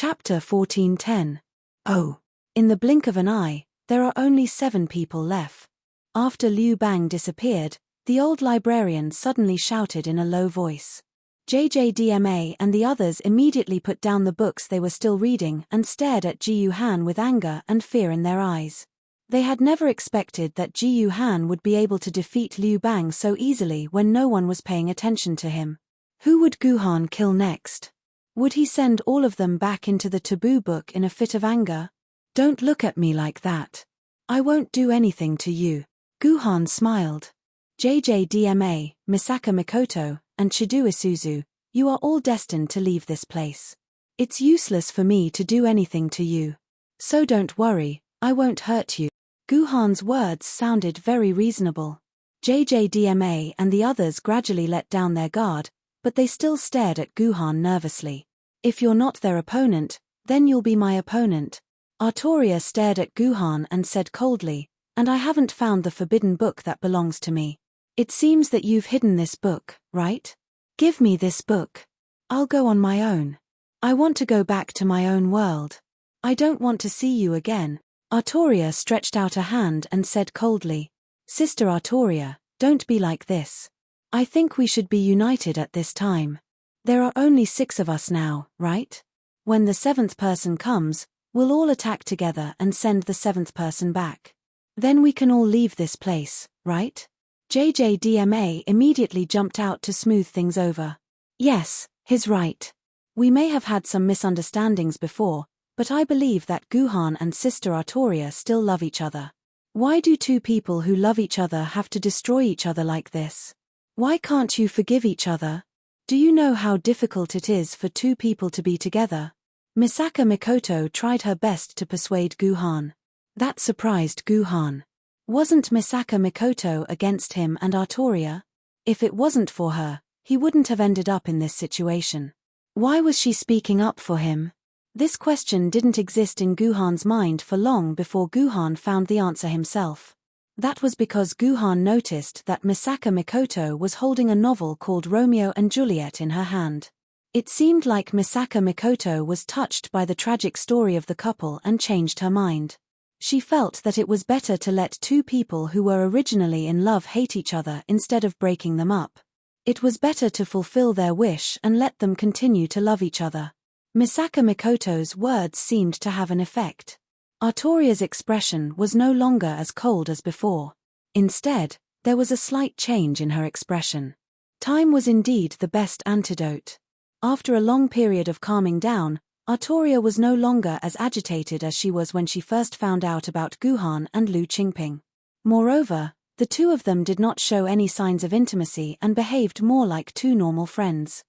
Chapter 1410. Oh. In the blink of an eye, there are only 7 people left. After Liu Bang disappeared, the old librarian suddenly shouted in a low voice. JJDMA and the others immediately put down the books they were still reading and stared at Ji Yuhan with anger and fear in their eyes. They had never expected that Ji Yuhan would be able to defeat Liu Bang so easily when no one was paying attention to him. Who would Guhan kill next? Would he send all of them back into the taboo book in a fit of anger? Don't look at me like that. I won't do anything to you. Guhan smiled. JJDMA, Misaka Mikoto, and Chidu Isuzu, you are all destined to leave this place. It's useless for me to do anything to you. So don't worry, I won't hurt you. Guhan's words sounded very reasonable. JJDMA and the others gradually let down their guard, but they still stared at Guhan nervously. If you're not their opponent, then you'll be my opponent. Artoria stared at Guhan and said coldly, and I haven't found the forbidden book that belongs to me. It seems that you've hidden this book, right? Give me this book. I'll go on my own. I want to go back to my own world. I don't want to see you again. Artoria stretched out a hand and said coldly, Sister Artoria, don't be like this. I think we should be united at this time. There are only 6 of us now, right? When the 7th person comes, we'll all attack together and send the 7th person back. Then we can all leave this place, right? JJDMA immediately jumped out to smooth things over. Yes, he's right. We may have had some misunderstandings before, but I believe that Guhan and Sister Artoria still love each other. Why do 2 people who love each other have to destroy each other like this? Why can't you forgive each other? Do you know how difficult it is for 2 people to be together? Misaka Mikoto tried her best to persuade Guhan. That surprised Guhan. Wasn't Misaka Mikoto against him and Artoria? If it wasn't for her, he wouldn't have ended up in this situation. Why was she speaking up for him? This question didn't exist in Guhan's mind for long before Guhan found the answer himself. That was because Guhan noticed that Misaka Mikoto was holding a novel called Romeo and Juliet in her hand. It seemed like Misaka Mikoto was touched by the tragic story of the couple and changed her mind. She felt that it was better to let 2 people who were originally in love hate each other instead of breaking them up. It was better to fulfill their wish and let them continue to love each other. Misaka Mikoto's words seemed to have an effect. Artoria's expression was no longer as cold as before. Instead, there was a slight change in her expression. Time was indeed the best antidote. After a long period of calming down, Artoria was no longer as agitated as she was when she first found out about Guhan and Lu Qingping. Moreover, the 2 of them did not show any signs of intimacy and behaved more like 2 normal friends.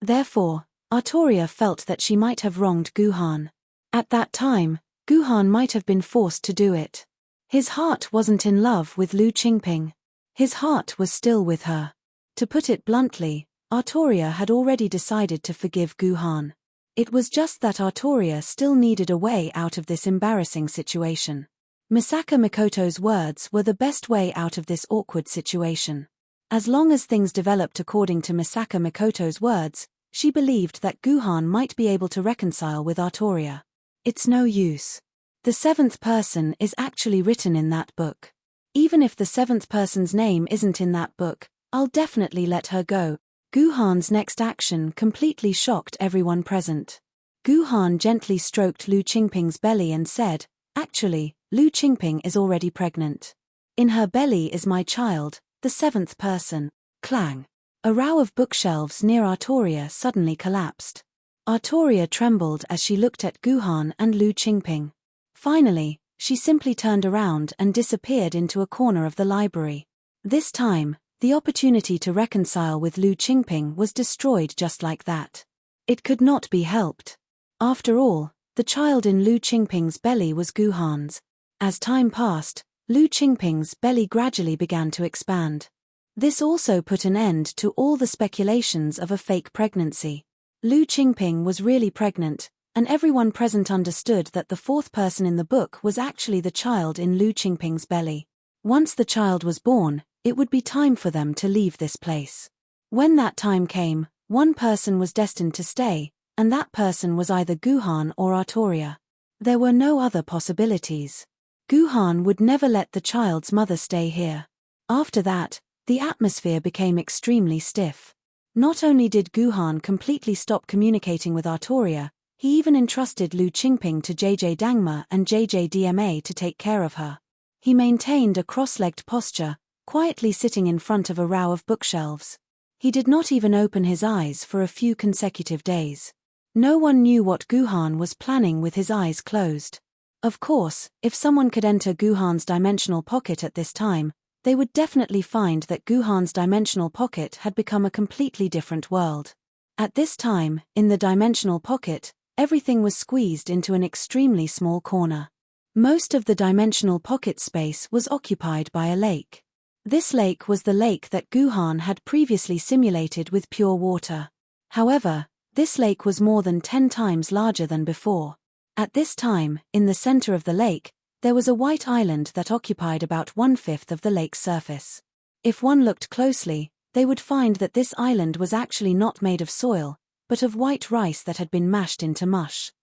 Therefore, Artoria felt that she might have wronged Guhan. At that time, Guhan might have been forced to do it. His heart wasn't in love with Lu Qingping. His heart was still with her. To put it bluntly, Artoria had already decided to forgive Guhan. It was just that Artoria still needed a way out of this embarrassing situation. Misaka Mikoto's words were the best way out of this awkward situation. As long as things developed according to Misaka Mikoto's words, she believed that Guhan might be able to reconcile with Artoria. It's no use. The 7th person is actually written in that book. Even if the 7th person's name isn't in that book, I'll definitely let her go. Guhan's next action completely shocked everyone present. Guhan gently stroked Lu Qingping's belly and said, Actually, Lu Qingping is already pregnant. In her belly is my child, the 7th person. Clang. A row of bookshelves near Artoria suddenly collapsed. Artoria trembled as she looked at Guhan and Lu Qingping. Finally, she simply turned around and disappeared into a corner of the library. This time, the opportunity to reconcile with Lu Qingping was destroyed just like that. It could not be helped. After all, the child in Lu Qingping's belly was Guhan's. As time passed, Lu Qingping's belly gradually began to expand. This also put an end to all the speculations of a fake pregnancy. Lu Qingping was really pregnant, and everyone present understood that the 4th person in the book was actually the child in Lu Qingping's belly. Once the child was born, it would be time for them to leave this place. When that time came, one person was destined to stay, And that person was either Guhan or Artoria. There were no other possibilities. Guhan would never let the child's mother stay here. After that, the atmosphere became extremely stiff. Not only did Guhan completely stop communicating with Artoria, he even entrusted Lu Qingping to JJ Dangma and JJ DMA to take care of her. He maintained a cross-legged posture, quietly sitting in front of a row of bookshelves. He did not even open his eyes for a few consecutive days. No one knew what Guhan was planning with his eyes closed. Of course, if someone could enter Guhan's dimensional pocket at this time, they would definitely find that Guhan's dimensional pocket had become a completely different world. At this time, in the dimensional pocket, everything was squeezed into an extremely small corner. Most of the dimensional pocket space was occupied by a lake. This lake was the lake that Guhan had previously simulated with pure water. However, this lake was more than 10 times larger than before. At this time, in the center of the lake, there was a white island that occupied about 1/5 of the lake's surface. If one looked closely, they would find that this island was actually not made of soil, but of white rice that had been mashed into mush.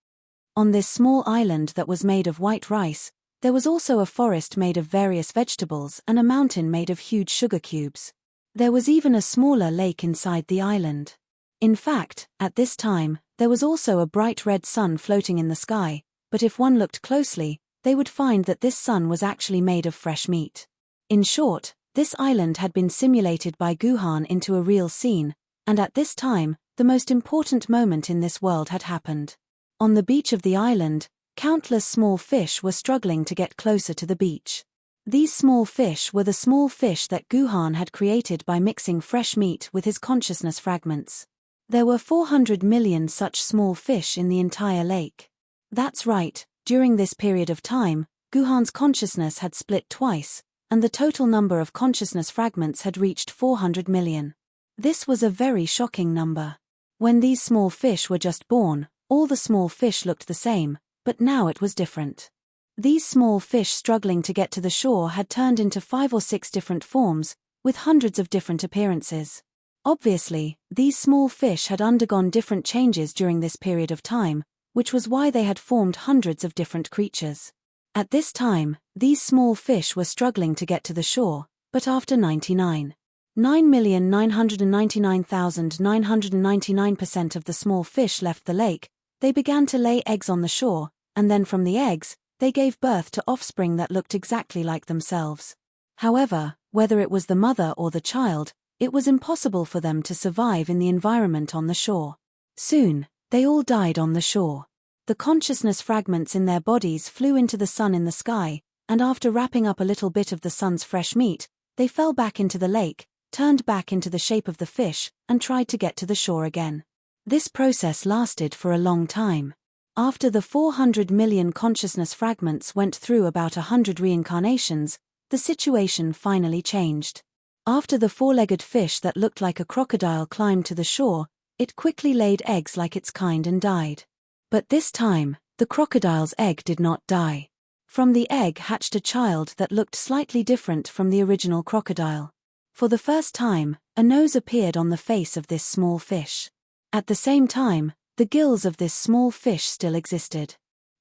On this small island that was made of white rice, there was also a forest made of various vegetables and a mountain made of huge sugar cubes. There was even a smaller lake inside the island. In fact, at this time, there was also a bright red sun floating in the sky, but if one looked closely, they would find that this sun was actually made of fresh meat. In short, this island had been simulated by Guhan into a real scene, and at this time, the most important moment in this world had happened. On the beach of the island, countless small fish were struggling to get closer to the beach. These small fish were the small fish that Guhan had created by mixing fresh meat with his consciousness fragments. There were 400 million such small fish in the entire lake. That's right, during this period of time, Guhan's consciousness had split twice, and the total number of consciousness fragments had reached 400 million. This was a very shocking number. When these small fish were just born, all the small fish looked the same, but now it was different. These small fish struggling to get to the shore had turned into 5 or 6 different forms, with hundreds of different appearances. Obviously, these small fish had undergone different changes during this period of time, which was why they had formed hundreds of different creatures. At this time, these small fish were struggling to get to the shore, but after 9,999,999% of the small fish left the lake, they began to lay eggs on the shore, and then from the eggs, they gave birth to offspring that looked exactly like themselves. However, whether it was the mother or the child, it was impossible for them to survive in the environment on the shore. Soon, they all died on the shore. The consciousness fragments in their bodies flew into the sun in the sky, and after wrapping up a little bit of the sun's fresh meat, they fell back into the lake, turned back into the shape of the fish, and tried to get to the shore again. This process lasted for a long time. After the 400 million consciousness fragments went through about 100 reincarnations, the situation finally changed. After the 4-legged fish that looked like a crocodile climbed to the shore, it quickly laid eggs like its kind and died. But this time, the crocodile's egg did not die. From the egg hatched a child that looked slightly different from the original crocodile. For the first time, a nose appeared on the face of this small fish. At the same time, the gills of this small fish still existed.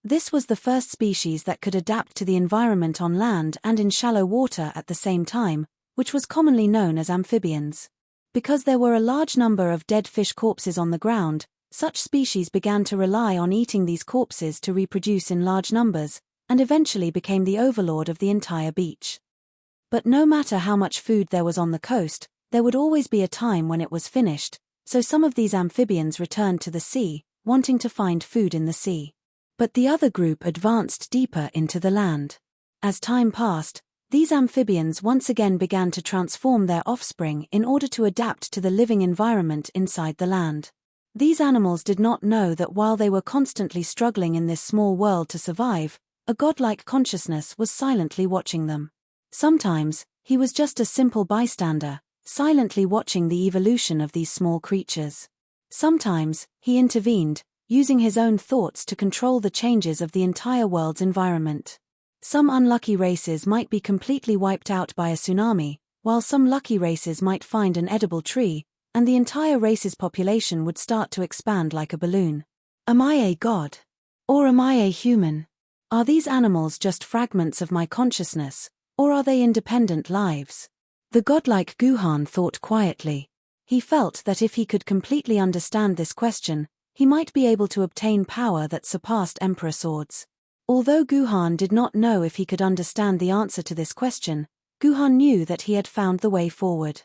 This was the first species that could adapt to the environment on land and in shallow water at the same time, which was commonly known as amphibians. Because there were a large number of dead fish corpses on the ground, such species began to rely on eating these corpses to reproduce in large numbers, and eventually became the overlord of the entire beach. But no matter how much food there was on the coast, there would always be a time when it was finished, so some of these amphibians returned to the sea, wanting to find food in the sea. But the other group advanced deeper into the land. As time passed, these amphibians once again began to transform their offspring in order to adapt to the living environment inside the land. These animals did not know that while they were constantly struggling in this small world to survive, a godlike consciousness was silently watching them. Sometimes, he was just a simple bystander, silently watching the evolution of these small creatures. Sometimes, he intervened, using his own thoughts to control the changes of the entire world's environment. Some unlucky races might be completely wiped out by a tsunami, while some lucky races might find an edible tree, and the entire race's population would start to expand like a balloon. Am I a god? Or am I a human? Are these animals just fragments of my consciousness, or are they independent lives? The godlike Guhan thought quietly. He felt that if he could completely understand this question, he might be able to obtain power that surpassed Emperor Swords. Although Guhan did not know if he could understand the answer to this question, Guhan knew that he had found the way forward.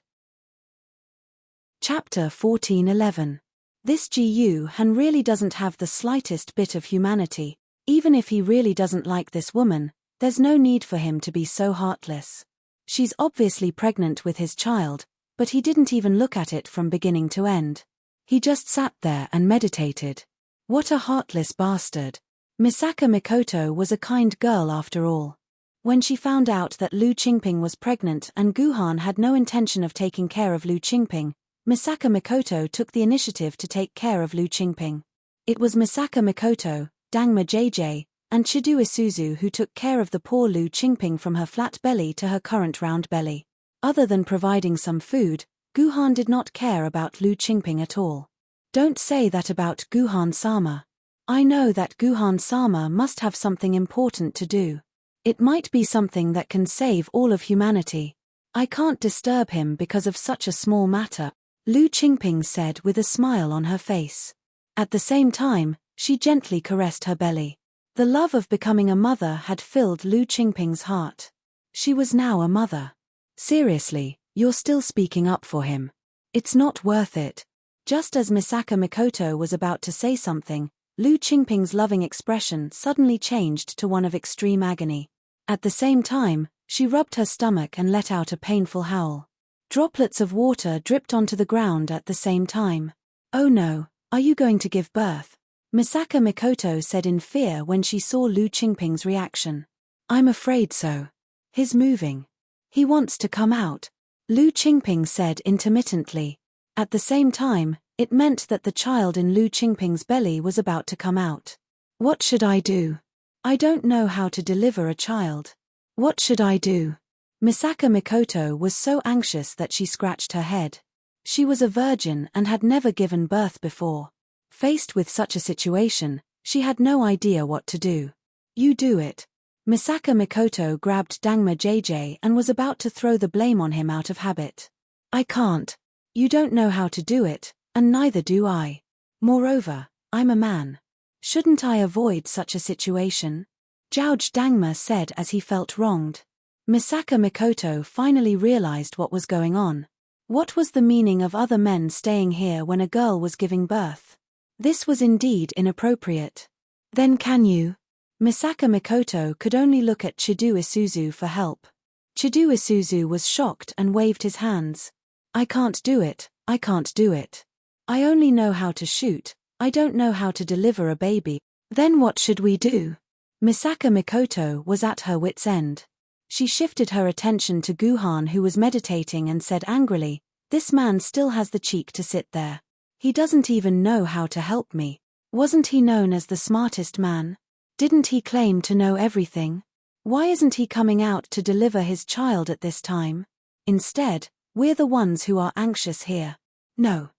Chapter 14:11. This Han really doesn't have the slightest bit of humanity. Even if he really doesn't like this woman, there's no need for him to be so heartless. She's obviously pregnant with his child, but he didn't even look at it from beginning to end. He just sat there and meditated. What a heartless bastard. Misaka Mikoto was a kind girl after all. When she found out that Lu Qingping was pregnant and Guhan had no intention of taking care of Lu Qingping, Misaka Mikoto took the initiative to take care of Lu Qingping. It was Misaka Mikoto, Dangma JJ, and Chidu Isuzu who took care of the poor Lu Qingping from her flat belly to her current round belly. Other than providing some food, Guhan did not care about Lu Qingping at all. Don't say that about Guhan-sama. I know that Guhan-sama must have something important to do. It might be something that can save all of humanity. I can't disturb him because of such a small matter, Lu Qingping said with a smile on her face. At the same time, she gently caressed her belly. The love of becoming a mother had filled Lu Qingping's heart. She was now a mother. Seriously, you're still speaking up for him. It's not worth it. Just as Misaka Mikoto was about to say something, Lu Qingping's loving expression suddenly changed to one of extreme agony. At the same time, she rubbed her stomach and let out a painful howl. Droplets of water dripped onto the ground at the same time. Oh no, are you going to give birth? Misaka Mikoto said in fear when she saw Lu Qingping's reaction. I'm afraid so. He's moving. He wants to come out, Lu Qingping said intermittently. At the same time, it meant that the child in Lu Qingping's belly was about to come out. What should I do? I don't know how to deliver a child. What should I do? Misaka Mikoto was so anxious that she scratched her head. She was a virgin and had never given birth before. Faced with such a situation, she had no idea what to do. You do it. Misaka Mikoto grabbed Dangma JJ and was about to throw the blame on him out of habit. I can't. You don't know how to do it, and neither do I. Moreover, I'm a man. Shouldn't I avoid such a situation? Jauge Dangma said as he felt wronged. Misaka Mikoto finally realized what was going on. What was the meaning of other men staying here when a girl was giving birth? This was indeed inappropriate. Then can you? Misaka Mikoto could only look at Chidu Isuzu for help. Chidu Isuzu was shocked and waved his hands. I can't do it, I can't do it. I only know how to shoot, I don't know how to deliver a baby. Then what should we do? Misaka Mikoto was at her wit's end. She shifted her attention to Guhan who was meditating and said angrily, this man still has the cheek to sit there. He doesn't even know how to help me. Wasn't he known as the smartest man? Didn't he claim to know everything? Why isn't he coming out to deliver his child at this time? Instead, we're the ones who are anxious here. No.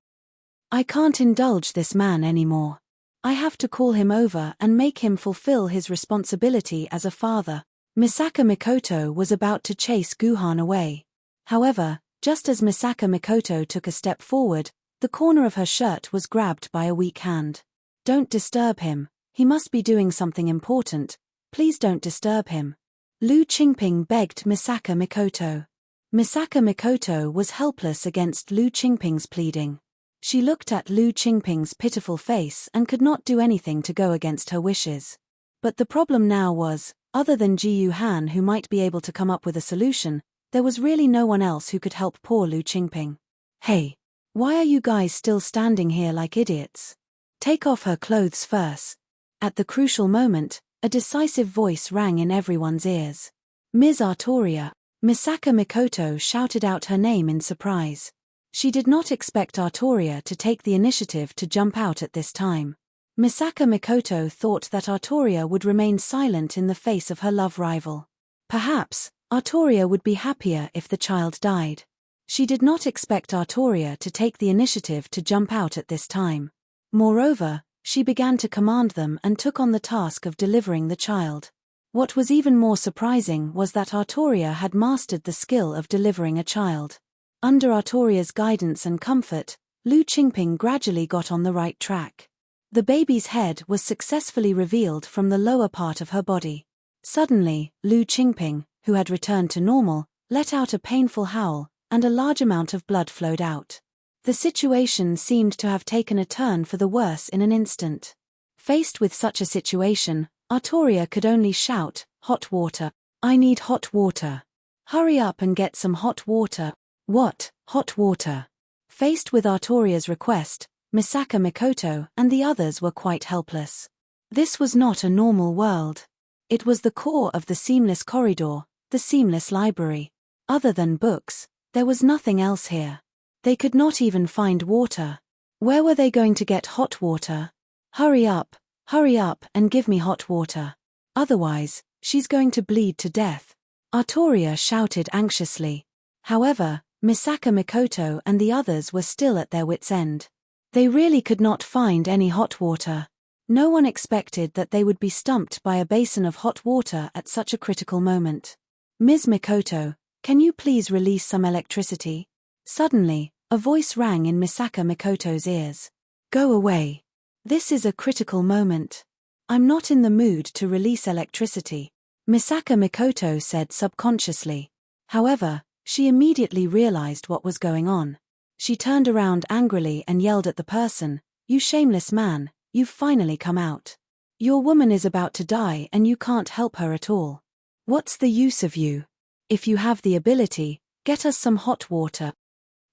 I can't indulge this man anymore. I have to call him over and make him fulfill his responsibility as a father. Misaka Mikoto was about to chase Guhan away. However, just as Misaka Mikoto took a step forward, the corner of her shirt was grabbed by a weak hand. Don't disturb him. He must be doing something important. Please don't disturb him. Lu Qingping begged Misaka Mikoto. Misaka Mikoto was helpless against Lu Qingping's pleading. She looked at Lu Qingping's pitiful face and could not do anything to go against her wishes. But the problem now was, other than Ji Han who might be able to come up with a solution, there was really no one else who could help poor Lu Qingping. Hey! Why are you guys still standing here like idiots? Take off her clothes first. At the crucial moment, a decisive voice rang in everyone's ears. Ms. Artoria. Misaka Mikoto shouted out her name in surprise. She did not expect Artoria to take the initiative to jump out at this time. Misaka Mikoto thought that Artoria would remain silent in the face of her love rival. Perhaps, Artoria would be happier if the child died. She did not expect Artoria to take the initiative to jump out at this time. Moreover, she began to command them and took on the task of delivering the child. What was even more surprising was that Artoria had mastered the skill of delivering a child. Under Artoria's guidance and comfort, Lu Qingping gradually got on the right track. The baby's head was successfully revealed from the lower part of her body. Suddenly, Lu Qingping, who had returned to normal, let out a painful howl, and a large amount of blood flowed out. The situation seemed to have taken a turn for the worse in an instant. Faced with such a situation, Artoria could only shout, "Hot water! I need hot water! Hurry up and get some hot water!" What, hot water? Faced with Artoria's request, Misaka Mikoto and the others were quite helpless. This was not a normal world. It was the core of the seamless corridor, the seamless library. Other than books, there was nothing else here. They could not even find water. Where were they going to get hot water? Hurry up and give me hot water. Otherwise, she's going to bleed to death. Artoria shouted anxiously. However, Misaka Mikoto and the others were still at their wits' end. They really could not find any hot water. No one expected that they would be stumped by a basin of hot water at such a critical moment. "Ms. Mikoto, can you please release some electricity?" Suddenly, a voice rang in Misaka Mikoto's ears. "Go away. This is a critical moment. I'm not in the mood to release electricity," Misaka Mikoto said subconsciously. However, she immediately realized what was going on. She turned around angrily and yelled at the person, "You shameless man, you've finally come out. Your woman is about to die and you can't help her at all. What's the use of you? If you have the ability, get us some hot water.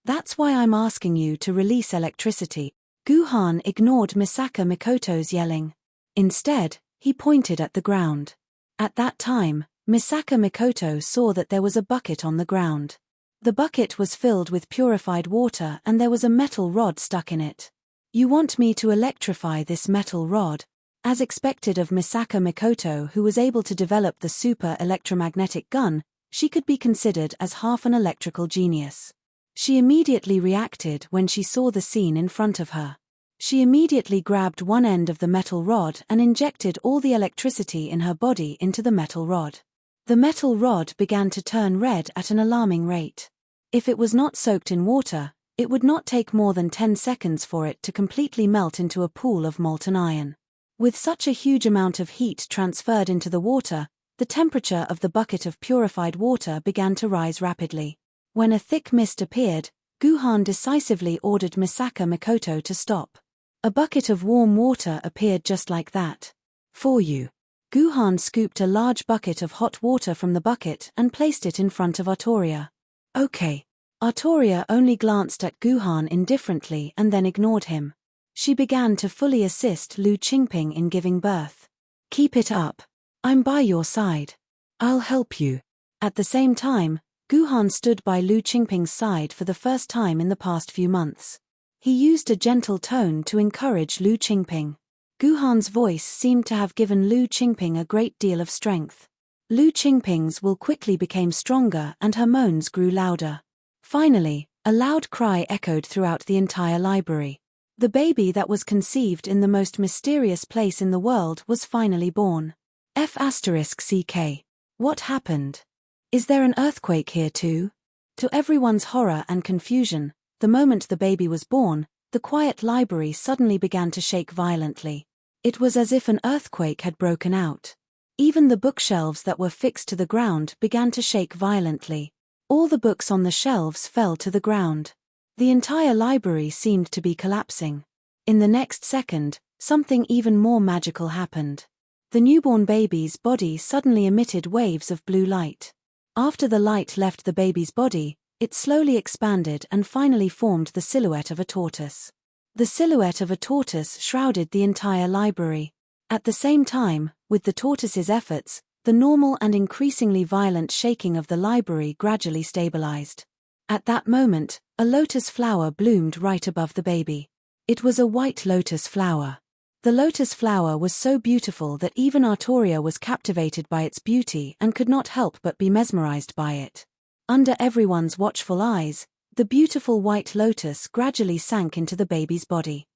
That's why I'm asking you to release electricity." Guhan ignored Misaka Mikoto's yelling. Instead, he pointed at the ground. At that time, Misaka Mikoto saw that there was a bucket on the ground. The bucket was filled with purified water and there was a metal rod stuck in it. "You want me to electrify this metal rod?" As expected of Misaka Mikoto, who was able to develop the super electromagnetic gun, she could be considered as half an electrical genius. She immediately reacted when she saw the scene in front of her. She immediately grabbed one end of the metal rod and injected all the electricity in her body into the metal rod. The metal rod began to turn red at an alarming rate. If it was not soaked in water, it would not take more than 10 seconds for it to completely melt into a pool of molten iron. With such a huge amount of heat transferred into the water, the temperature of the bucket of purified water began to rise rapidly. When a thick mist appeared, Guhan decisively ordered Misaka Mikoto to stop. A bucket of warm water appeared just like that. "For you." Guhan scooped a large bucket of hot water from the bucket and placed it in front of Artoria. "Okay." Artoria only glanced at Guhan indifferently and then ignored him. She began to fully assist Lu Qingping in giving birth. "Keep it up. I'm by your side. I'll help you." At the same time, Guhan stood by Lu Qingping's side for the first time in the past few months. He used a gentle tone to encourage Lu Qingping. Guhan's voice seemed to have given Lu Qingping a great deal of strength. Lu Qingping's will quickly became stronger and her moans grew louder. Finally, a loud cry echoed throughout the entire library. The baby that was conceived in the most mysterious place in the world was finally born. F***CK. What happened? Is there an earthquake here too? To everyone's horror and confusion, the moment the baby was born, the quiet library suddenly began to shake violently. It was as if an earthquake had broken out. Even the bookshelves that were fixed to the ground began to shake violently. All the books on the shelves fell to the ground. The entire library seemed to be collapsing. In the next second, something even more magical happened. The newborn baby's body suddenly emitted waves of blue light. After the light left the baby's body, it slowly expanded and finally formed the silhouette of a tortoise. The silhouette of a tortoise shrouded the entire library. At the same time, with the tortoise's efforts, the normal and increasingly violent shaking of the library gradually stabilized. At that moment, a lotus flower bloomed right above the baby. It was a white lotus flower. The lotus flower was so beautiful that even Artoria was captivated by its beauty and could not help but be mesmerized by it. Under everyone's watchful eyes, The beautiful white lotus gradually sank into the baby's body.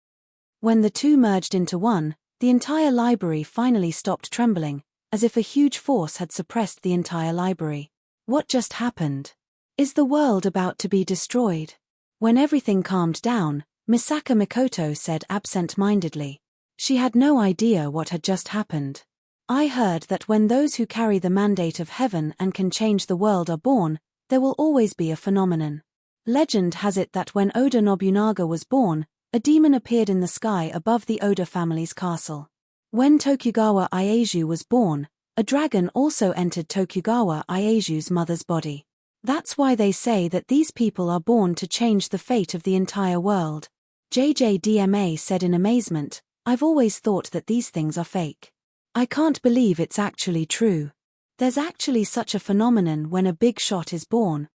When the two merged into one, the entire library finally stopped trembling, as if a huge force had suppressed the entire library. What just happened? Is the world about to be destroyed? When everything calmed down, Misaka Mikoto said absent-mindedly. She had no idea what had just happened. I heard that when those who carry the mandate of heaven and can change the world are born, there will always be a phenomenon. Legend has it that when Oda Nobunaga was born, a demon appeared in the sky above the Oda family's castle. When Tokugawa Ieyasu was born, a dragon also entered Tokugawa Ieyasu's mother's body. That's why they say that these people are born to change the fate of the entire world. JJDMA said in amazement, I've always thought that these things are fake. I can't believe it's actually true. There's actually such a phenomenon when a big shot is born.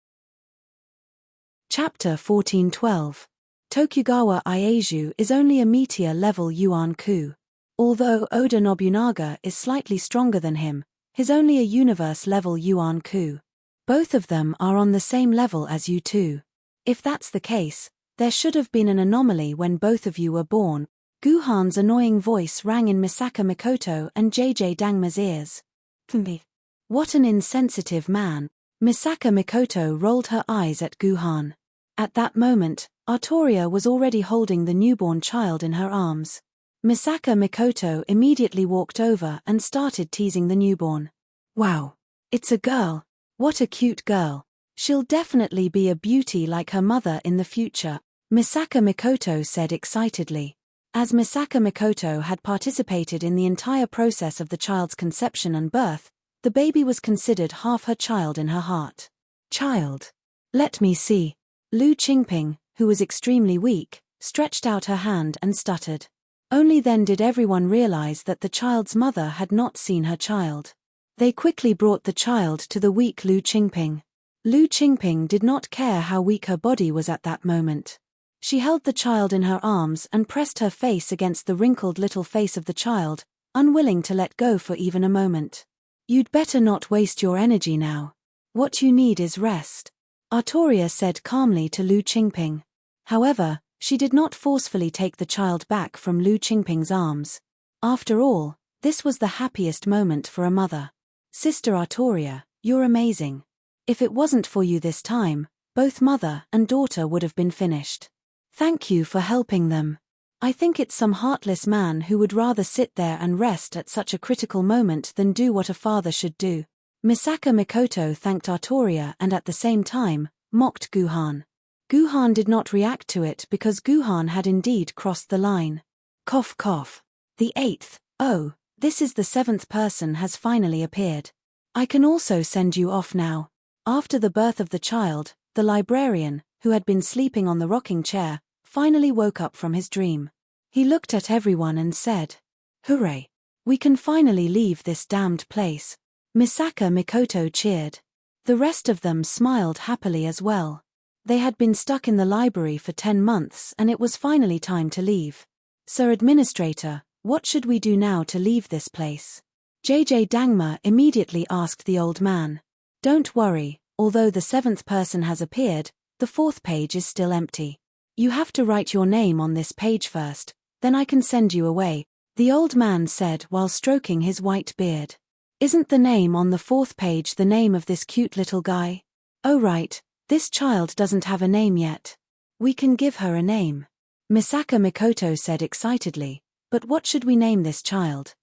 Chapter 1412. Tokugawa Ieyasu is only a meteor-level Yuan-ku. Although Oda Nobunaga is slightly stronger than him, he's only a universe-level Yuan-ku. Both of them are on the same level as you two. If that's the case, there should have been an anomaly when both of you were born. Guhan's annoying voice rang in Misaka Mikoto and JJ Dangma's ears. What an insensitive man. Misaka Mikoto rolled her eyes at Guhan. At that moment, Artoria was already holding the newborn child in her arms. Misaka Mikoto immediately walked over and started teasing the newborn. Wow. It's a girl. What a cute girl. She'll definitely be a beauty like her mother in the future, Misaka Mikoto said excitedly. As Misaka Mikoto had participated in the entire process of the child's conception and birth, the baby was considered half her child in her heart. Child. Let me see. Lu Qingping, who was extremely weak, stretched out her hand and stuttered. Only then did everyone realize that the child's mother had not seen her child. They quickly brought the child to the weak Lu Qingping. Lu Qingping did not care how weak her body was at that moment. She held the child in her arms and pressed her face against the wrinkled little face of the child, unwilling to let go for even a moment. You'd better not waste your energy now. What you need is rest, Artoria said calmly to Lu Qingping. However, she did not forcefully take the child back from Lu Qingping's arms. After all, this was the happiest moment for a mother. Sister Artoria, you're amazing. If it wasn't for you this time, both mother and daughter would have been finished. Thank you for helping them. I think it's some heartless man who would rather sit there and rest at such a critical moment than do what a father should do. Misaka Mikoto thanked Artoria and at the same time, mocked Guhan. Guhan did not react to it because Guhan had indeed crossed the line. Cough cough. The 8th, oh, this is the 7th person has finally appeared. I can also send you off now. After the birth of the child, the librarian, who had been sleeping on the rocking chair, finally woke up from his dream. He looked at everyone and said, Hooray! We can finally leave this damned place. Misaka Mikoto cheered. The rest of them smiled happily as well. They had been stuck in the library for 10 months and it was finally time to leave. Sir Administrator, what should we do now to leave this place? JJ Dangma immediately asked the old man. Don't worry, although the 7th person has appeared, the 4th page is still empty. You have to write your name on this page first, then I can send you away, the old man said while stroking his white beard. Isn't the name on the 4th page the name of this cute little guy? Oh right, this child doesn't have a name yet. We can give her a name. Misaka Mikoto said excitedly, but what should we name this child?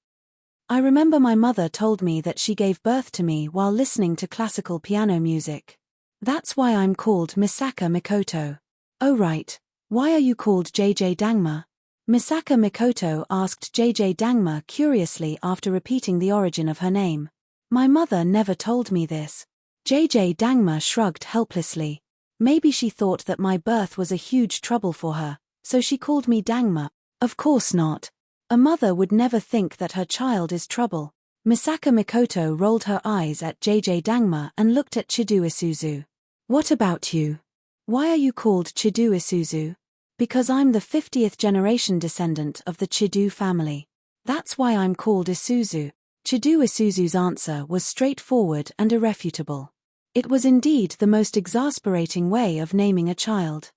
I remember my mother told me that she gave birth to me while listening to classical piano music. That's why I'm called Misaka Mikoto. Oh right, why are you called JJ Dangma? Misaka Mikoto asked JJ Dangma curiously after repeating the origin of her name. My mother never told me this. JJ Dangma shrugged helplessly. Maybe she thought that my birth was a huge trouble for her, so she called me Dangma. Of course not. A mother would never think that her child is trouble. Misaka Mikoto rolled her eyes at JJ Dangma and looked at Chidu Isuzu. What about you? Why are you called Chidu Isuzu? Because I'm the 50th generation descendant of the Chidu family. That's why I'm called Isuzu. Chidu Isuzu's answer was straightforward and irrefutable. It was indeed the most exasperating way of naming a child.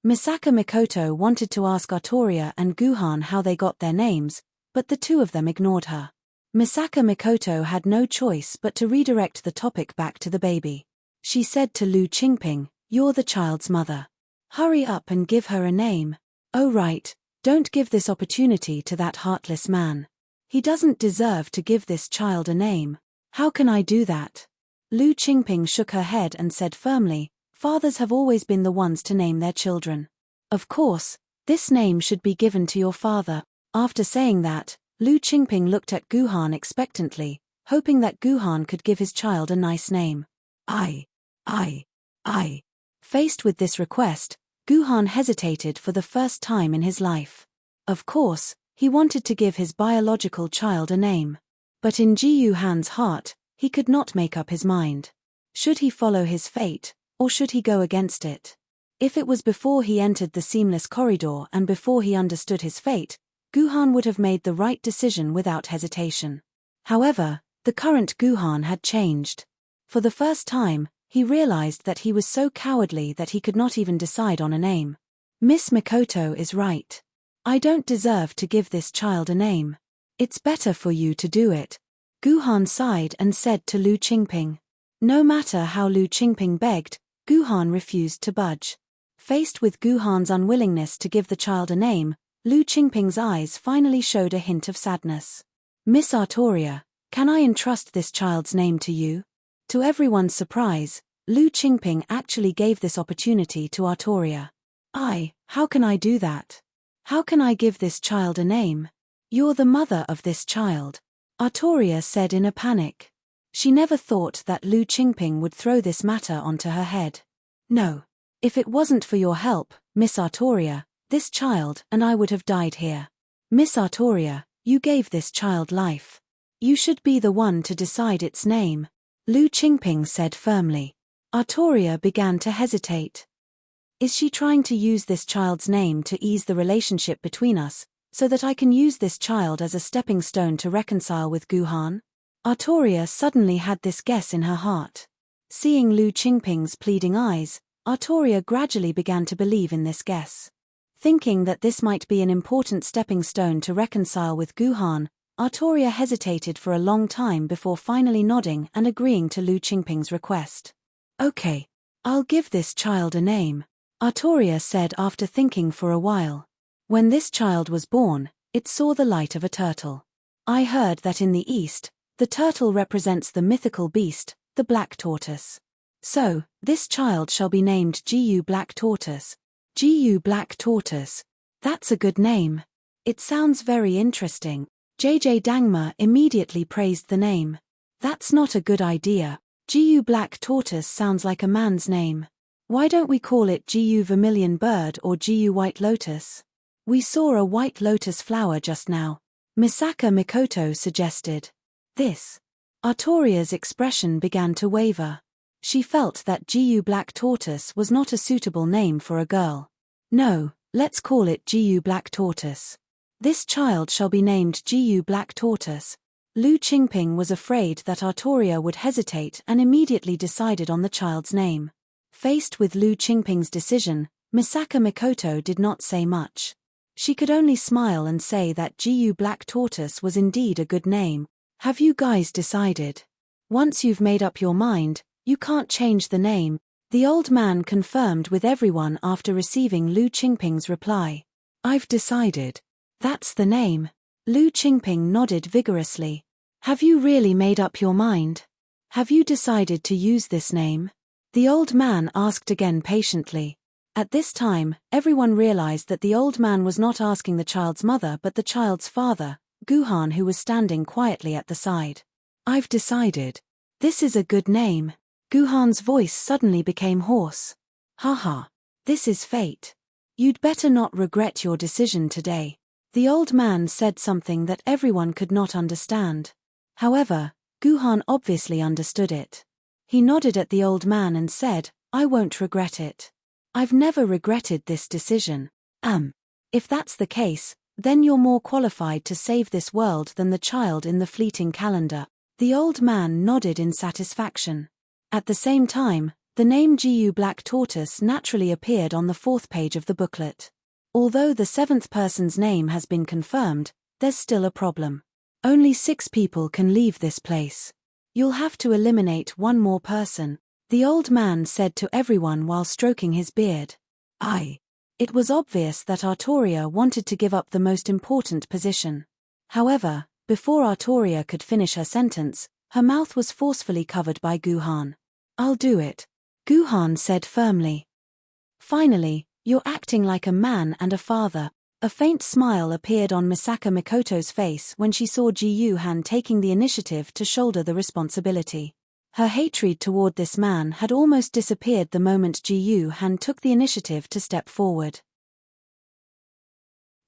Misaka Mikoto wanted to ask Artoria and Guhan how they got their names, but the two of them ignored her. Misaka Mikoto had no choice but to redirect the topic back to the baby. She said to Lu Qingping, "You're the child's mother. Hurry up and give her a name." "Oh right, don't give this opportunity to that heartless man. He doesn't deserve to give this child a name." "How can I do that?" Lu Qingping shook her head and said firmly, "Fathers have always been the ones to name their children. Of course, this name should be given to your father." After saying that, Lu Qingping looked at Guhan expectantly, hoping that Guhan could give his child a nice name. I. Faced with this request, Guhan hesitated for the first time in his life. Of course, he wanted to give his biological child a name. But in Ji Han's heart, he could not make up his mind. Should he follow his fate, or should he go against it? If it was before he entered the seamless corridor and before he understood his fate, Guhan would have made the right decision without hesitation. However, the current Guhan had changed. For the first time, he realized that he was so cowardly that he could not even decide on a name. Miss Mikoto is right. I don't deserve to give this child a name. It's better for you to do it. Guhan sighed and said to Lu Qingping. No matter how Lu Qingping begged, Guhan refused to budge. Faced with Guhan's unwillingness to give the child a name, Lu Qingping's eyes finally showed a hint of sadness. "Miss Artoria, can I entrust this child's name to you?" To everyone's surprise, Lu Qingping actually gave this opportunity to Artoria. How can I do that? How can I give this child a name? You're the mother of this child," Artoria said in a panic. She never thought that Lu Qingping would throw this matter onto her head. "No. If it wasn't for your help, Miss Artoria, this child and I would have died here. Miss Artoria, you gave this child life. You should be the one to decide its name," Lu Qingping said firmly. Artoria began to hesitate. Is she trying to use this child's name to ease the relationship between us, so that I can use this child as a stepping stone to reconcile with Guhan? Artoria suddenly had this guess in her heart. Seeing Lu Qingping's pleading eyes, Artoria gradually began to believe in this guess. Thinking that this might be an important stepping stone to reconcile with Guhan, Artoria hesitated for a long time before finally nodding and agreeing to Lu Qingping's request. "Okay, I'll give this child a name," Artoria said after thinking for a while. "When this child was born, it saw the light of a turtle. I heard that in the East, the turtle represents the mythical beast, the black tortoise. So, this child shall be named Gu Black Tortoise." Gu Black Tortoise. That's a good name. It sounds very interesting. JJ Dangma immediately praised the name. "That's not a good idea. Gu Black Tortoise sounds like a man's name. Why don't we call it Gu Vermilion Bird or Gu White Lotus? We saw a white lotus flower just now," Misaka Mikoto suggested. This. Artoria's expression began to waver. She felt that Gu Black Tortoise was not a suitable name for a girl. "No, let's call it Gu Black Tortoise. This child shall be named Gu Black Tortoise." Lu Qingping was afraid that Artoria would hesitate and immediately decided on the child's name. Faced with Lu Qingping's decision, Misaka Mikoto did not say much. She could only smile and say that Gu Black Tortoise was indeed a good name. "Have you guys decided? Once you've made up your mind, you can't change the name," the old man confirmed with everyone after receiving Lu Qingping's reply. "I've decided. That's the name." Lu Qingping nodded vigorously. "Have you really made up your mind? Have you decided to use this name?" the old man asked again patiently. At this time, everyone realized that the old man was not asking the child's mother but the child's father, Guhan, who was standing quietly at the side. "I've decided. This is a good name." Guhan's voice suddenly became hoarse. "Haha. This is fate. You'd better not regret your decision today." The old man said something that everyone could not understand. However, Guhan obviously understood it. He nodded at the old man and said, "I won't regret it. I've never regretted this decision." If that's the case, then you're more qualified to save this world than the child in the fleeting calendar." The old man nodded in satisfaction. At the same time, the name Gu Black Tortoise naturally appeared on the 4th page of the booklet. Although the 7th person's name has been confirmed, there's still a problem. Only 6 people can leave this place. You'll have to eliminate one more person, the old man said to everyone while stroking his beard. It was obvious that Artoria wanted to give up the most important position. However, before Artoria could finish her sentence, her mouth was forcefully covered by Guhan. I'll do it, Guhan said firmly. Finally, you're acting like a man and a father. A faint smile appeared on Misaka Mikoto's face when she saw Ji-Yuhan taking the initiative to shoulder the responsibility. Her hatred toward this man had almost disappeared the moment Ji-Yuhan took the initiative to step forward.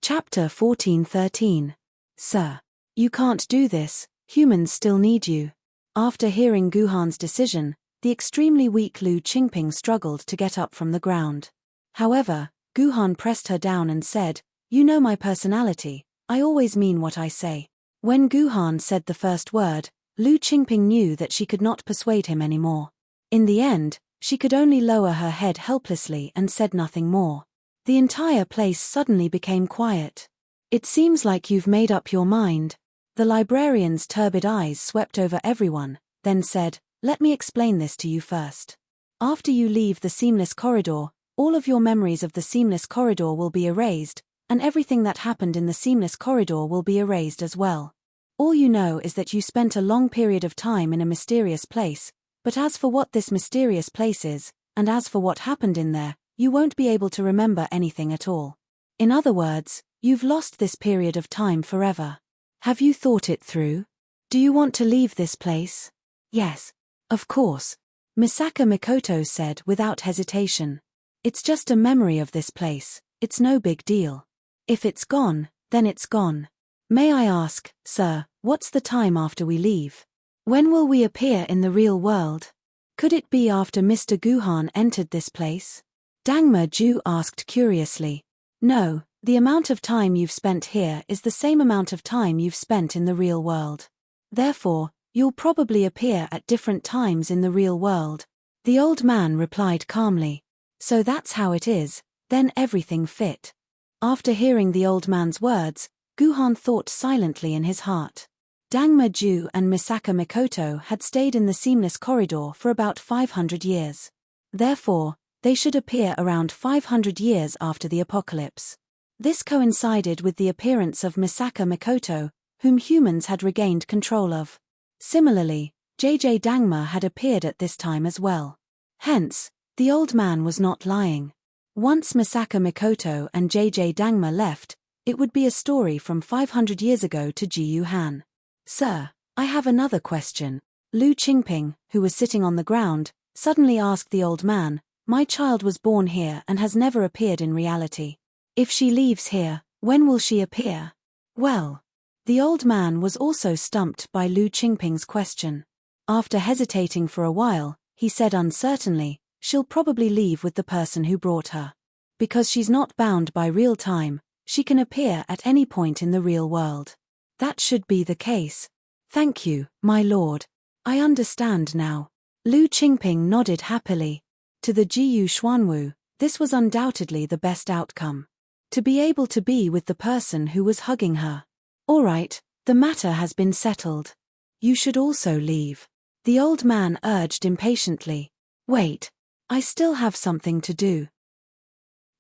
Chapter 14:13. Sir. You can't do this, humans still need you. After hearing Guhan's decision, the extremely weak Lu Qingping struggled to get up from the ground. However, Guhan pressed her down and said, "You know my personality, I always mean what I say." When Guhan said the first word, Lu Qingping knew that she could not persuade him anymore. In the end, she could only lower her head helplessly and said nothing more. The entire place suddenly became quiet. It seems like you've made up your mind. The librarian's turbid eyes swept over everyone, then said, "Let me explain this to you first. After you leave the seamless corridor, all of your memories of the seamless corridor will be erased, and everything that happened in the seamless corridor will be erased as well. All you know is that you spent a long period of time in a mysterious place, but as for what this mysterious place is, and as for what happened in there, you won't be able to remember anything at all. In other words, you've lost this period of time forever. Have you thought it through? Do you want to leave this place?" "Yes. Of course," Misaka Mikoto said without hesitation. "It's just a memory of this place, it's no big deal. If it's gone, then it's gone. May I ask, sir, what's the time after we leave? When will we appear in the real world? Could it be after Mr. Guhan entered this place?" Dangma Ju asked curiously. "No, the amount of time you've spent here is the same amount of time you've spent in the real world. Therefore, you'll probably appear at different times in the real world," the old man replied calmly. "So that's how it is, then everything fit." After hearing the old man's words, Guhan thought silently in his heart. Dangma Ju and Misaka Mikoto had stayed in the seamless corridor for about 500 years. Therefore, they should appear around 500 years after the apocalypse. This coincided with the appearance of Misaka Mikoto, whom humans had regained control of. Similarly, JJ Dangma had appeared at this time as well. Hence, the old man was not lying. Once Misaka Mikoto and JJ Dangma left, it would be a story from 500 years ago to Ji-Yuhan. "Sir, I have another question." Lu Qingping, who was sitting on the ground, suddenly asked the old man, "My child was born here and has never appeared in reality. If she leaves here, when will she appear?" Well, the old man was also stumped by Lu Qingping's question. After hesitating for a while, he said uncertainly, "She'll probably leave with the person who brought her. Because she's not bound by real time, she can appear at any point in the real world." "That should be the case. Thank you, my lord. I understand now." Lu Qingping nodded happily. To the Jiyu Xuanwu, this was undoubtedly the best outcome. To be able to be with the person who was hugging her. "All right, the matter has been settled. You should also leave," the old man urged impatiently. "Wait. I still have something to do."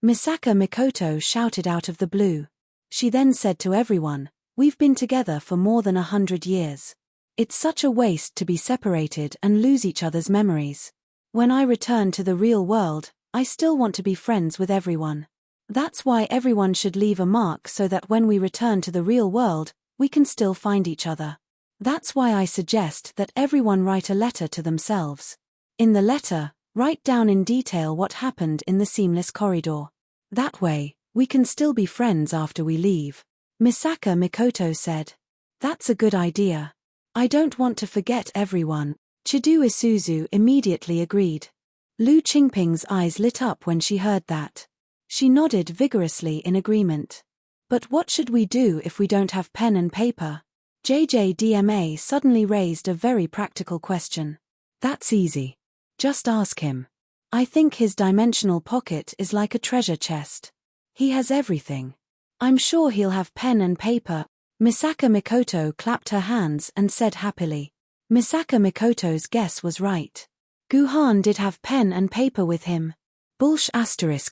Misaka Mikoto shouted out of the blue. She then said to everyone, "We've been together for more than 100 years. It's such a waste to be separated and lose each other's memories. When I return to the real world, I still want to be friends with everyone. That's why everyone should leave a mark so that when we return to the real world, we can still find each other. That's why I suggest that everyone write a letter to themselves. In the letter, write down in detail what happened in the seamless corridor. That way, we can still be friends after we leave," Misaka Mikoto said. "That's a good idea. I don't want to forget everyone." Chidu Isuzu immediately agreed. Lu Qingping's eyes lit up when she heard that. She nodded vigorously in agreement. "But what should we do if we don't have pen and paper?" JJDMA suddenly raised a very practical question. "That's easy. Just ask him. I think his dimensional pocket is like a treasure chest. He has everything. I'm sure he'll have pen and paper. Misaka Mikoto clapped her hands and said happily. Misaka Mikoto's guess was right. Guhan did have pen and paper with him. Bullsh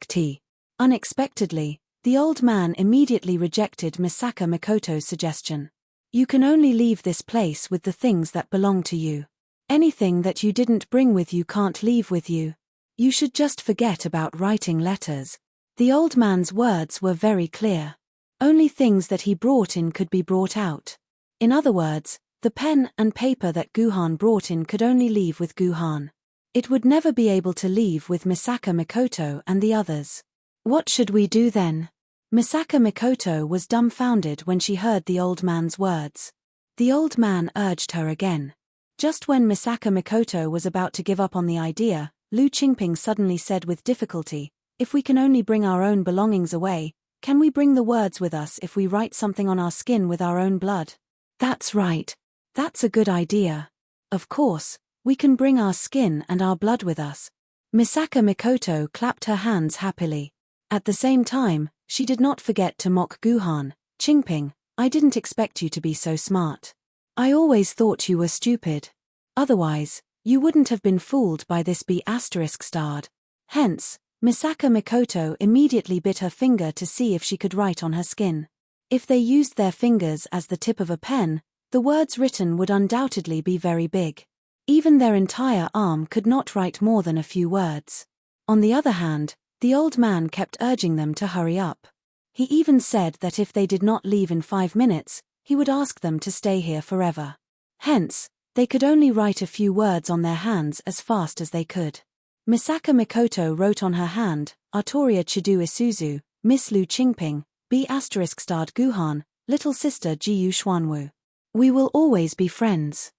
*T. Unexpectedly, the old man immediately rejected Misaka Mikoto's suggestion. You can only leave this place with the things that belong to you. Anything that you didn't bring with you can't leave with you. You should just forget about writing letters. The old man's words were very clear. Only things that he brought in could be brought out. In other words, the pen and paper that Guhan brought in could only leave with Guhan. It would never be able to leave with Misaka Mikoto and the others. What should we do then? Misaka Mikoto was dumbfounded when she heard the old man's words. The old man urged her again. Just when Misaka Mikoto was about to give up on the idea, Lu Qingping suddenly said with difficulty, if we can only bring our own belongings away, can we bring the words with us if we write something on our skin with our own blood? That's right. That's a good idea. Of course, we can bring our skin and our blood with us. Misaka Mikoto clapped her hands happily. At the same time, she did not forget to mock Guhan. Qingping, I didn't expect you to be so smart. I always thought you were stupid. Otherwise, you wouldn't have been fooled by this ****. Hence, Misaka Mikoto immediately bit her finger to see if she could write on her skin. If they used their fingers as the tip of a pen, the words written would undoubtedly be very big. Even their entire arm could not write more than a few words. On the other hand, the old man kept urging them to hurry up. He even said that if they did not leave in 5 minutes, he would ask them to stay here forever. Hence, they could only write a few words on their hands as fast as they could. Misaka Mikoto wrote on her hand, Artoria Chidu Isuzu, Miss Lu Qingping, B** Guhan, little sister Jiyu Xuanwu. We will always be friends.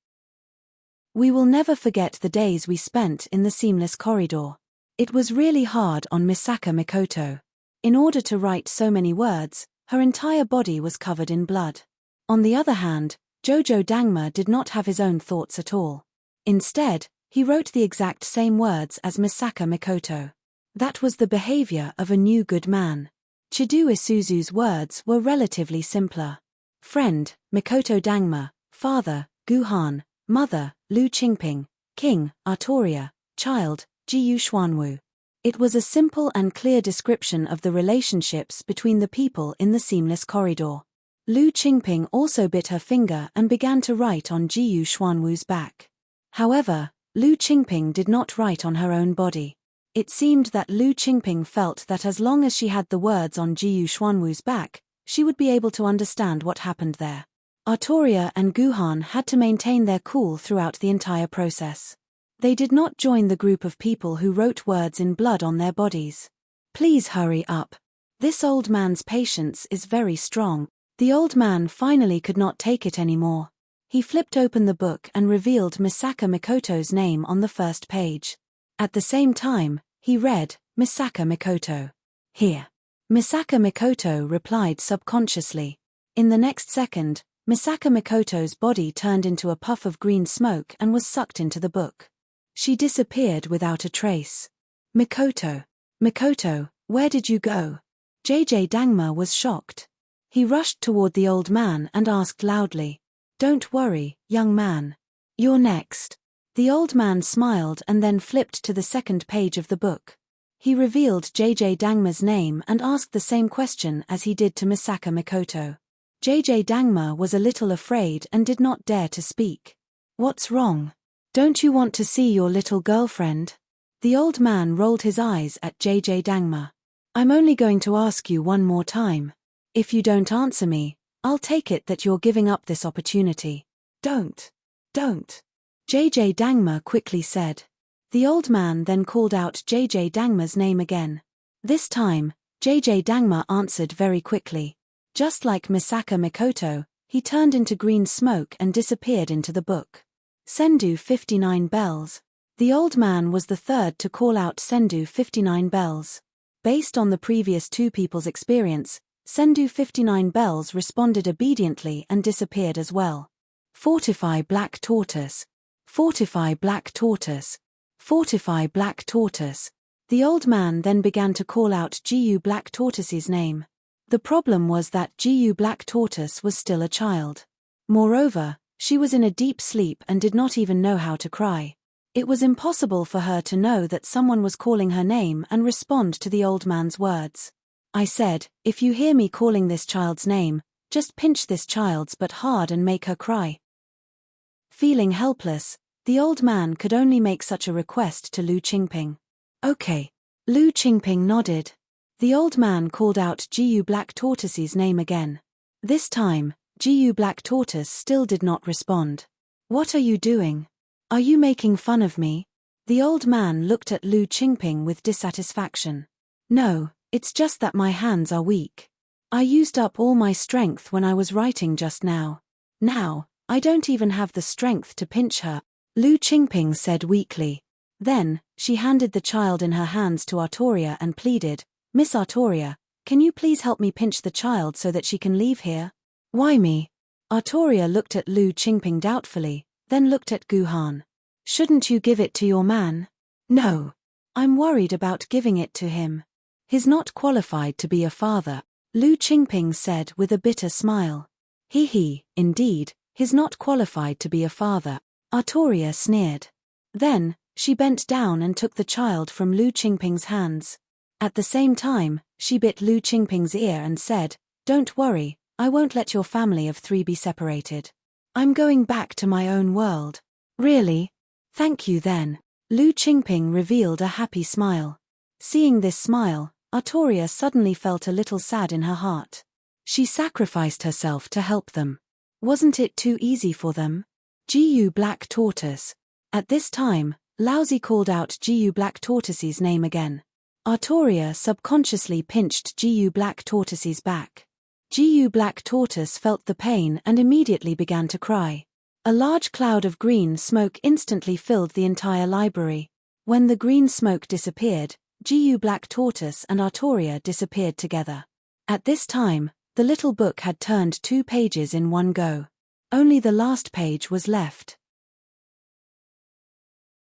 We will never forget the days we spent in the seamless corridor. It was really hard on Misaka Mikoto. In order to write so many words, her entire body was covered in blood. On the other hand, Jojo Dangma did not have his own thoughts at all. Instead, he wrote the exact same words as Misaka Mikoto. That was the behavior of a new good man. Chidu Isuzu's words were relatively simpler. Friend, Mikoto Dangma. Father, Guhan. Mother, Lu Qingping. King, Artoria. Child, Jiyu Xuanwu. It was a simple and clear description of the relationships between the people in the seamless corridor. Lu Qingping also bit her finger and began to write on Jiyu Xuanwu's back. However, Lu Qingping did not write on her own body. It seemed that Lu Qingping felt that as long as she had the words on Jiyu Xuanwu's back, she would be able to understand what happened there. Artoria and Guhan had to maintain their cool throughout the entire process. They did not join the group of people who wrote words in blood on their bodies. Please hurry up. This old man's patience is very strong. The old man finally could not take it anymore. He flipped open the book and revealed Misaka Mikoto's name on the first page. At the same time, he read, Misaka Mikoto. Here. Misaka Mikoto replied subconsciously. In the next second, Misaka Mikoto's body turned into a puff of green smoke and was sucked into the book. She disappeared without a trace. Mikoto. Mikoto, where did you go? JJ Dangma was shocked. He rushed toward the old man and asked loudly. Don't worry, young man. You're next. The old man smiled and then flipped to the second page of the book. He revealed JJ Dangma's name and asked the same question as he did to Misaka Mikoto. JJ Dangma was a little afraid and did not dare to speak. What's wrong? Don't you want to see your little girlfriend? The old man rolled his eyes at JJ Dangma. I'm only going to ask you one more time. If you don't answer me, I'll take it that you're giving up this opportunity. Don't. JJ Dangma quickly said. The old man then called out JJ Dangma's name again. This time, JJ Dangma answered very quickly. Just like Misaka Mikoto, he turned into green smoke and disappeared into the book. Sendu 59 bells. The old man was the third to call out Sendu 59 bells. Based on the previous two people's experience, Sendu 59 bells responded obediently and disappeared as well. Fortify black tortoise. Fortify black tortoise. Fortify Black Tortoise. The old man then began to call out Gu Black Tortoise's name. The problem was that Gu Black Tortoise was still a child. Moreover, she was in a deep sleep and did not even know how to cry. It was impossible for her to know that someone was calling her name and respond to the old man's words. I said, if you hear me calling this child's name, just pinch this child's butt hard and make her cry. Feeling helpless, the old man could only make such a request to Lu Qingping. Okay. Lu Qingping nodded. The old man called out Gu Black Tortoise's name again. This time, Gu Black Tortoise still did not respond. What are you doing? Are you making fun of me? The old man looked at Lu Qingping with dissatisfaction. No, it's just that my hands are weak. I used up all my strength when I was writing just now. Now, I don't even have the strength to pinch her, Lu Qingping said weakly. Then, she handed the child in her hands to Artoria and pleaded, Miss Artoria, can you please help me pinch the child so that she can leave here? Why me? Artoria looked at Lu Qingping doubtfully, then looked at Guhan. Shouldn't you give it to your man? No. I'm worried about giving it to him. He's not qualified to be a father, Lu Qingping said with a bitter smile. Indeed, he's not qualified to be a father, Artoria sneered. Then, she bent down and took the child from Lu Qingping's hands. At the same time, she bit Lu Qingping's ear and said, Don't worry, I won't let your family of 3 be separated. I'm going back to my own world. Really? Thank you then. Lu Qingping revealed a happy smile. Seeing this smile, Artoria suddenly felt a little sad in her heart. She sacrificed herself to help them. Wasn't it too easy for them? Gu Black Tortoise. At this time, Laozi called out Gu Black Tortoise's name again. Artoria subconsciously pinched Gu Black Tortoise's back. Gu Black Tortoise felt the pain and immediately began to cry. A large cloud of green smoke instantly filled the entire library. When the green smoke disappeared, Gu Black Tortoise and Artoria disappeared together. At this time, the little book had turned 2 pages in one go. Only the last page was left.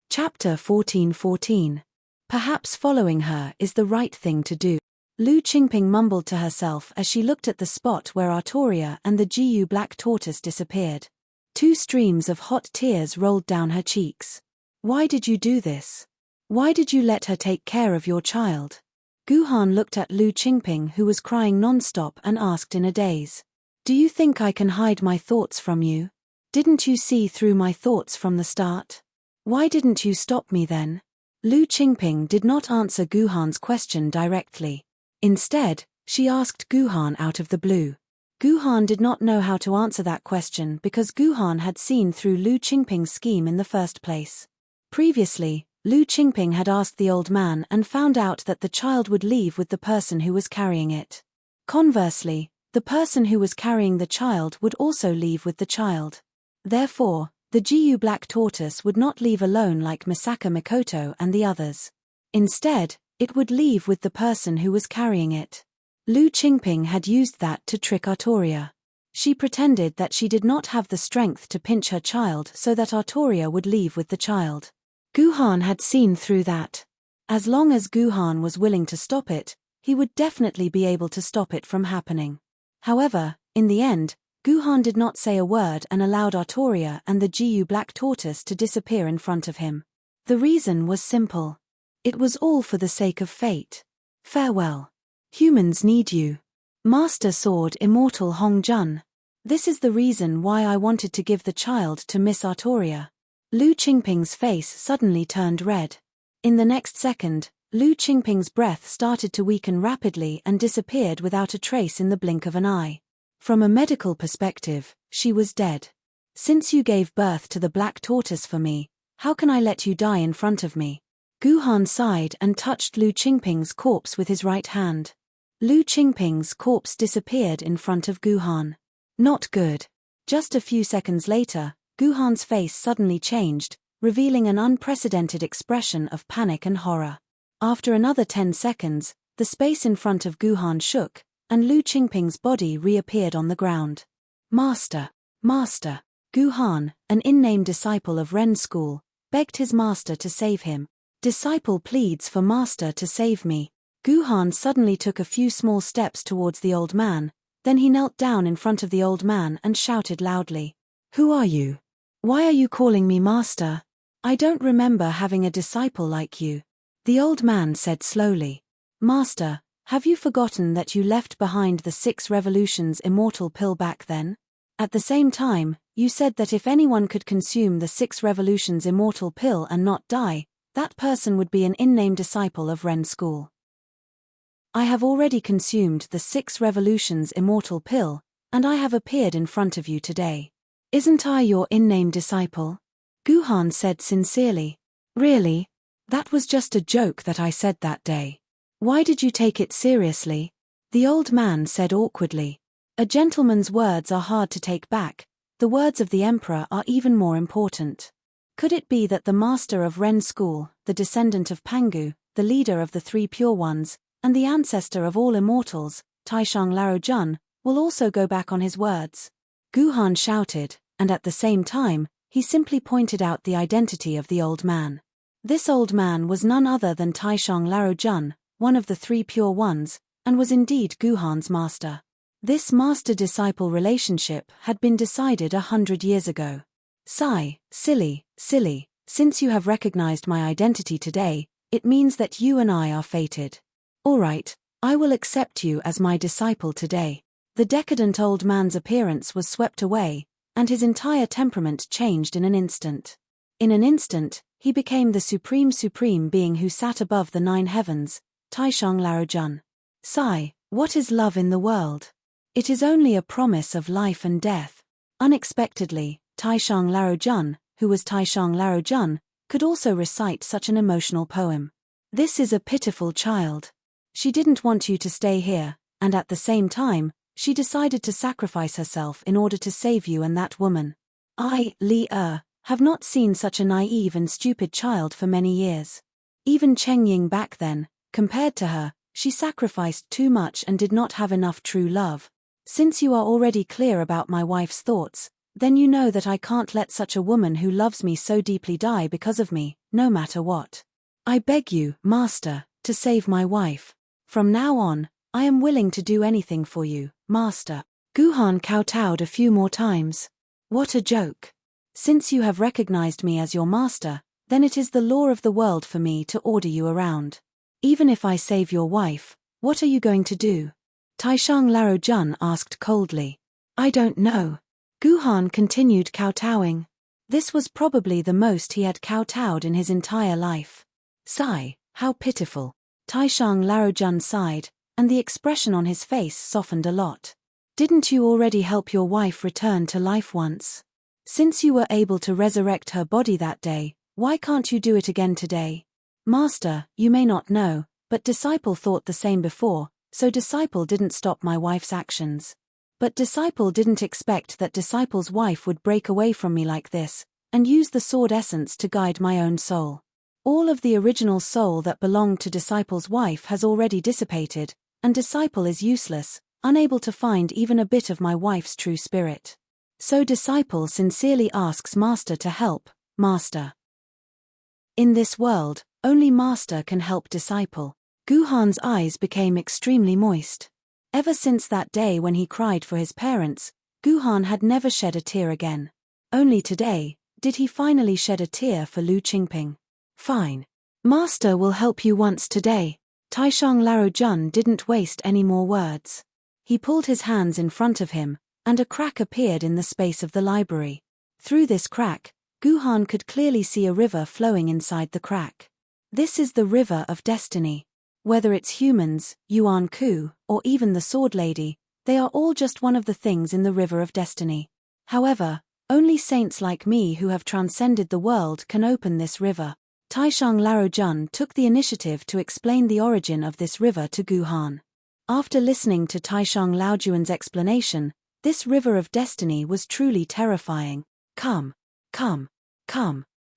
Chapter 14:14. Perhaps following her is the right thing to do. Lu Qingping mumbled to herself as she looked at the spot where Artoria and the Gu Black Tortoise disappeared. 2 streams of hot tears rolled down her cheeks. Why did you do this? Why did you let her take care of your child? Guhan looked at Lu Qingping, who was crying non-stop, and asked in a daze. Do you think I can hide my thoughts from you? Didn't you see through my thoughts from the start? Why didn't you stop me then? Lu Qingping did not answer Guhan's question directly. Instead, she asked Guhan out of the blue. Guhan did not know how to answer that question because Guhan had seen through Lu Qingping's scheme in the first place. Previously, Lu Qingping had asked the old man and found out that the child would leave with the person who was carrying it. Conversely, the person who was carrying the child would also leave with the child. Therefore, the Gu Black Tortoise would not leave alone like Misaka Mikoto and the others. Instead, it would leave with the person who was carrying it. Lu Qingping had used that to trick Artoria. She pretended that she did not have the strength to pinch her child so that Artoria would leave with the child. Guhan had seen through that. As long as Guhan was willing to stop it, he would definitely be able to stop it from happening. However, in the end, Guhan did not say a word and allowed Artoria and the Gu Black Tortoise to disappear in front of him. The reason was simple. It was all for the sake of fate. Farewell. Humans need you. Master Sword Immortal Hong Jun. This is the reason why I wanted to give the child to Miss Artoria. Lu Qingping's face suddenly turned red. In the next second, Lu Qingping's breath started to weaken rapidly and disappeared without a trace in the blink of an eye. From a medical perspective, she was dead. Since you gave birth to the black tortoise for me, how can I let you die in front of me? Guhan sighed and touched Lu Qingping's corpse with his right hand. Lu Qingping's corpse disappeared in front of Guhan. Not good. Just a few seconds later, Guhan's face suddenly changed, revealing an unprecedented expression of panic and horror. After another 10 seconds, the space in front of Guhan shook, and Lu Qingping's body reappeared on the ground. Master! Master! Guhan, an in-name disciple of Ren's school, begged his master to save him. Disciple pleads for master to save me. Guhan suddenly took a few small steps towards the old man, then he knelt down in front of the old man and shouted loudly. Who are you? Why are you calling me master? I don't remember having a disciple like you. The old man said slowly. Master, have you forgotten that you left behind the 6 revolutions immortal pill back then? At the same time, you said that if anyone could consume the 6 revolutions immortal pill and not die, that person would be an in-name disciple of Ren School. I have already consumed the 6 revolutions immortal pill, and I have appeared in front of you today. Isn't I your in-name disciple? Guhan said sincerely. Really? That was just a joke that I said that day. Why did you take it seriously? The old man said awkwardly. A gentleman's words are hard to take back, the words of the emperor are even more important. Could it be that the master of Ren School, the descendant of Pangu, the leader of the 3 pure ones, and the ancestor of all immortals, Taishang Laro Jun, will also go back on his words? Guhan shouted, and at the same time, he simply pointed out the identity of the old man. This old man was none other than Taishang Laro Jun, one of the 3 pure ones, and was indeed Guhan's master. This master-disciple relationship had been decided 100 years ago. Sigh, silly, since you have recognized my identity today, it means that you and I are fated. Alright, I will accept you as my disciple today. The decadent old man's appearance was swept away, and his entire temperament changed in an instant. In an instant, he became the supreme being who sat above the 9 heavens, Taishang Laro Jun. Sigh, what is love in the world? It is only a promise of life and death. Unexpectedly, Taishang Laro Jun, who was Taishang Laro Jun, could also recite such an emotional poem. This is a pitiful child. She didn't want you to stay here, and at the same time, she decided to sacrifice herself in order to save you and that woman. I, Li have not seen such a naive and stupid child for many years. Even Cheng Ying back then, compared to her, she sacrificed too much and did not have enough true love. Since you are already clear about my wife's thoughts, then you know that I can't let such a woman who loves me so deeply die because of me, no matter what. I beg you, master, to save my wife. From now on, I am willing to do anything for you, master. Guhan kowtowed a few more times. What a joke. Since you have recognized me as your master, then it is the law of the world for me to order you around. Even if I save your wife, what are you going to do? Taishang Laro Jun asked coldly. I don't know. Guhan continued kowtowing. This was probably the most he had kowtowed in his entire life. Sigh, how pitiful. Taishang Laro Jun sighed, and the expression on his face softened a lot. Didn't you already help your wife return to life once? Since you were able to resurrect her body that day, why can't you do it again today? Master, you may not know, but Disciple thought the same before, so Disciple didn't stop my wife's actions. But Disciple didn't expect that Disciple's wife would break away from me like this, and use the sword essence to guide my own soul. All of the original soul that belonged to Disciple's wife has already dissipated, and Disciple is useless, unable to find even a bit of my wife's true spirit. So Disciple sincerely asks Master to help, Master. In this world, only Master can help Disciple. Guhan's eyes became extremely moist. Ever since that day when he cried for his parents, Guhan had never shed a tear again. Only today did he finally shed a tear for Lu Qingping. Fine. Master will help you once today. Taishang Laro Jun didn't waste any more words. He pulled his hands in front of him, and a crack appeared in the space of the library. Through this crack, Guhan could clearly see a river flowing inside the crack. This is the river of destiny. Whether it's humans, Yuan Ku, or even the Sword Lady, they are all just one of the things in the river of destiny. However, only saints like me who have transcended the world can open this river. Taishang Laro Jun took the initiative to explain the origin of this river to Guhan. After listening to Taishang Laojuan's explanation, this river of destiny was truly terrifying. Come.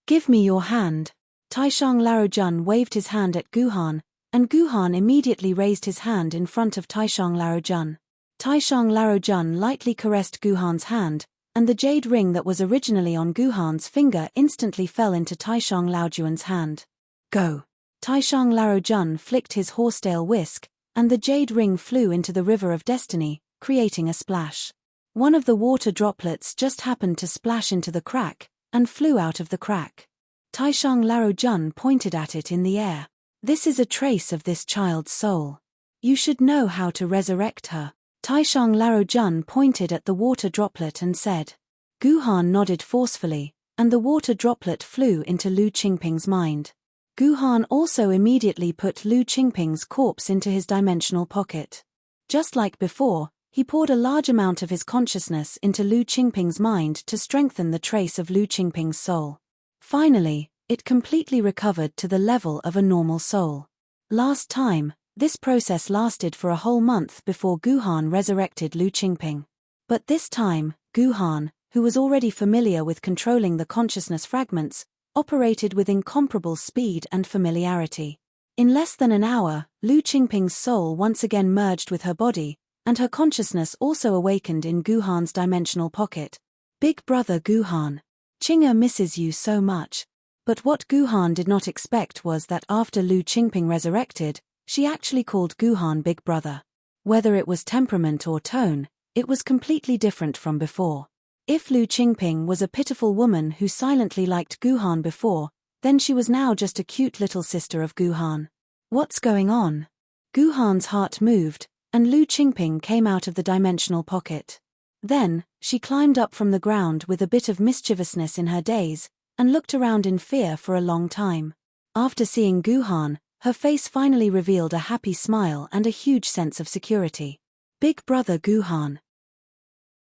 Give me your hand. Taishang Laro Jun waved his hand at Guhan, and Guhan immediately raised his hand in front of Taishang Laro Jun. Taishang Laro Jun lightly caressed Guhan's hand, and the jade ring that was originally on Guhan's finger instantly fell into Taishang Laojuan's hand. Go! Taishang Laojun flicked his horsetail whisk, and the jade ring flew into the river of destiny, creating a splash. One of the water droplets just happened to splash into the crack, and flew out of the crack. Taishang Laojun pointed at it in the air. This is a trace of this child's soul. You should know how to resurrect her. Taishang Laojun pointed at the water droplet and said. Guhan nodded forcefully, and the water droplet flew into Lu Qingping's mind. Guhan also immediately put Lu Qingping's corpse into his dimensional pocket. Just like before, he poured a large amount of his consciousness into Lu Qingping's mind to strengthen the trace of Lu Qingping's soul. Finally, it completely recovered to the level of a normal soul. Last time, this process lasted for a whole month before Guhan resurrected Lu Qingping. But this time, Guhan, who was already familiar with controlling the consciousness fragments, operated with incomparable speed and familiarity. In less than an hour, Lu Qingping's soul once again merged with her body, and her consciousness also awakened in Guhan's dimensional pocket. Big brother Guhan. Qing'er misses you so much. But what Guhan did not expect was that after Lu Qingping resurrected, she actually called Guhan big brother. Whether it was temperament or tone, it was completely different from before. If Lu Qingping was a pitiful woman who silently liked Guhan before, then she was now just a cute little sister of Guhan. What's going on? Guhan's heart moved, and Lu Qingping came out of the dimensional pocket. Then, she climbed up from the ground with a bit of mischievousness in her days, and looked around in fear for a long time. After seeing Guhan, her face finally revealed a happy smile and a huge sense of security. Big brother Guhan.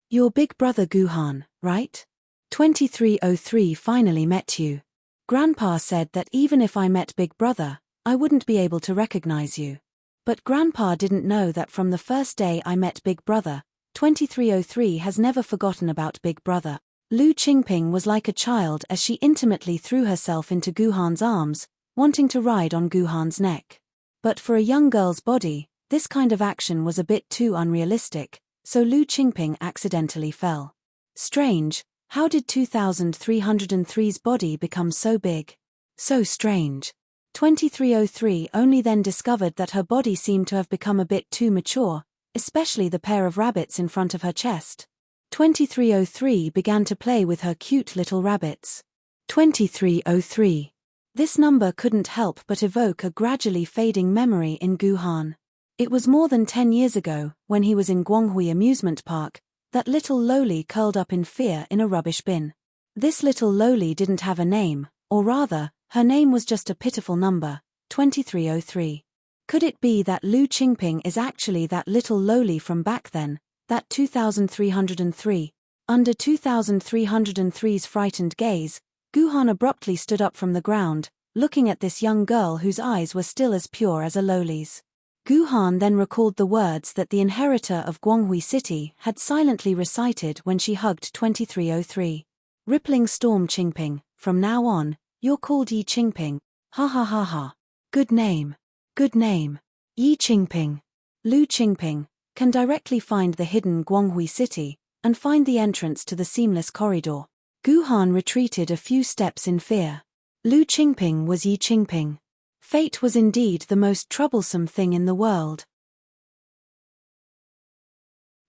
You're big brother Guhan, right? 2303 finally met you. Grandpa said that even if I met big brother, I wouldn't be able to recognize you. But Grandpa didn't know that from the first day I met big brother, 2303 has never forgotten about big brother. Lu Qingping was like a child as she intimately threw herself into Guhan's arms, wanting to ride on Guhan's neck. But for a young girl's body, this kind of action was a bit too unrealistic, so Lu Qingping accidentally fell. Strange, how did 2303's body become so big? So strange. 2303 only then discovered that her body seemed to have become a bit too mature, especially the pair of rabbits in front of her chest. 2303 began to play with her cute little rabbits. 2303. This number couldn't help but evoke a gradually fading memory in Guhan. It was more than 10 years ago, when he was in Guanghui amusement park, that little Loli curled up in fear in a rubbish bin. This little Loli didn't have a name, or rather, her name was just a pitiful number, 2303. Could it be that Lu Qingping is actually that little Loli from back then, that 2303? Under 2303's frightened gaze, Guhan abruptly stood up from the ground, looking at this young girl whose eyes were still as pure as a Loli's. Guhan then recalled the words that the inheritor of Guanghui City had silently recited when she hugged 2303. Rippling storm Qingping, from now on, you're called Yi Qingping. Ha ha ha ha. Good name. Good name. Yi Qingping. Lu Qingping can directly find the hidden Guanghui City and find the entrance to the seamless corridor. Guhan retreated a few steps in fear. Lu Qingping was Yi Qingping. Fate was indeed the most troublesome thing in the world.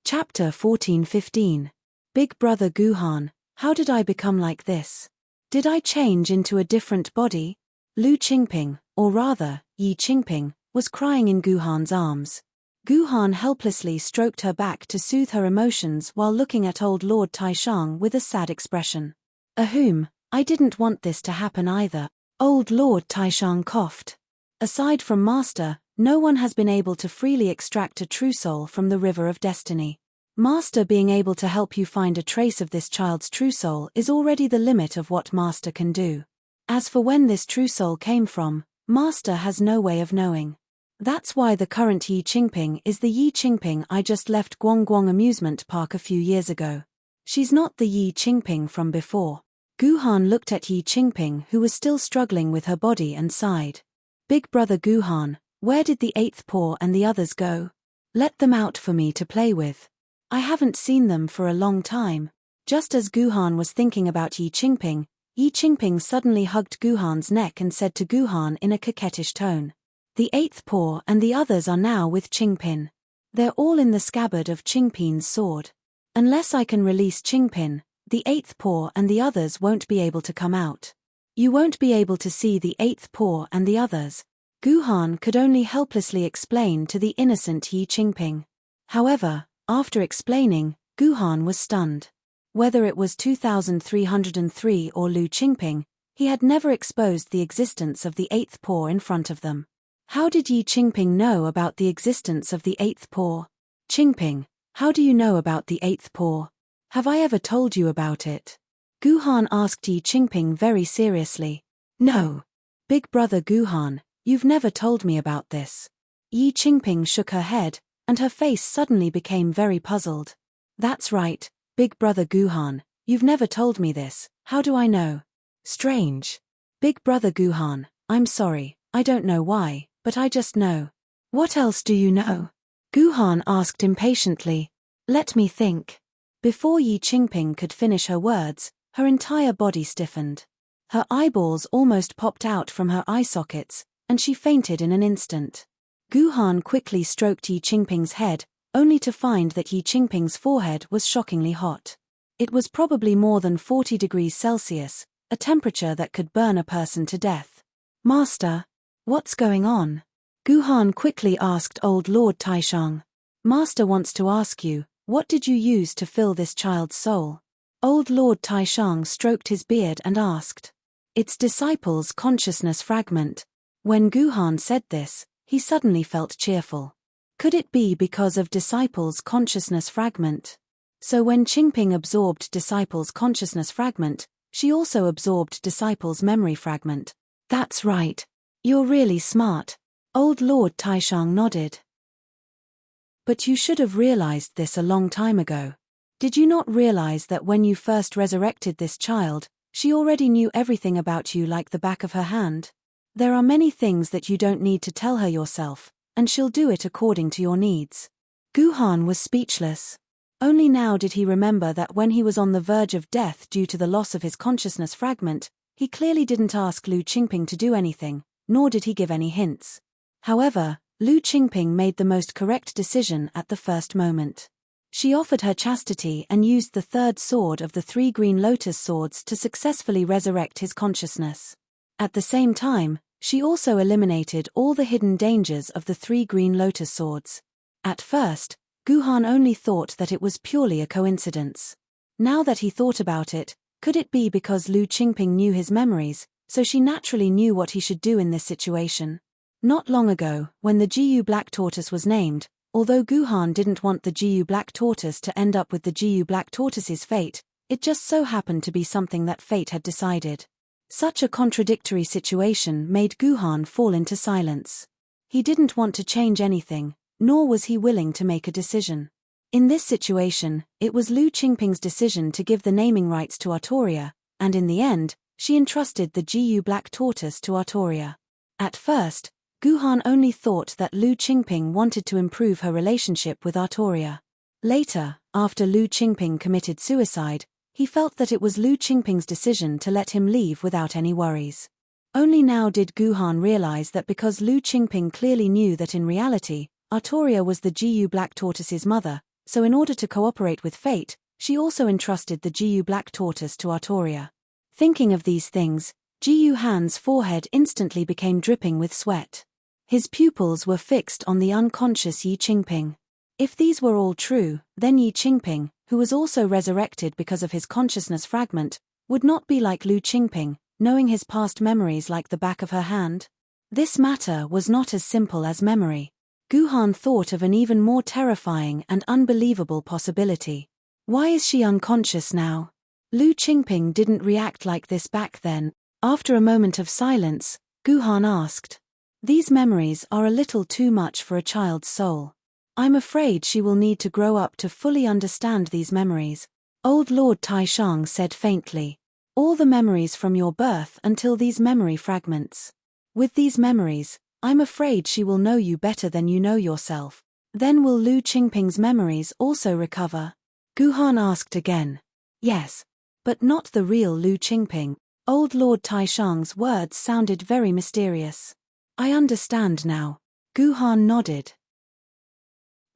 Chapter 14-15. Big brother Guhan, how did I become like this? Did I change into a different body? Lu Qingping, or rather, Yi Qingping, was crying in Guhan's arms. Guhan helplessly stroked her back to soothe her emotions while looking at old Lord Taishang with a sad expression. Ahem, I didn't want this to happen either. Old Lord Taishang coughed. Aside from Master, no one has been able to freely extract a true soul from the river of destiny. Master being able to help you find a trace of this child's true soul is already the limit of what Master can do. As for when this true soul came from, Master has no way of knowing. That's why the current Yi Qingping is the Yi Qingping I just left Guangguang amusement park a few years ago. She's not the Yi Qingping from before. Guhan looked at Yi Qingping, who was still struggling with her body, and sighed. Big brother Guhan, where did the eighth paw and the others go? Let them out for me to play with. I haven't seen them for a long time. Just as Guhan was thinking about Yi Qingping suddenly hugged Guhan's neck and said to Guhan in a coquettish tone, "The eighth paw and the others are now with Qingpin. They're all in the scabbard of Qingpin's sword. Unless I can release Qingpin, the eighth paw and the others won't be able to come out. You won't be able to see the eighth paw and the others," Guhan could only helplessly explain to the innocent Yi Qingping. However, after explaining, Guhan was stunned. Whether it was 2303 or Lu Qingping, he had never exposed the existence of the eighth paw in front of them. How did Yi Qingping know about the existence of the eighth paw? "Qingping, how do you know about the eighth paw? Have I ever told you about it?" Guhan asked Yi Qingping very seriously. "No. Big brother Guhan, you've never told me about this." Yi Qingping shook her head, and her face suddenly became very puzzled. "That's right, Big brother Guhan, you've never told me this. How do I know?" "Strange. Big brother Guhan, I'm sorry, I don't know why, but I just know." "What else do you know?" Guhan asked impatiently. "Let me think." Before Yi Qingping could finish her words, her entire body stiffened. Her eyeballs almost popped out from her eye sockets, and she fainted in an instant. Guhan quickly stroked Yi Qingping's head, only to find that Yi Qingping's forehead was shockingly hot. It was probably more than 40 degrees Celsius, a temperature that could burn a person to death. "Master, what's going on?" Guhan quickly asked old Lord Taishang. "Master wants to ask you, what did you use to fill this child's soul?" Old Lord Taishang stroked his beard and asked. "It's Disciple's consciousness fragment." When Guhan said this, he suddenly felt cheerful. Could it be because of Disciple's consciousness fragment? So when Qingping absorbed Disciple's consciousness fragment, she also absorbed Disciple's memory fragment. "That's right. You're really smart." Old Lord Taishang nodded. "But you should have realized this a long time ago. Did you not realize that when you first resurrected this child, she already knew everything about you like the back of her hand? There are many things that you don't need to tell her yourself, and she'll do it according to your needs." Guhan was speechless. Only now did he remember that when he was on the verge of death due to the loss of his consciousness fragment, he clearly didn't ask Lu Qingping to do anything, nor did he give any hints. However, Lu Qingping made the most correct decision at the first moment. She offered her chastity and used the third sword of the 3 green lotus swords to successfully resurrect his consciousness. At the same time, she also eliminated all the hidden dangers of the 3 green lotus swords. At first, Guhan only thought that it was purely a coincidence. Now that he thought about it, could it be because Lu Qingping knew his memories, so she naturally knew what he should do in this situation? Not long ago, when the Jiyu Black Tortoise was named, although Guhan didn't want the Jiyu Black Tortoise to end up with the Jiyu Black Tortoise's fate, it just so happened to be something that fate had decided. Such a contradictory situation made Guhan fall into silence. He didn't want to change anything, nor was he willing to make a decision. In this situation, it was Lu Qingping's decision to give the naming rights to Artoria, and in the end, she entrusted the Jiyu Black Tortoise to Artoria. At first, Guhan only thought that Lu Qingping wanted to improve her relationship with Artoria. Later, after Lu Qingping committed suicide, he felt that it was Lu Qingping's decision to let him leave without any worries. Only now did Guhan realize that because Lu Qingping clearly knew that in reality, Artoria was the Jiyu Black Tortoise's mother, so in order to cooperate with fate, she also entrusted the Jiyu Black Tortoise to Artoria. Thinking of these things, Jiyu Han's forehead instantly became dripping with sweat. His pupils were fixed on the unconscious Yi Qingping. If these were all true, then Yi Qingping, who was also resurrected because of his consciousness fragment, would not be like Lu Qingping, knowing his past memories like the back of her hand. This matter was not as simple as memory. Guhan thought of an even more terrifying and unbelievable possibility. Why is she unconscious now? Lu Qingping didn't react like this back then. After a moment of silence, Guhan asked, "These memories are a little too much for a child's soul. I'm afraid she will need to grow up to fully understand these memories." Old Lord Taishang said faintly, "All the memories from your birth until these memory fragments. With these memories, I'm afraid she will know you better than you know yourself. Then will Lu Qingping's memories also recover?" Guhan asked again. Yes. But not the real Lu Qingping. Old Lord Taishang's words sounded very mysterious. I understand now. Gu Han nodded.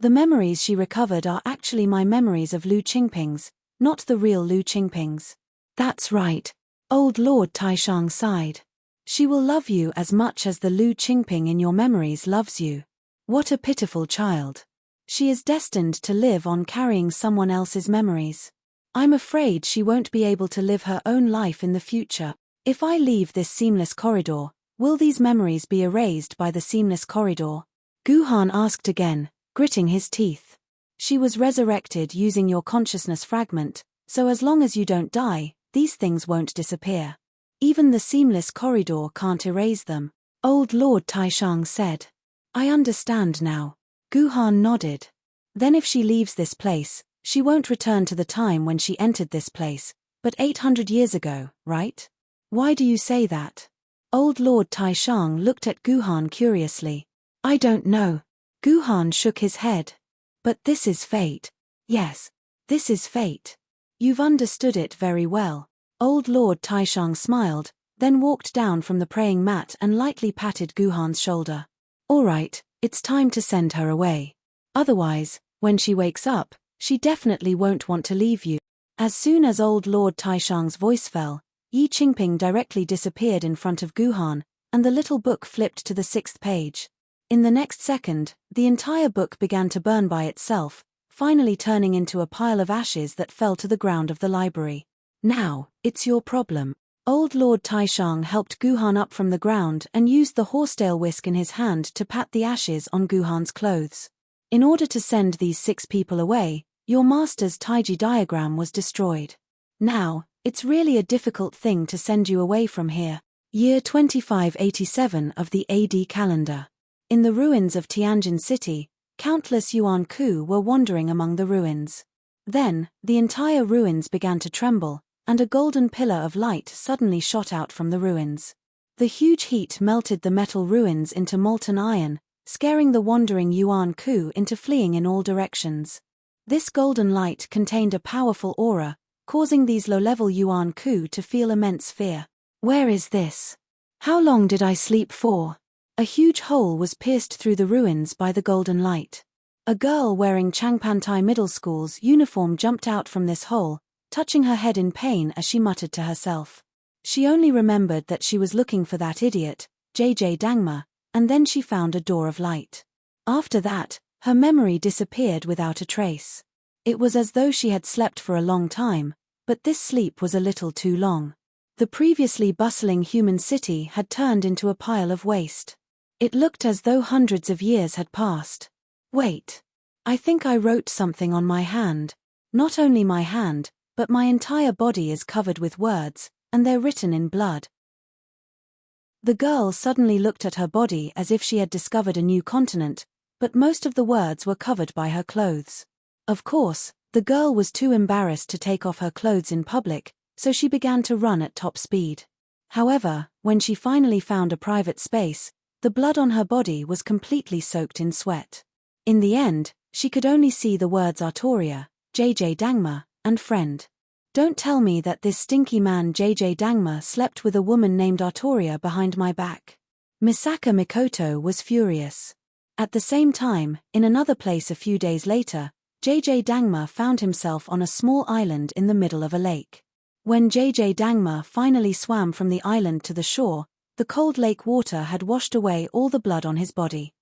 The memories she recovered are actually my memories of Lu Qingping's, not the real Lu Qingping's. That's right. Old Lord Taishang sighed. She will love you as much as the Lu Qingping in your memories loves you. What a pitiful child. She is destined to live on carrying someone else's memories. I'm afraid she won't be able to live her own life in the future. If I leave this seamless corridor, will these memories be erased by the seamless corridor? Gu Han asked again, gritting his teeth. She was resurrected using your consciousness fragment, so as long as you don't die, these things won't disappear. Even the seamless corridor can't erase them. Old Lord Taishang said. I understand now. Gu Han nodded. Then if she leaves this place, she won't return to the time when she entered this place, but 800 years ago, right? Why do you say that? Old Lord Taishang looked at Gu Han curiously. I don't know. Gu Han shook his head. But this is fate. Yes, this is fate. You've understood it very well. Old Lord Taishang smiled, then walked down from the praying mat and lightly patted Gu Han's shoulder. All right, it's time to send her away. Otherwise, when she wakes up, she definitely won't want to leave you. As soon as Old Lord Taishang's voice fell, Yi Qingping directly disappeared in front of Gu Han, and the little book flipped to the 6th page. In the next second, the entire book began to burn by itself, finally turning into a pile of ashes that fell to the ground of the library. Now, it's your problem. Old Lord Taishang helped Gu Han up from the ground and used the horsetail whisk in his hand to pat the ashes on Gu Han's clothes. In order to send these 6 people away, your master's Taiji diagram was destroyed. Now, it's really a difficult thing to send you away from here. Year 2587 of the AD calendar. In the ruins of Tianjin City, countless Yuan Ku were wandering among the ruins. Then, the entire ruins began to tremble, and a golden pillar of light suddenly shot out from the ruins. The huge heat melted the metal ruins into molten iron, scaring the wandering Yuan Ku into fleeing in all directions. This golden light contained a powerful aura, causing these low-level Yuan Ku to feel immense fear. Where is this? How long did I sleep for? A huge hole was pierced through the ruins by the golden light. A girl wearing Changpantai Middle School's uniform jumped out from this hole, touching her head in pain as she muttered to herself. She only remembered that she was looking for that idiot, JJ Dangma, and then she found a door of light. After that, her memory disappeared without a trace. It was as though she had slept for a long time, but this sleep was a little too long. The previously bustling human city had turned into a pile of waste. It looked as though hundreds of years had passed. Wait. I think I wrote something on my hand. Not only my hand, but my entire body is covered with words, and they're written in blood. The girl suddenly looked at her body as if she had discovered a new continent, but most of the words were covered by her clothes. Of course, the girl was too embarrassed to take off her clothes in public, so she began to run at top speed. However, when she finally found a private space, the blood on her body was completely soaked in sweat. In the end, she could only see the words Artoria, JJ Dangma, and friend. Don't tell me that this stinky man JJ Dangma slept with a woman named Artoria behind my back. Misaka Mikoto was furious. At the same time, in another place a few days later, JJ Dangma found himself on a small island in the middle of a lake. When JJ Dangma finally swam from the island to the shore, the cold lake water had washed away all the blood on his body.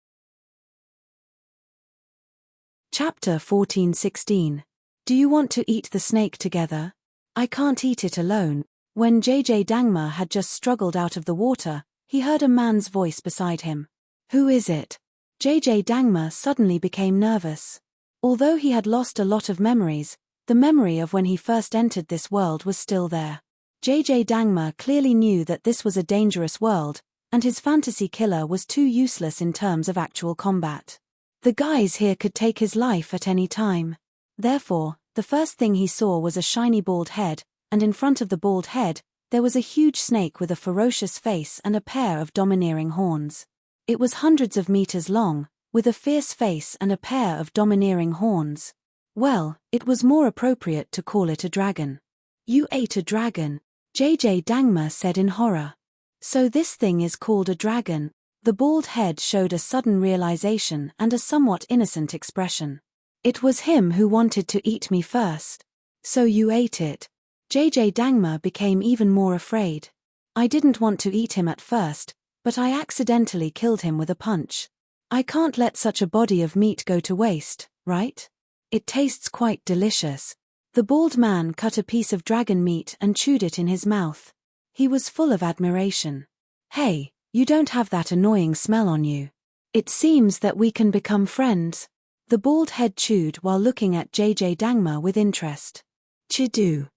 Chapter 14:16. Do you want to eat the snake together? I can't eat it alone. When JJ Dangma had just struggled out of the water, he heard a man's voice beside him. Who is it? JJ Dangma suddenly became nervous. Although he had lost a lot of memories, the memory of when he first entered this world was still there. JJ Dangma clearly knew that this was a dangerous world, and his fantasy killer was too useless in terms of actual combat. The guys here could take his life at any time. Therefore, the first thing he saw was a shiny bald head, and in front of the bald head, there was a huge snake with a ferocious face and a pair of domineering horns. It was hundreds of meters long, with a fierce face and a pair of domineering horns. Well, it was more appropriate to call it a dragon. You ate a dragon, JJ Dangma said in horror. So this thing is called a dragon. The bald head showed a sudden realization and a somewhat innocent expression. It was him who wanted to eat me first. So you ate it. JJ Dangma became even more afraid. I didn't want to eat him at first, but I accidentally killed him with a punch. I can't let such a body of meat go to waste, right? It tastes quite delicious. The bald man cut a piece of dragon meat and chewed it in his mouth. He was full of admiration. Hey, you don't have that annoying smell on you. It seems that we can become friends. The bald head chewed while looking at JJ Dangma with interest. Chidu.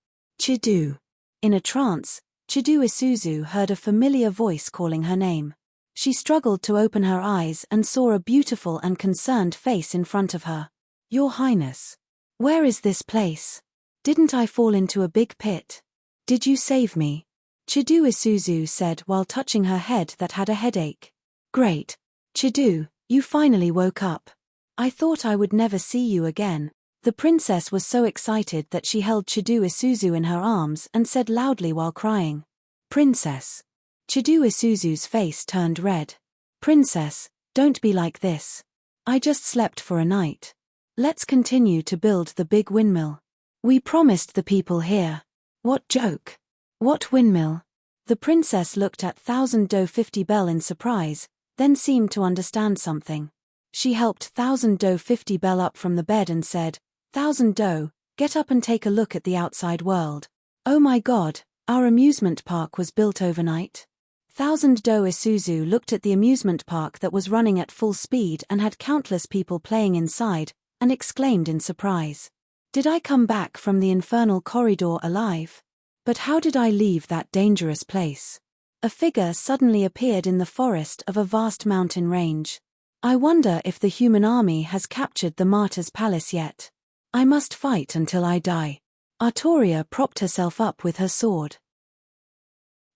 Chidu. In a trance, Chidu Isuzu heard a familiar voice calling her name. She struggled to open her eyes and saw a beautiful and concerned face in front of her. Your Highness. Where is this place? Didn't I fall into a big pit? Did you save me? Chidu Isuzu said while touching her head that had a headache. Great. Chidu, you finally woke up. I thought I would never see you again. The princess was so excited that she held Chidu Isuzu in her arms and said loudly while crying. Princess. Chidu Isuzu's face turned red. Princess, don't be like this. I just slept for a night. Let's continue to build the big windmill. We promised the people here. What joke? What windmill? The princess looked at Thousand Do 50 Bell in surprise, then seemed to understand something. She helped Thousand Do 50 Bell up from the bed and said, Thousand Do, get up and take a look at the outside world. Oh my God, our amusement park was built overnight. Thousand Do Isuzu looked at the amusement park that was running at full speed and had countless people playing inside, and exclaimed in surprise. Did I come back from the infernal corridor alive? But how did I leave that dangerous place? A figure suddenly appeared in the forest of a vast mountain range. I wonder if the human army has captured the martyr's palace yet. I must fight until I die. Artoria propped herself up with her sword.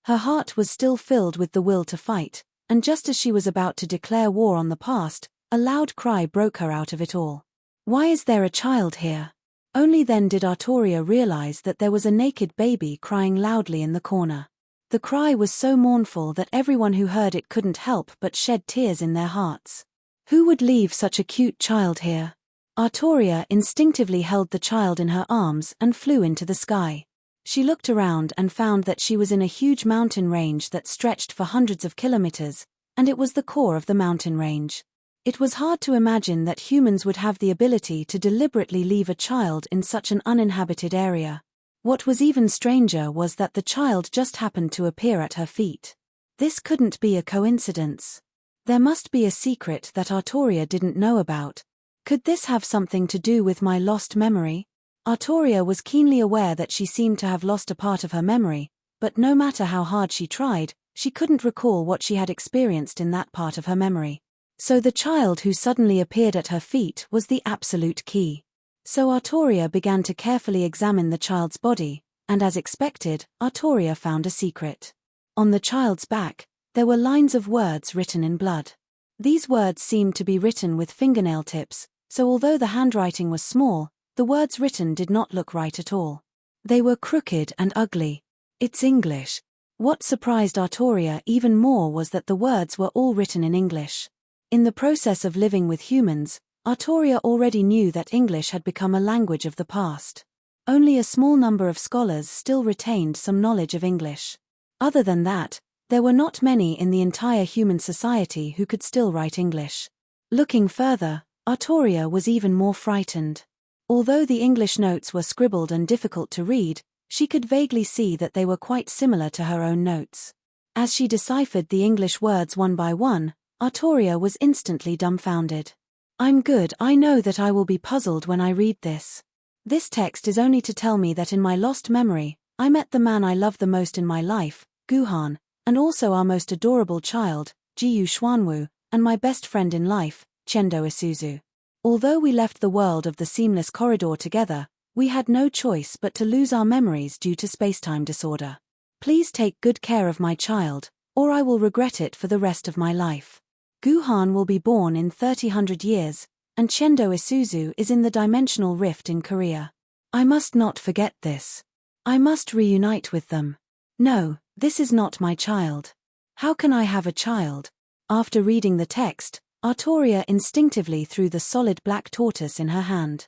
Her heart was still filled with the will to fight, and just as she was about to declare war on the past, a loud cry broke her out of it all. Why is there a child here? Only then did Artoria realize that there was a naked baby crying loudly in the corner. The cry was so mournful that everyone who heard it couldn't help but shed tears in their hearts. Who would leave such a cute child here? Artoria instinctively held the child in her arms and flew into the sky. She looked around and found that she was in a huge mountain range that stretched for hundreds of kilometers, and it was the core of the mountain range. It was hard to imagine that humans would have the ability to deliberately leave a child in such an uninhabited area. What was even stranger was that the child just happened to appear at her feet. This couldn't be a coincidence. There must be a secret that Artoria didn't know about. Could this have something to do with my lost memory? Artoria was keenly aware that she seemed to have lost a part of her memory, but no matter how hard she tried, she couldn't recall what she had experienced in that part of her memory. So the child who suddenly appeared at her feet was the absolute key. So Artoria began to carefully examine the child's body, and as expected, Artoria found a secret. On the child's back, there were lines of words written in blood. These words seemed to be written with fingernail tips, so although the handwriting was small, the words written did not look right at all. They were crooked and ugly. It's English. What surprised Artoria even more was that the words were all written in English. In the process of living with humans, Artoria already knew that English had become a language of the past. Only a small number of scholars still retained some knowledge of English. Other than that, there were not many in the entire human society who could still write English. Looking further, Artoria was even more frightened. Although the English notes were scribbled and difficult to read, she could vaguely see that they were quite similar to her own notes. As she deciphered the English words one by one, Artoria was instantly dumbfounded. I'm good, I know that I will be puzzled when I read this. This text is only to tell me that in my lost memory, I met the man I love the most in my life, Guhan, and also our most adorable child, Jiyu Xuanwu, and my best friend in life, Chendo Isuzu. Although we left the world of the seamless corridor together, we had no choice but to lose our memories due to spacetime disorder. Please take good care of my child, or I will regret it for the rest of my life. Guhan will be born in 300 years, and Chendo Isuzu is in the dimensional rift in Korea. I must not forget this. I must reunite with them. No, this is not my child. How can I have a child? After reading the text, Artoria instinctively threw the solid black tortoise in her hand.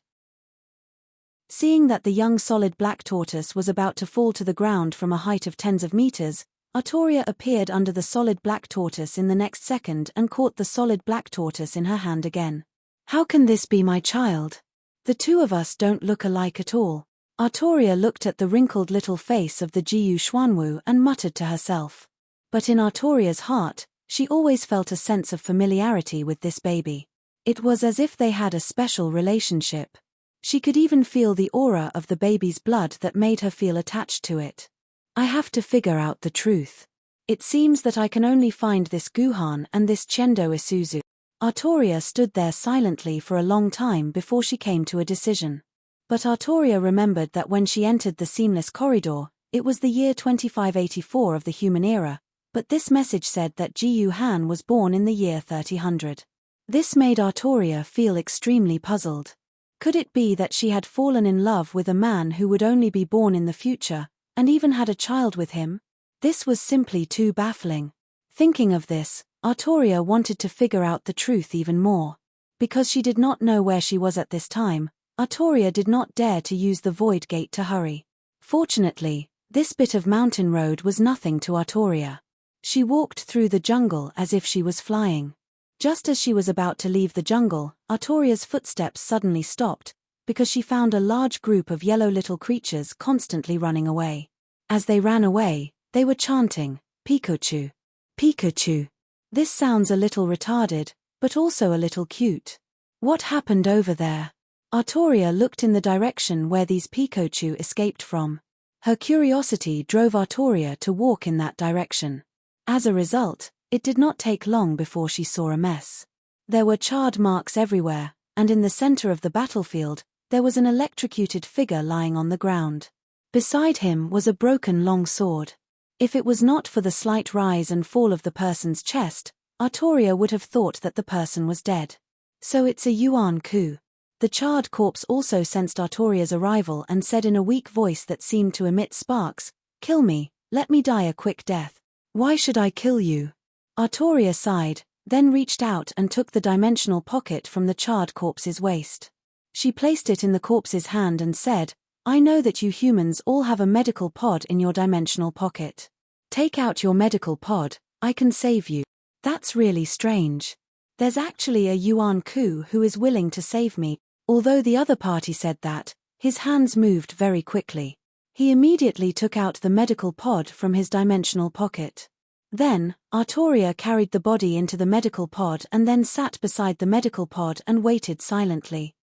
Seeing that the young solid black tortoise was about to fall to the ground from a height of tens of meters, Artoria appeared under the solid black tortoise in the next second and caught the solid black tortoise in her hand again. How can this be my child? The two of us don't look alike at all. Artoria looked at the wrinkled little face of the Jiyu Xuanwu and muttered to herself. But in Artoria's heart, she always felt a sense of familiarity with this baby. It was as if they had a special relationship. She could even feel the aura of the baby's blood that made her feel attached to it. I have to figure out the truth. It seems that I can only find this Guhan and this Chendo Isuzu. Artoria stood there silently for a long time before she came to a decision. But Artoria remembered that when she entered the seamless corridor, it was the year 2584 of the human era, but this message said that Jiyu Han was born in the year 3000. This made Artoria feel extremely puzzled. Could it be that she had fallen in love with a man who would only be born in the future, and even had a child with him? This was simply too baffling. Thinking of this, Artoria wanted to figure out the truth even more. Because she did not know where she was at this time, Artoria did not dare to use the void gate to hurry. Fortunately, this bit of mountain road was nothing to Artoria. She walked through the jungle as if she was flying. Just as she was about to leave the jungle, Artoria's footsteps suddenly stopped, because she found a large group of yellow little creatures constantly running away. As they ran away, they were chanting, Pikachu. Pikachu. This sounds a little retarded, but also a little cute. What happened over there? Artoria looked in the direction where these Pikachu escaped from. Her curiosity drove Artoria to walk in that direction. As a result, it did not take long before she saw a mess. There were charred marks everywhere, and in the center of the battlefield, there was an electrocuted figure lying on the ground. Beside him was a broken long sword. If it was not for the slight rise and fall of the person's chest, Artoria would have thought that the person was dead. So it's a Yuan coup. The charred corpse also sensed Artoria's arrival and said in a weak voice that seemed to emit sparks, "Kill me, let me die a quick death." Why should I kill you? Artoria sighed, then reached out and took the dimensional pocket from the charred corpse's waist. She placed it in the corpse's hand and said, I know that you humans all have a medical pod in your dimensional pocket. Take out your medical pod, I can save you. That's really strange. There's actually a Yuan Ku who is willing to save me. Although the other party said that, his hands moved very quickly. He immediately took out the medical pod from his dimensional pocket. Then, Artoria carried the body into the medical pod and then sat beside the medical pod and waited silently.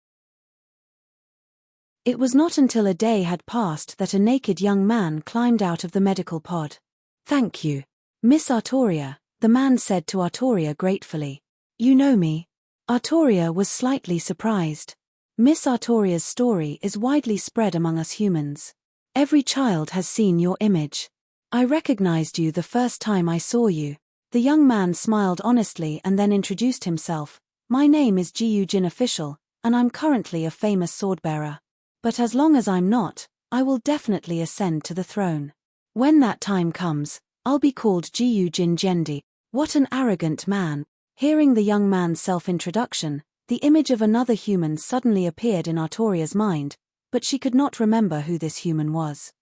It was not until a day had passed that a naked young man climbed out of the medical pod. Thank you, Miss Artoria, the man said to Artoria gratefully. You know me? Artoria was slightly surprised. Miss Artoria's story is widely spread among us humans. Every child has seen your image. I recognized you the first time I saw you. The young man smiled honestly and then introduced himself. My name is Jiyu Jin Official, and I'm currently a famous swordbearer. But as long as I'm not, I will definitely ascend to the throne. When that time comes, I'll be called Jiyu Jin Jendi. What an arrogant man. Hearing the young man's self-introduction, the image of another human suddenly appeared in Artoria's mind, but she could not remember who this human was.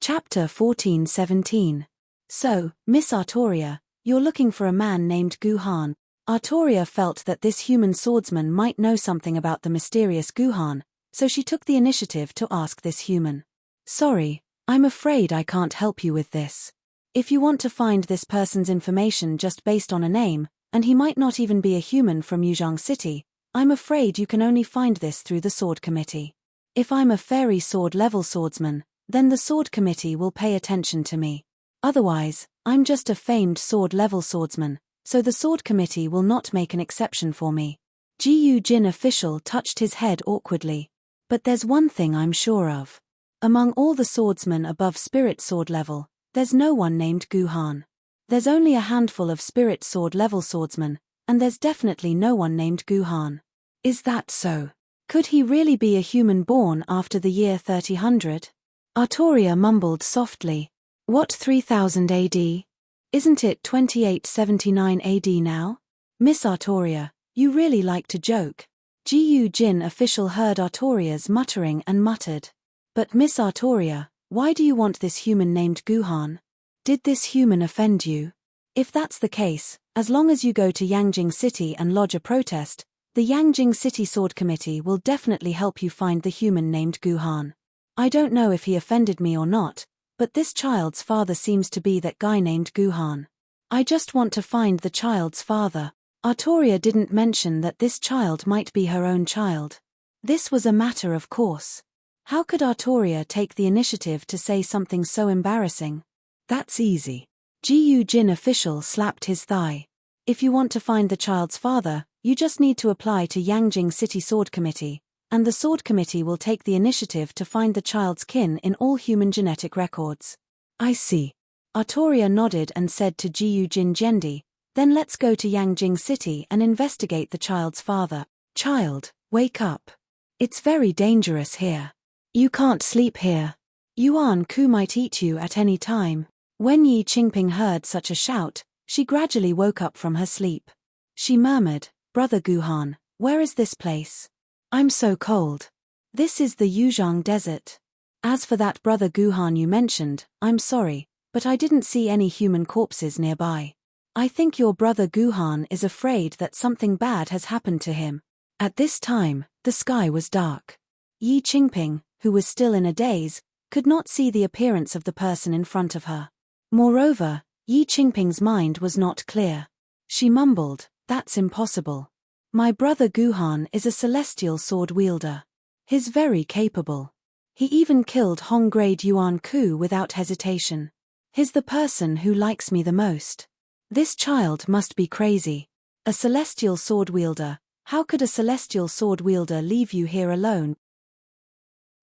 Chapter 14:17. So, Miss Artoria, you're looking for a man named Guhan. Artoria felt that this human swordsman might know something about the mysterious Guhan, so she took the initiative to ask this human. Sorry, I'm afraid I can't help you with this. If you want to find this person's information just based on a name, and he might not even be a human from Yuzhong City, I'm afraid you can only find this through the Sword Committee. If I'm a fairy sword level swordsman, then the Sword Committee will pay attention to me. Otherwise, I'm just a famed sword level swordsman, so the Sword Committee will not make an exception for me. Jiyu Jin Official touched his head awkwardly. But there's one thing I'm sure of. Among all the swordsmen above spirit sword level, there's no one named Guhan. There's only a handful of spirit sword level swordsmen, and there's definitely no one named Guhan. Is that so? Could he really be a human born after the year 3000? Artoria mumbled softly. What 3000 AD? Isn't it 2879 AD now? Miss Artoria, you really like to joke. Gu Jin official heard Artoria's muttering and muttered. But Miss Artoria, why do you want this human named Guhan? Did this human offend you? If that's the case, as long as you go to Yangjing City and lodge a protest, the Yangjing City Sword Committee will definitely help you find the human named Guhan. I don't know if he offended me or not, but this child's father seems to be that guy named Guhan. I just want to find the child's father. Artoria didn't mention that this child might be her own child. This was a matter of course. How could Artoria take the initiative to say something so embarrassing? That's easy. Gu Jin official slapped his thigh. If you want to find the child's father, you just need to apply to Yangjing City Sword Committee, and the Sword Committee will take the initiative to find the child's kin in all human genetic records. I see. Artoria nodded and said to Gu Jin Jendi, then let's go to Yangjing City and investigate the child's father. Child, wake up. It's very dangerous here. You can't sleep here. Yuan Ku might eat you at any time. When Yi Qingping heard such a shout, she gradually woke up from her sleep. She murmured, Brother Guhan, where is this place? I'm so cold. This is the Yuzhang Desert. As for that Brother Guhan you mentioned, I'm sorry, but I didn't see any human corpses nearby. I think your Brother Guhan is afraid that something bad has happened to him. At this time, the sky was dark. Yi Qingping, who was still in a daze, could not see the appearance of the person in front of her. Moreover, Yi Qingping's mind was not clear. She mumbled, that's impossible. My Brother Guhan is a celestial sword wielder. He's very capable. He even killed Hong-grade Yuan Ku without hesitation. He's the person who likes me the most. This child must be crazy. A celestial sword wielder, how could a celestial sword wielder leave you here alone?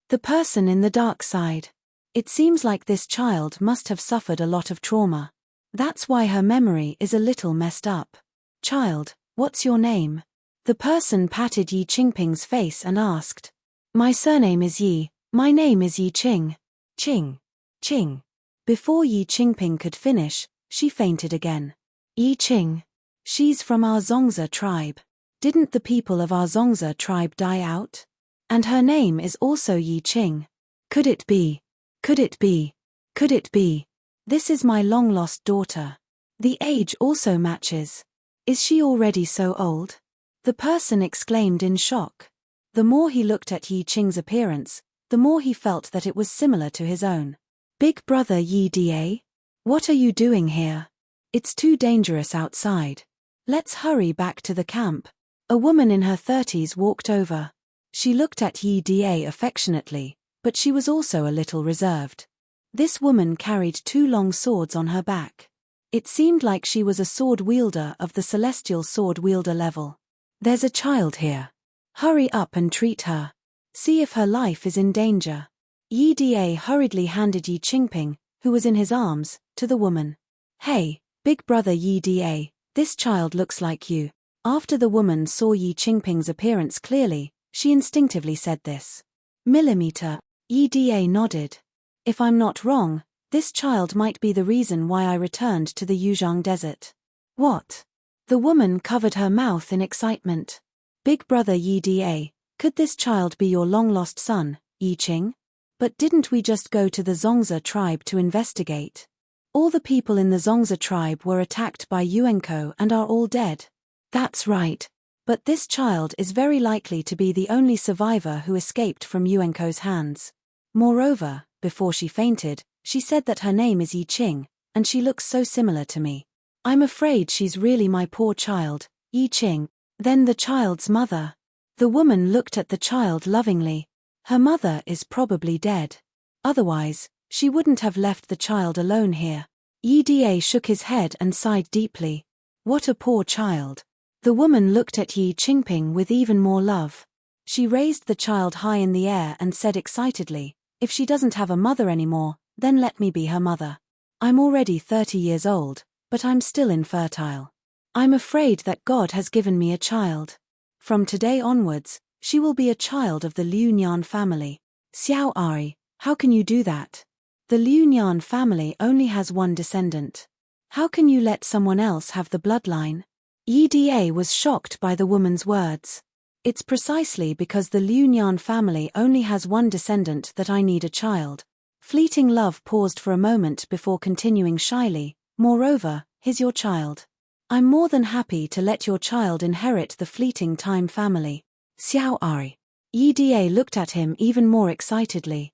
The person in the dark side. It seems like this child must have suffered a lot of trauma. That's why her memory is a little messed up. Child, what's your name? The person patted Yi Qingping's face and asked. My surname is Yi, my name is Yi Qing. Qing. Before Yi Qingping could finish, she fainted again. Yi Qing. She's from our Zongzi tribe. Didn't the people of our Zongzi tribe die out? And her name is also Yi Qing. Could it be? Could it be? Could it be? This is my long-lost daughter. The age also matches. Is she already so old? The person exclaimed in shock. The more he looked at Yi Qing's appearance, the more he felt that it was similar to his own. Big brother Yi Da? What are you doing here? It's too dangerous outside. Let's hurry back to the camp. A woman in her 30s walked over. She looked at Yi Da affectionately, but she was also a little reserved. This woman carried two long swords on her back. It seemed like she was a sword wielder of the celestial sword wielder level. There's a child here. Hurry up and treat her. See if her life is in danger. Yi Da hurriedly handed Yi Qingping, who was in his arms, to the woman. Hey, big brother Yi Da, this child looks like you. After the woman saw Yi Qingping's appearance clearly, she instinctively said this. Millimeter. Yi Da nodded. If I'm not wrong, this child might be the reason why I returned to the Yuzhang Desert. What? The woman covered her mouth in excitement. Big brother Yi Da, could this child be your long-lost son, Yi Qing? But didn't we just go to the Zongzi tribe to investigate? All the people in the Zongzi tribe were attacked by Yuanko and are all dead. That's right. But this child is very likely to be the only survivor who escaped from Yuanko's hands. Moreover, before she fainted, she said that her name is Yi Qing, and she looks so similar to me. I'm afraid she's really my poor child, Yi Qing. Then the child's mother. The woman looked at the child lovingly. Her mother is probably dead. Otherwise, she wouldn't have left the child alone here. Yi Da shook his head and sighed deeply. What a poor child. The woman looked at Yi Qingping with even more love. She raised the child high in the air and said excitedly, if she doesn't have a mother anymore, then let me be her mother. I'm already 30 years old, but I'm still infertile. I'm afraid that God has given me a child. From today onwards, She will be a child of the Liu Nian family. Xiao Ari, how can you do that? The Liu Nian family only has one descendant. How can you let someone else have the bloodline? Yi Da was shocked by the woman's words. It's precisely because the Liu Nian family only has one descendant that I need a child. Fleeting Love paused for a moment before continuing shyly, moreover, he's your child. I'm more than happy to let your child inherit the Fleeting Time family. Xiao Ari. Yi Da looked at him even more excitedly.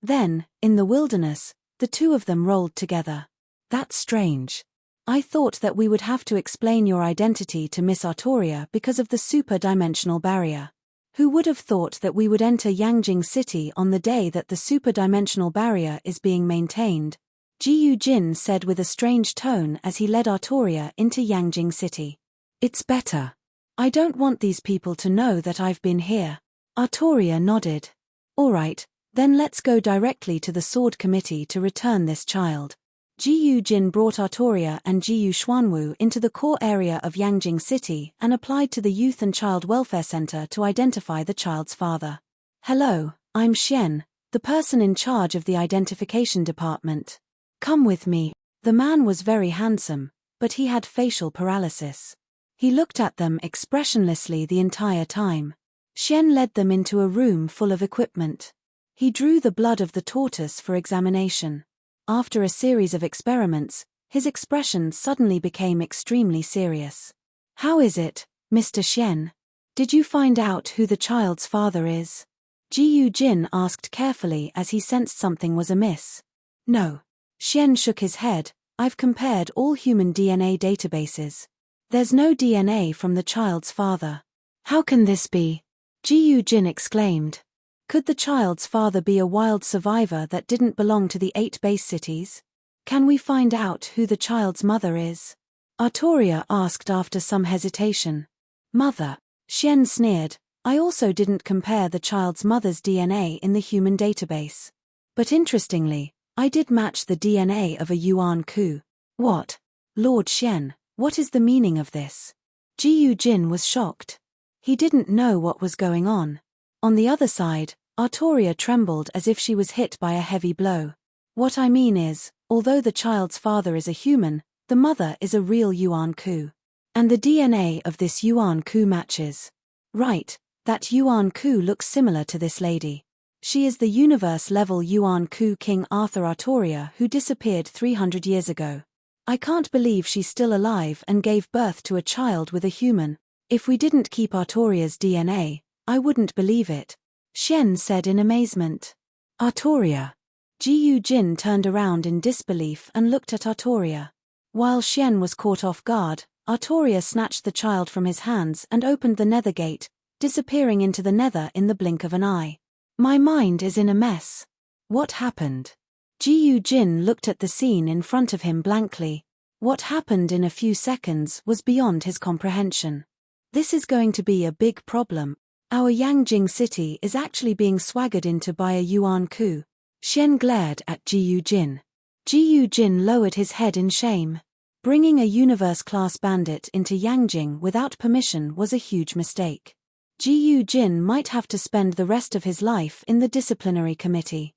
Then, in the wilderness, the two of them rolled together. That's strange. I thought that we would have to explain your identity to Miss Artoria because of the super-dimensional barrier. Who would have thought that we would enter Yangjing City on the day that the super-dimensional barrier is being maintained? Ji Jin said with a strange tone as he led Artoria into Yangjing City. It's better. I don't want these people to know that I've been here. Artoria nodded. All right, then let's go directly to the Sword Committee to return this child. Ji Jin brought Artoria and Ji Xuanwu into the core area of Yangjing City and applied to the Youth and Child Welfare Center to identify the child's father. Hello, I'm Xian, the person in charge of the identification department. Come with me. The man was very handsome, but he had facial paralysis. He looked at them expressionlessly the entire time. Xian led them into a room full of equipment. He drew the blood of the tortoise for examination. After a series of experiments, his expression suddenly became extremely serious. How is it, Mr. Xian? Did you find out who the child's father is? Ji Jin asked carefully as he sensed something was amiss. No. Xian shook his head. I've compared all human DNA databases. There's no DNA from the child's father. How can this be? Ji Jin exclaimed. Could the child's father be a wild survivor that didn't belong to the 8 base cities? Can we find out who the child's mother is? Artoria asked after some hesitation. Mother. Xian sneered. I also didn't compare the child's mother's DNA in the human database. But interestingly, I did match the DNA of a Yuan Ku. What? Lord Xian, what is the meaning of this? Ji Jin was shocked. He didn't know what was going on. On the other side, Artoria trembled as if she was hit by a heavy blow. What I mean is, although the child's father is a human, the mother is a real Yuan Ku. And the DNA of this Yuan Ku matches. Right, that Yuan Ku looks similar to this lady. She is the universe-level Yuan Ku King Arthur Artoria who disappeared 300 years ago. I can't believe she's still alive and gave birth to a child with a human. If we didn't keep Artoria's DNA, I wouldn't believe it. Xian said in amazement. Artoria. Ji Jin turned around in disbelief and looked at Artoria. While Xian was caught off guard, Artoria snatched the child from his hands and opened the nether gate, disappearing into the nether in the blink of an eye. My mind is in a mess. What happened? Ji Jin looked at the scene in front of him blankly. What happened in a few seconds was beyond his comprehension. This is going to be a big problem. Our Yangjing City is actually being swaggered into by a Yuan Ku. Xian glared at Ji Jin. Ji Jin lowered his head in shame. Bringing a universe-class bandit into Yangjing without permission was a huge mistake. Ji Jin might have to spend the rest of his life in the disciplinary committee.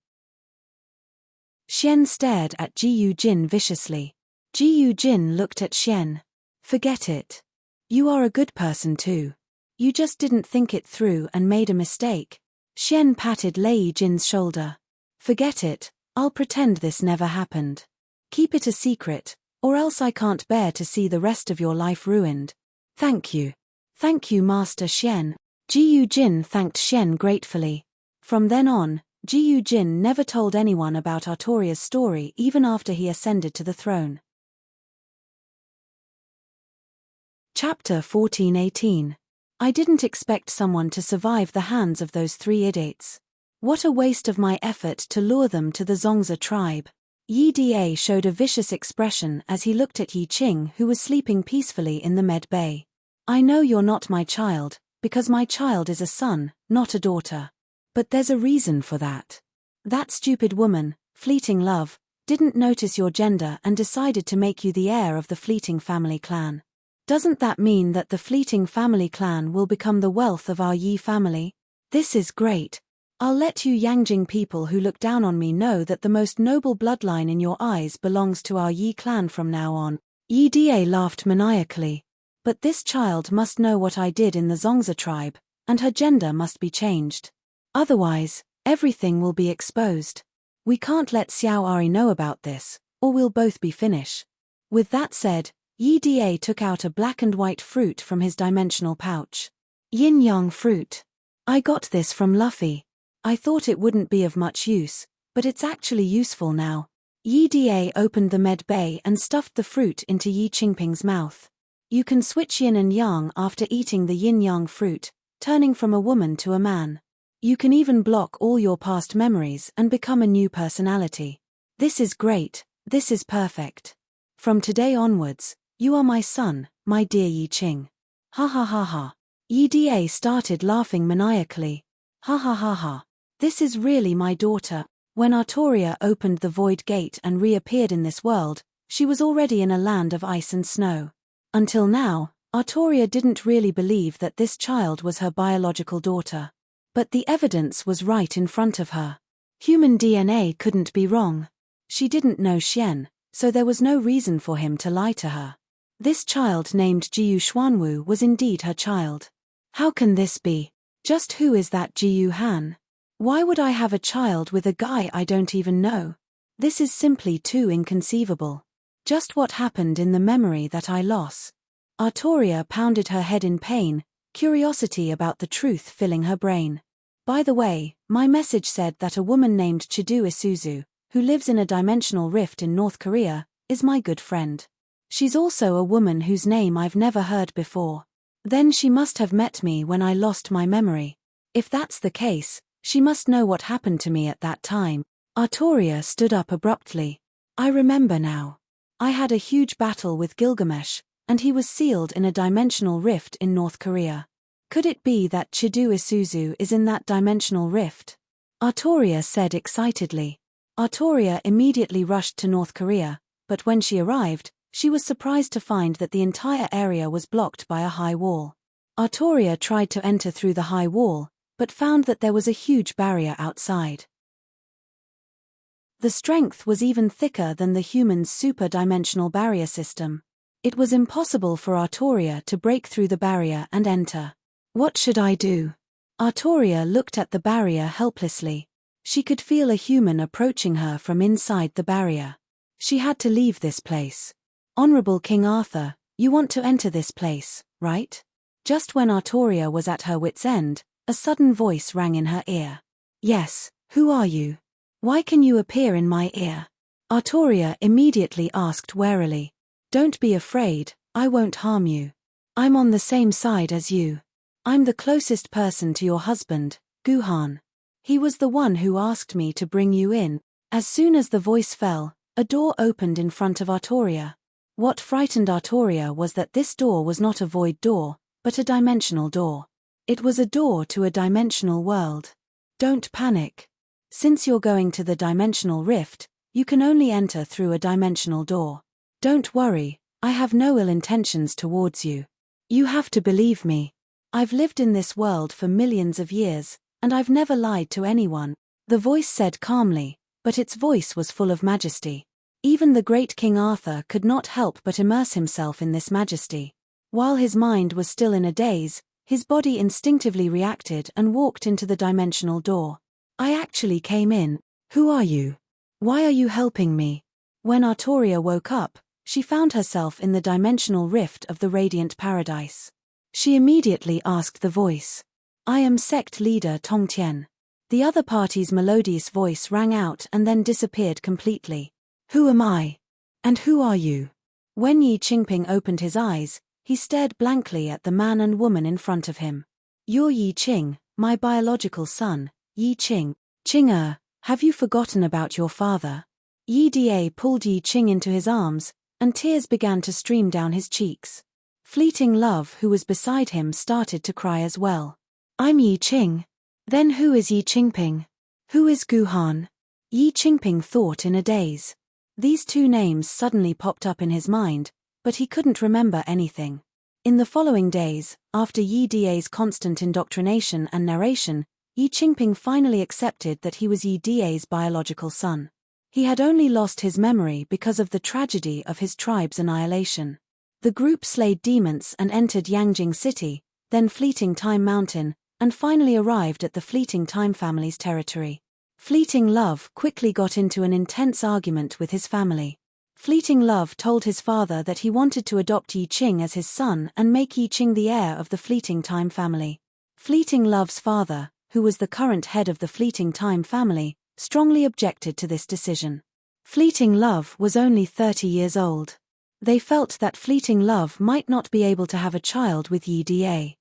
Xian stared at Ji Jin viciously. Ji Jin looked at Xian. Forget it. You are a good person too. You just didn't think it through and made a mistake. Xian patted Lei Jin's shoulder. Forget it, I'll pretend this never happened. Keep it a secret, or else I can't bear to see the rest of your life ruined. Thank you. Thank you, Master Xian. Ji Jin thanked Xian gratefully. From then on, Ji Jin never told anyone about Artoria's story even after he ascended to the throne. Chapter 1418. I didn't expect someone to survive the hands of those 3 idiots. What a waste of my effort to lure them to the Zongzi tribe. Yi Da showed a vicious expression as he looked at Yi Qing, who was sleeping peacefully in the med bay. I know you're not my child, because my child is a son, not a daughter. But there's a reason for that. That stupid woman, Fleeting Love, didn't notice your gender and decided to make you the heir of the Fleeting family clan. Doesn't that mean that the fleeting family clan will become the wealth of our Yi family? This is great. I'll let you Yangjing people who look down on me know that the most noble bloodline in your eyes belongs to our Yi clan from now on. Yi Da laughed maniacally. But this child must know what I did in the Zongza tribe, and her gender must be changed. Otherwise, everything will be exposed. We can't let Xiao Ari know about this, or we'll both be finished. With that said, Yi Da took out a black and white fruit from his dimensional pouch. Yin-yang fruit. I got this from Luffy. I thought it wouldn't be of much use, but it's actually useful now. Yi Da opened the med bay and stuffed the fruit into Yi Qingping's mouth. You can switch yin and yang after eating the yin-yang fruit, turning from a woman to a man. You can even block all your past memories and become a new personality. This is great, this is perfect. From today onwards, you are my son, my dear Yi Qing. Ha ha ha ha. Yi Da started laughing maniacally. Ha ha ha ha. This is really my daughter. When Artoria opened the void gate and reappeared in this world, she was already in a land of ice and snow. Until now, Artoria didn't really believe that this child was her biological daughter. But the evidence was right in front of her. Human DNA couldn't be wrong. She didn't know Xian, so there was no reason for him to lie to her. This child named Jiyu Xuanwu was indeed her child. How can this be? Just who is that Jiyu Han? Why would I have a child with a guy I don't even know? This is simply too inconceivable. Just what happened in the memory that I lost? Artoria pounded her head in pain, curiosity about the truth filling her brain. By the way, my message said that a woman named Chidu Isuzu, who lives in a dimensional rift in North Korea, is my good friend. She's also a woman whose name I've never heard before. Then she must have met me when I lost my memory. If that's the case, she must know what happened to me at that time. Artoria stood up abruptly. I remember now. I had a huge battle with Gilgamesh, and he was sealed in a dimensional rift in North Korea. Could it be that Chidu Isuzu is in that dimensional rift? Artoria said excitedly. Artoria immediately rushed to North Korea, but when she arrived, she was surprised to find that the entire area was blocked by a high wall. Artoria tried to enter through the high wall, but found that there was a huge barrier outside. The strength was even thicker than the human's super-dimensional barrier system. It was impossible for Artoria to break through the barrier and enter. What should I do? Artoria looked at the barrier helplessly. She could feel a human approaching her from inside the barrier. She had to leave this place. Honorable King Arthur, you want to enter this place, right? Just when Artoria was at her wit's end, a sudden voice rang in her ear. Yes, who are you? Why can you appear in my ear? Artoria immediately asked warily. Don't be afraid, I won't harm you. I'm on the same side as you. I'm the closest person to your husband, Guhan. He was the one who asked me to bring you in. As soon as the voice fell, a door opened in front of Artoria. What frightened Artoria was that this door was not a void door, but a dimensional door. It was a door to a dimensional world. Don't panic. Since you're going to the dimensional rift, you can only enter through a dimensional door. Don't worry, I have no ill intentions towards you. You have to believe me. I've lived in this world for millions of years, and I've never lied to anyone, the voice said calmly, but its voice was full of majesty. Even the great King Arthur could not help but immerse himself in this majesty. While his mind was still in a daze, his body instinctively reacted and walked into the dimensional door. I actually came in. Who are you? Why are you helping me? When Artoria woke up, she found herself in the dimensional rift of the Radiant Paradise. She immediately asked the voice. I am sect leader Tong Tian. The other party's melodious voice rang out and then disappeared completely. Who am I? And who are you? When Yi Qingping opened his eyes, he stared blankly at the man and woman in front of him. You're Yi Qing, my biological son, Yi Qing. Qing, have you forgotten about your father? Yi Da pulled Yi Qing into his arms, and tears began to stream down his cheeks. Fleeting Love, who was beside him, started to cry as well. I'm Yi Qing. Then who is Yi Qingping? Who is Guhan? Yi Qingping thought in a daze. These two names suddenly popped up in his mind, but he couldn't remember anything. In the following days, after Yi Da's constant indoctrination and narration, Yi Qingping finally accepted that he was Yi Da's biological son. He had only lost his memory because of the tragedy of his tribe's annihilation. The group slayed demons and entered Yangjing City, then Fleeting Time Mountain, and finally arrived at the Fleeting Time family's territory. Fleeting Love quickly got into an intense argument with his family. Fleeting Love told his father that he wanted to adopt Yi Qing as his son and make Yi Qing the heir of the Fleeting Time family. Fleeting Love's father, who was the current head of the Fleeting Time family, strongly objected to this decision. Fleeting Love was only 30 years old. They felt that Fleeting Love might not be able to have a child with Yi Da.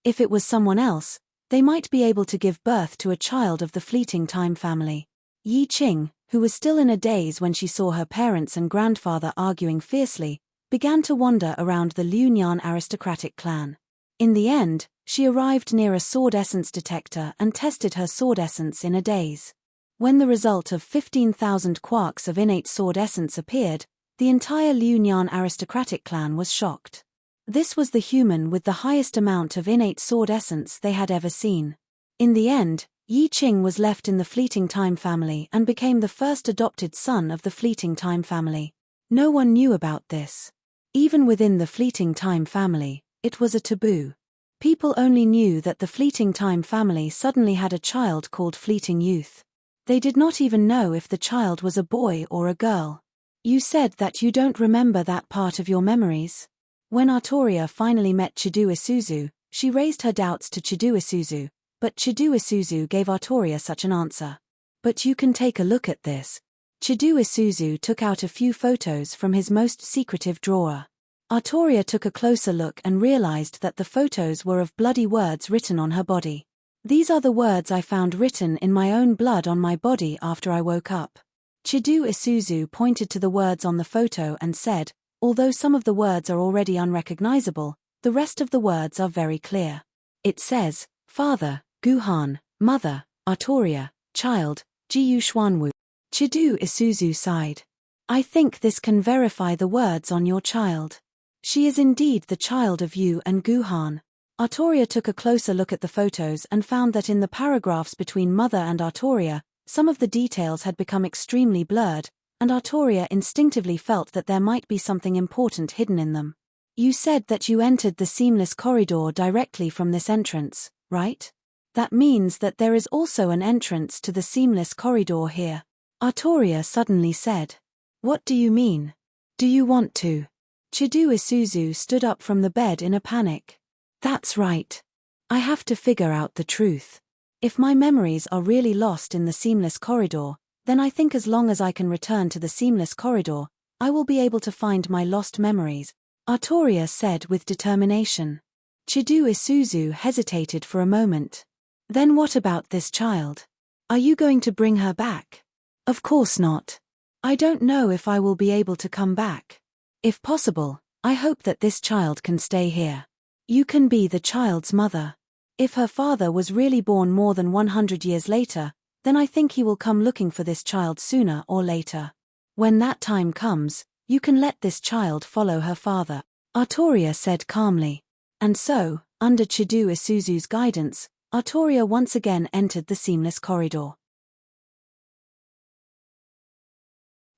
If it was someone else, they might be able to give birth to a child of the Fleeting Time family. Yi Qing, who was still in a daze when she saw her parents and grandfather arguing fiercely, began to wander around the Liunyan aristocratic clan. In the end, she arrived near a sword essence detector and tested her sword essence in a daze. When the result of 15,000 quarks of innate sword essence appeared, the entire Liunyan aristocratic clan was shocked. This was the human with the highest amount of innate sword essence they had ever seen. In the end, Yi Qing was left in the Fleeting Time family and became the first adopted son of the Fleeting Time family. No one knew about this. Even within the Fleeting Time family, it was a taboo. People only knew that the Fleeting Time family suddenly had a child called Fleeting Youth. They did not even know if the child was a boy or a girl. You said that you don't remember that part of your memories. When Artoria finally met Chidu Isuzu, she raised her doubts to Chidu Isuzu, but Chidu Isuzu gave Artoria such an answer. But you can take a look at this. Chidu Isuzu took out a few photos from his most secretive drawer. Artoria took a closer look and realized that the photos were of bloody words written on her body. These are the words I found written in my own blood on my body after I woke up. Chidu Isuzu pointed to the words on the photo and said, although some of the words are already unrecognizable, the rest of the words are very clear. It says, Father, Guhan, Mother, Artoria, Child, Jiyu Xuanwu. Chidu Isuzu sighed. I think this can verify the words on your child. She is indeed the child of you and Guhan. Artoria took a closer look at the photos and found that in the paragraphs between Mother and Artoria, some of the details had become extremely blurred, and Artoria instinctively felt that there might be something important hidden in them. You said that you entered the seamless corridor directly from this entrance, right? That means that there is also an entrance to the seamless corridor here. Artoria suddenly said. What do you mean? Do you want to? Chidu Isuzu stood up from the bed in a panic. That's right. I have to figure out the truth. If my memories are really lost in the seamless corridor, then I think as long as I can return to the seamless corridor, I will be able to find my lost memories, Artoria said with determination. Chidu Isuzu hesitated for a moment. Then what about this child? Are you going to bring her back? Of course not. I don't know if I will be able to come back. If possible, I hope that this child can stay here. You can be the child's mother. If her father was really born more than 100 years later, then I think he will come looking for this child sooner or later. When that time comes, you can let this child follow her father, Artoria said calmly. And so, under Chidu Isuzu's guidance, Artoria once again entered the seamless corridor.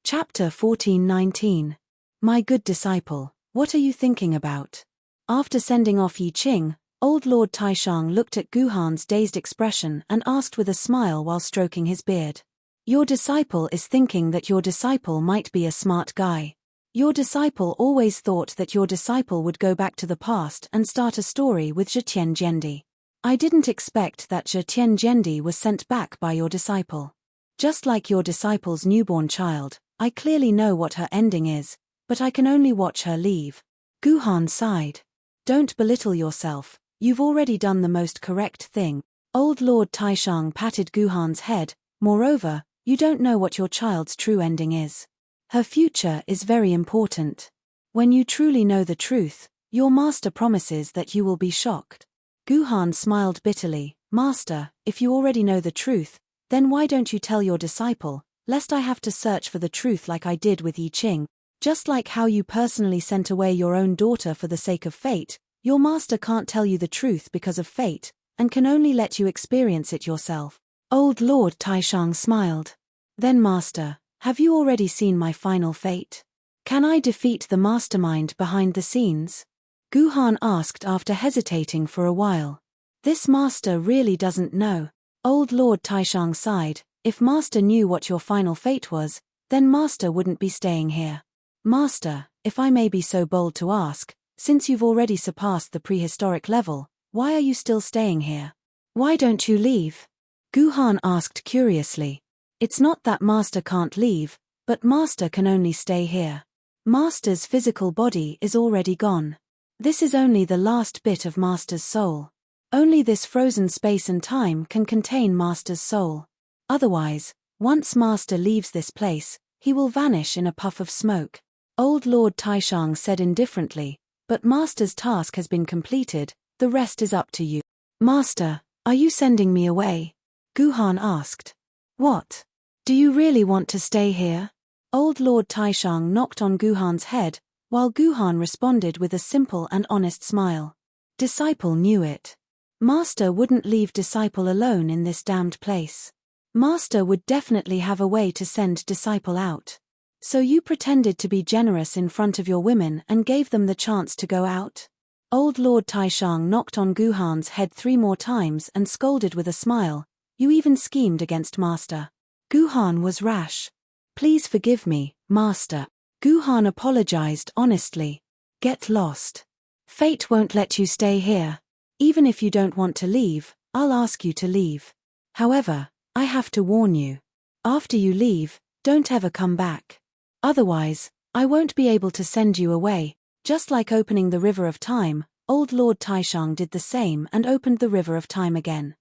Chapter 14:19. My good disciple, what are you thinking about? After sending off Yi Qing, old Lord Taishang looked at Guhan's dazed expression and asked with a smile while stroking his beard. Your disciple is thinking that your disciple might be a smart guy. Your disciple always thought that your disciple would go back to the past and start a story with Zhetian Jendi. I didn't expect that Zhetian Jendi was sent back by your disciple. Just like your disciple's newborn child, I clearly know what her ending is, but I can only watch her leave. Guhan sighed. Don't belittle yourself, you've already done the most correct thing. Old Lord Taishang patted Guhan's head. Moreover, you don't know what your child's true ending is. Her future is very important. When you truly know the truth, your master promises that you will be shocked. Guhan smiled bitterly. Master, if you already know the truth, then why don't you tell your disciple, lest I have to search for the truth like I did with Yi Qing? Just like how you personally sent away your own daughter for the sake of fate, your master can't tell you the truth because of fate, and can only let you experience it yourself. Old Lord Taishang smiled. Then master, have you already seen my final fate? Can I defeat the mastermind behind the scenes? Guhan asked after hesitating for a while. This master really doesn't know. Old Lord Taishang sighed. If master knew what your final fate was, then master wouldn't be staying here. Master, if I may be so bold to ask, since you've already surpassed the prehistoric level, why are you still staying here? Why don't you leave? Guhan asked curiously. It's not that master can't leave, but master can only stay here. Master's physical body is already gone. This is only the last bit of master's soul. Only this frozen space and time can contain master's soul. Otherwise, once master leaves this place, he will vanish in a puff of smoke. Old Lord Taishang said indifferently, but master's task has been completed, the rest is up to you. Master, are you sending me away? Guhan asked. What? Do you really want to stay here? Old Lord Taishang knocked on Guhan's head, while Guhan responded with a simple and honest smile. Disciple knew it. Master wouldn't leave disciple alone in this damned place. Master would definitely have a way to send disciple out. So you pretended to be generous in front of your women and gave them the chance to go out? Old Lord Taishang knocked on Guhan's head 3 more times and scolded with a smile. You even schemed against master. Guhan was rash. Please forgive me, master. Guhan apologized honestly. Get lost. Fate won't let you stay here. Even if you don't want to leave, I'll ask you to leave. However, I have to warn you. After you leave, don't ever come back. Otherwise, I won't be able to send you away. Just like opening the river of time, Old Lord Taishang did the same and opened the river of time again.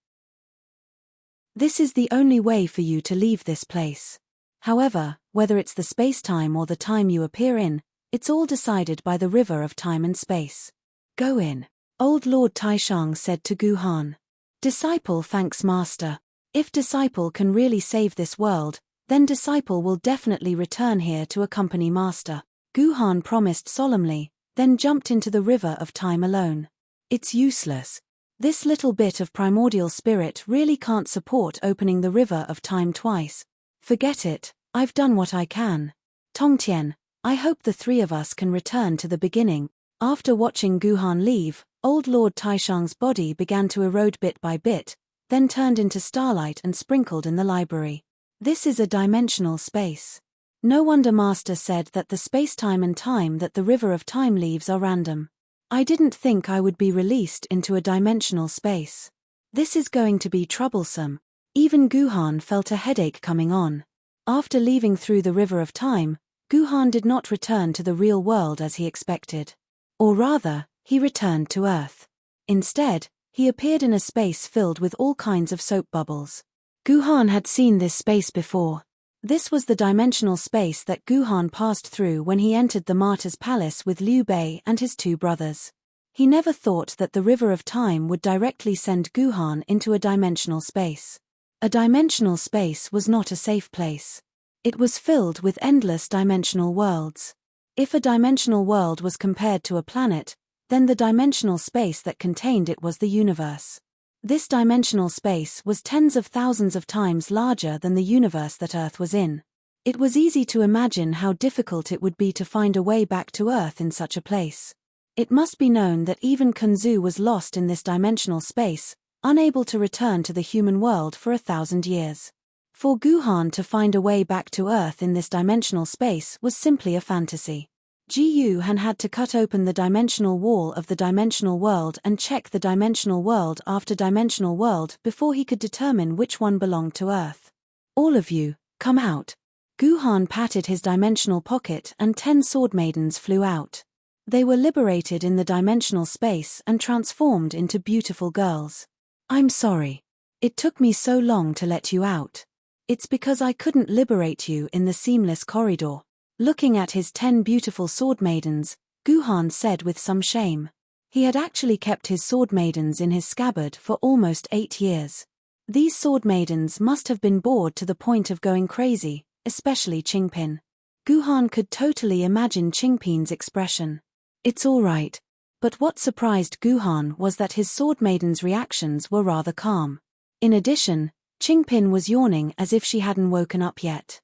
This is the only way for you to leave this place. However, whether it's the space-time or the time you appear in, it's all decided by the river of time and space. Go in. Old Lord Taishang said to Guhan. Disciple thanks master. If disciple can really save this world, then disciple will definitely return here to accompany master. Guhan promised solemnly, then jumped into the river of time alone. It's useless. This little bit of primordial spirit really can't support opening the river of time twice. Forget it, I've done what I can. Tongtian, I hope the 3 of us can return to the beginning. After watching Guhan leave, Old Lord Taishang's body began to erode bit by bit, then turned into starlight and sprinkled in the library. This is a dimensional space. No wonder master said that the space-time and time that the river of time leaves are random. I didn't think I would be released into a dimensional space. This is going to be troublesome. Even Guhan felt a headache coming on. After leaving through the river of time, Guhan did not return to the real world as he expected. Or rather, he returned to Earth. Instead, he appeared in a space filled with all kinds of soap bubbles. Guhan had seen this space before. This was the dimensional space that Guhan passed through when he entered the Martyr's Palace with Liu Bei and his 2 brothers. He never thought that the river of time would directly send Guhan into a dimensional space. A dimensional space was not a safe place. It was filled with endless dimensional worlds. If a dimensional world was compared to a planet, then the dimensional space that contained it was the universe. This dimensional space was tens of thousands of times larger than the universe that Earth was in. It was easy to imagine how difficult it would be to find a way back to Earth in such a place. It must be known that even Kunzu was lost in this dimensional space, unable to return to the human world for 1,000 years. For Guhan to find a way back to Earth in this dimensional space was simply a fantasy. Ji Han had to cut open the dimensional wall of the dimensional world and check the dimensional world after dimensional world before he could determine which one belonged to Earth. All of you, come out. Guhan patted his dimensional pocket and 10 sword maidens flew out. They were liberated in the dimensional space and transformed into beautiful girls. I'm sorry. It took me so long to let you out. It's because I couldn't liberate you in the seamless corridor. Looking at his 10 beautiful sword maidens, Guhan said with some shame. He had actually kept his sword maidens in his scabbard for almost 8 years. These sword maidens must have been bored to the point of going crazy, especially Qingpin. Guhan could totally imagine Qingpin's expression. It's all right. But what surprised Guhan was that his sword maiden's reactions were rather calm. In addition, Qingpin was yawning as if she hadn't woken up yet.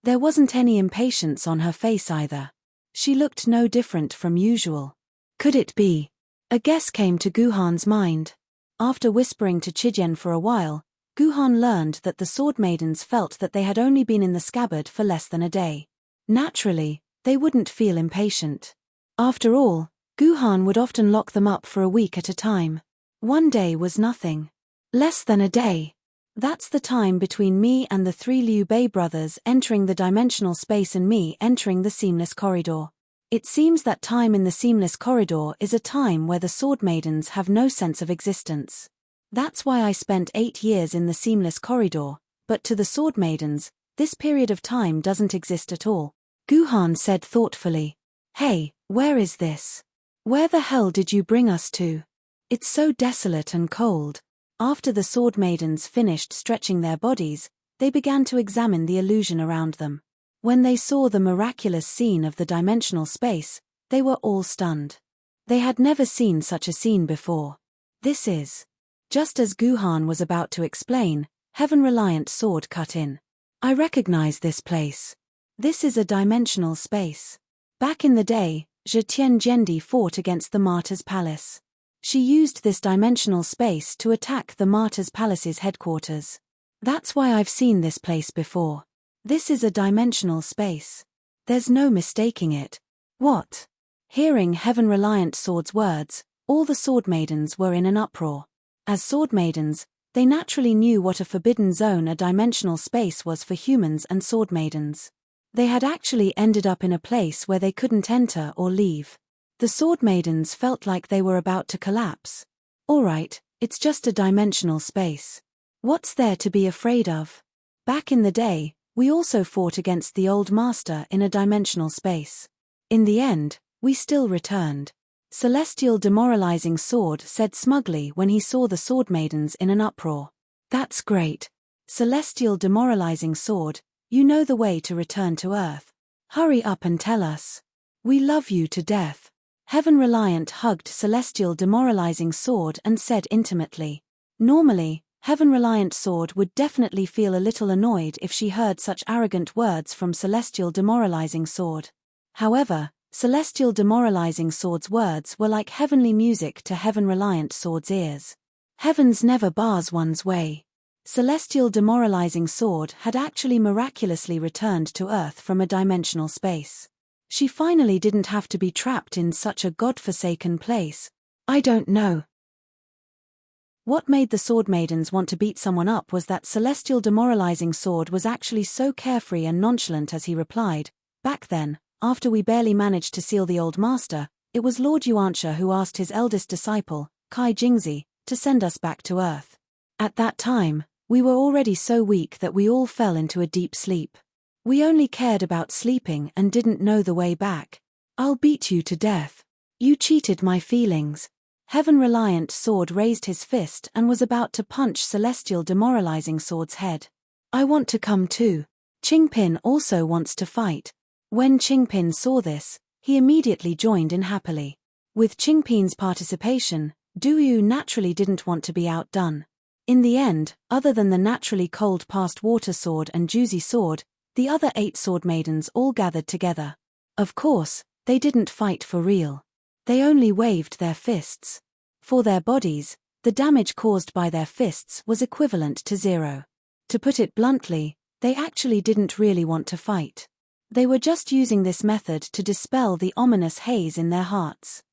There wasn't any impatience on her face either. She looked no different from usual. Could it be? A guess came to Guhan's mind. After whispering to Chijian for a while, Guhan learned that the sword maidens felt that they had only been in the scabbard for less than a day. Naturally, they wouldn't feel impatient. After all, Guhan would often lock them up for a week at a time. One day was nothing. Less than a day. That's the time between me and the 3 Liu Bei brothers entering the dimensional space and me entering the seamless corridor. It seems that time in the seamless corridor is a time where the sword maidens have no sense of existence. That's why I spent 8 years in the seamless corridor, but to the sword maidens, this period of time doesn't exist at all. Guhan said thoughtfully. Hey, where is this? Where the hell did you bring us to? It's so desolate and cold. After the sword maidens finished stretching their bodies, they began to examine the illusion around them. When they saw the miraculous scene of the dimensional space, they were all stunned. They had never seen such a scene before. This is. Just as Guhan was about to explain, Heaven-Reliant Sword cut in. I recognize this place. This is a dimensional space. Back in the day, Zetian Jendi fought against the Martyr's Palace. She used this dimensional space to attack the Martyr's Palace's headquarters. That's why I've seen this place before. This is a dimensional space. There's no mistaking it. What? Hearing Heaven-Reliant Sword's words, all the sword maidens were in an uproar. As sword maidens, they naturally knew what a forbidden zone a dimensional space was for humans and sword maidens. They had actually ended up in a place where they couldn't enter or leave. The sword maidens felt like they were about to collapse. Alright, it's just a dimensional space. What's there to be afraid of? Back in the day, we also fought against the old master in a dimensional space. In the end, we still returned. Celestial Demoralizing Sword said smugly when he saw the sword maidens in an uproar. That's great. Celestial Demoralizing Sword, you know the way to return to Earth. Hurry up and tell us. We love you to death. Heaven-Reliant hugged Celestial Demoralizing Sword and said intimately. Normally, Heaven-Reliant Sword would definitely feel a little annoyed if she heard such arrogant words from Celestial Demoralizing Sword. However, Celestial Demoralizing Sword's words were like heavenly music to Heaven-Reliant Sword's ears. Heavens never bars one's way. Celestial Demoralizing Sword had actually miraculously returned to Earth from a dimensional space. She finally didn't have to be trapped in such a godforsaken place. I don't know. What made the sword maidens want to beat someone up was that Celestial Demoralizing Sword was actually so carefree and nonchalant as he replied, back then, after we barely managed to seal the old master, it was Lord Yuanxia who asked his eldest disciple, Kai Jingzi, to send us back to Earth. At that time, we were already so weak that we all fell into a deep sleep. We only cared about sleeping and didn't know the way back. I'll beat you to death. You cheated my feelings. Heaven-Reliant Sword raised his fist and was about to punch Celestial Demoralizing Sword's head. I want to come too. Qingpin also wants to fight. When Qingpin saw this, he immediately joined in happily. With Qingpin's participation, Duyu naturally didn't want to be outdone. In the end, other than the naturally cold past water sword and Juzi sword, the other 8 sword maidens all gathered together. Of course, they didn't fight for real. They only waved their fists. For their bodies, the damage caused by their fists was equivalent to 0. To put it bluntly, they actually didn't really want to fight. They were just using this method to dispel the ominous haze in their hearts.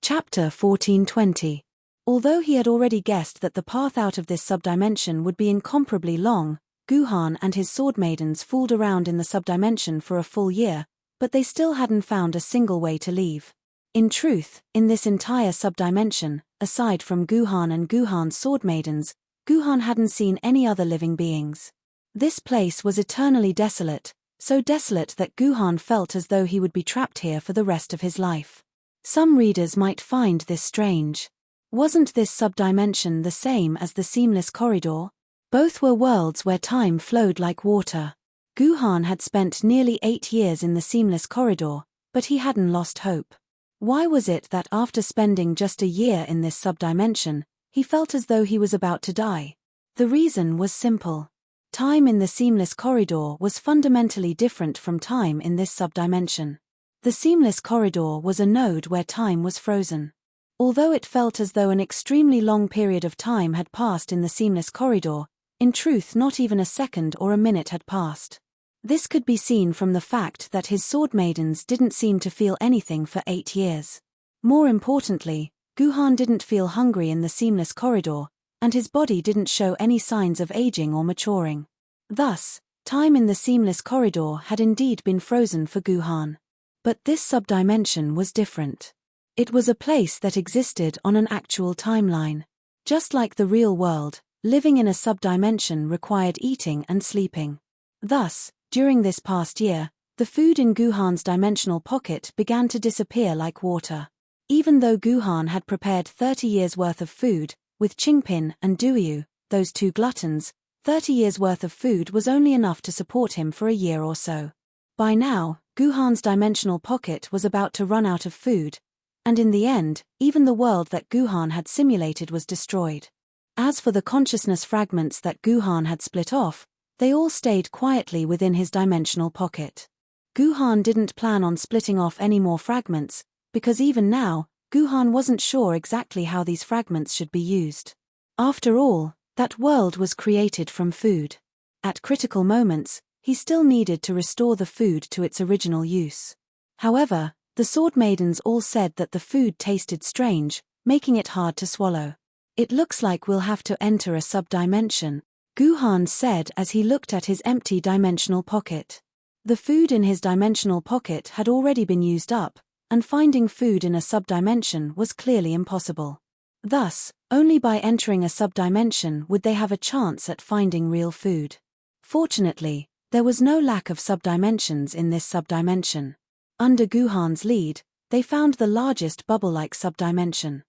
Chapter 1420. Although he had already guessed that the path out of this subdimension would be incomparably long, Guhan and his sword maidens fooled around in the subdimension for a full year, but they still hadn't found a single way to leave. In truth, in this entire subdimension, aside from Guhan and Guhan's sword maidens, Guhan hadn't seen any other living beings. This place was eternally desolate, so desolate that Guhan felt as though he would be trapped here for the rest of his life. Some readers might find this strange. Wasn't this subdimension the same as the seamless corridor? Both were worlds where time flowed like water. Guhan had spent nearly 8 years in the seamless corridor, but he hadn't lost hope. Why was it that after spending just a year in this subdimension, he felt as though he was about to die? The reason was simple. Time in the seamless corridor was fundamentally different from time in this subdimension. The seamless corridor was a node where time was frozen. Although it felt as though an extremely long period of time had passed in the seamless corridor, in truth not even a second or a minute had passed. This could be seen from the fact that his sword maidens didn't seem to feel anything for 8 years. More importantly, Guhan didn't feel hungry in the seamless corridor, and his body didn't show any signs of aging or maturing. Thus, time in the seamless corridor had indeed been frozen for Guhan. But this subdimension was different. It was a place that existed on an actual timeline. Just like the real world, living in a subdimension required eating and sleeping. Thus, during this past year, the food in Guhan's dimensional pocket began to disappear like water. Even though Guhan had prepared 30 years' worth of food, with Qingpin and Duyu, those two gluttons, 30 years' worth of food was only enough to support him for a year or so. By now, Guhan's dimensional pocket was about to run out of food, and in the end, even the world that Guhan had simulated was destroyed. As for the consciousness fragments that Guhan had split off, they all stayed quietly within his dimensional pocket. Guhan didn't plan on splitting off any more fragments, because even now, Guhan wasn't sure exactly how these fragments should be used. After all, that world was created from food. At critical moments, he still needed to restore the food to its original use. However, the sword maidens all said that the food tasted strange, making it hard to swallow. "It looks like we'll have to enter a subdimension," Guhan said as he looked at his empty dimensional pocket. The food in his dimensional pocket had already been used up, and finding food in a subdimension was clearly impossible. Thus, only by entering a subdimension would they have a chance at finding real food. Fortunately, there was no lack of subdimensions in this subdimension. Under Guhan's lead, they found the largest bubble-like subdimension.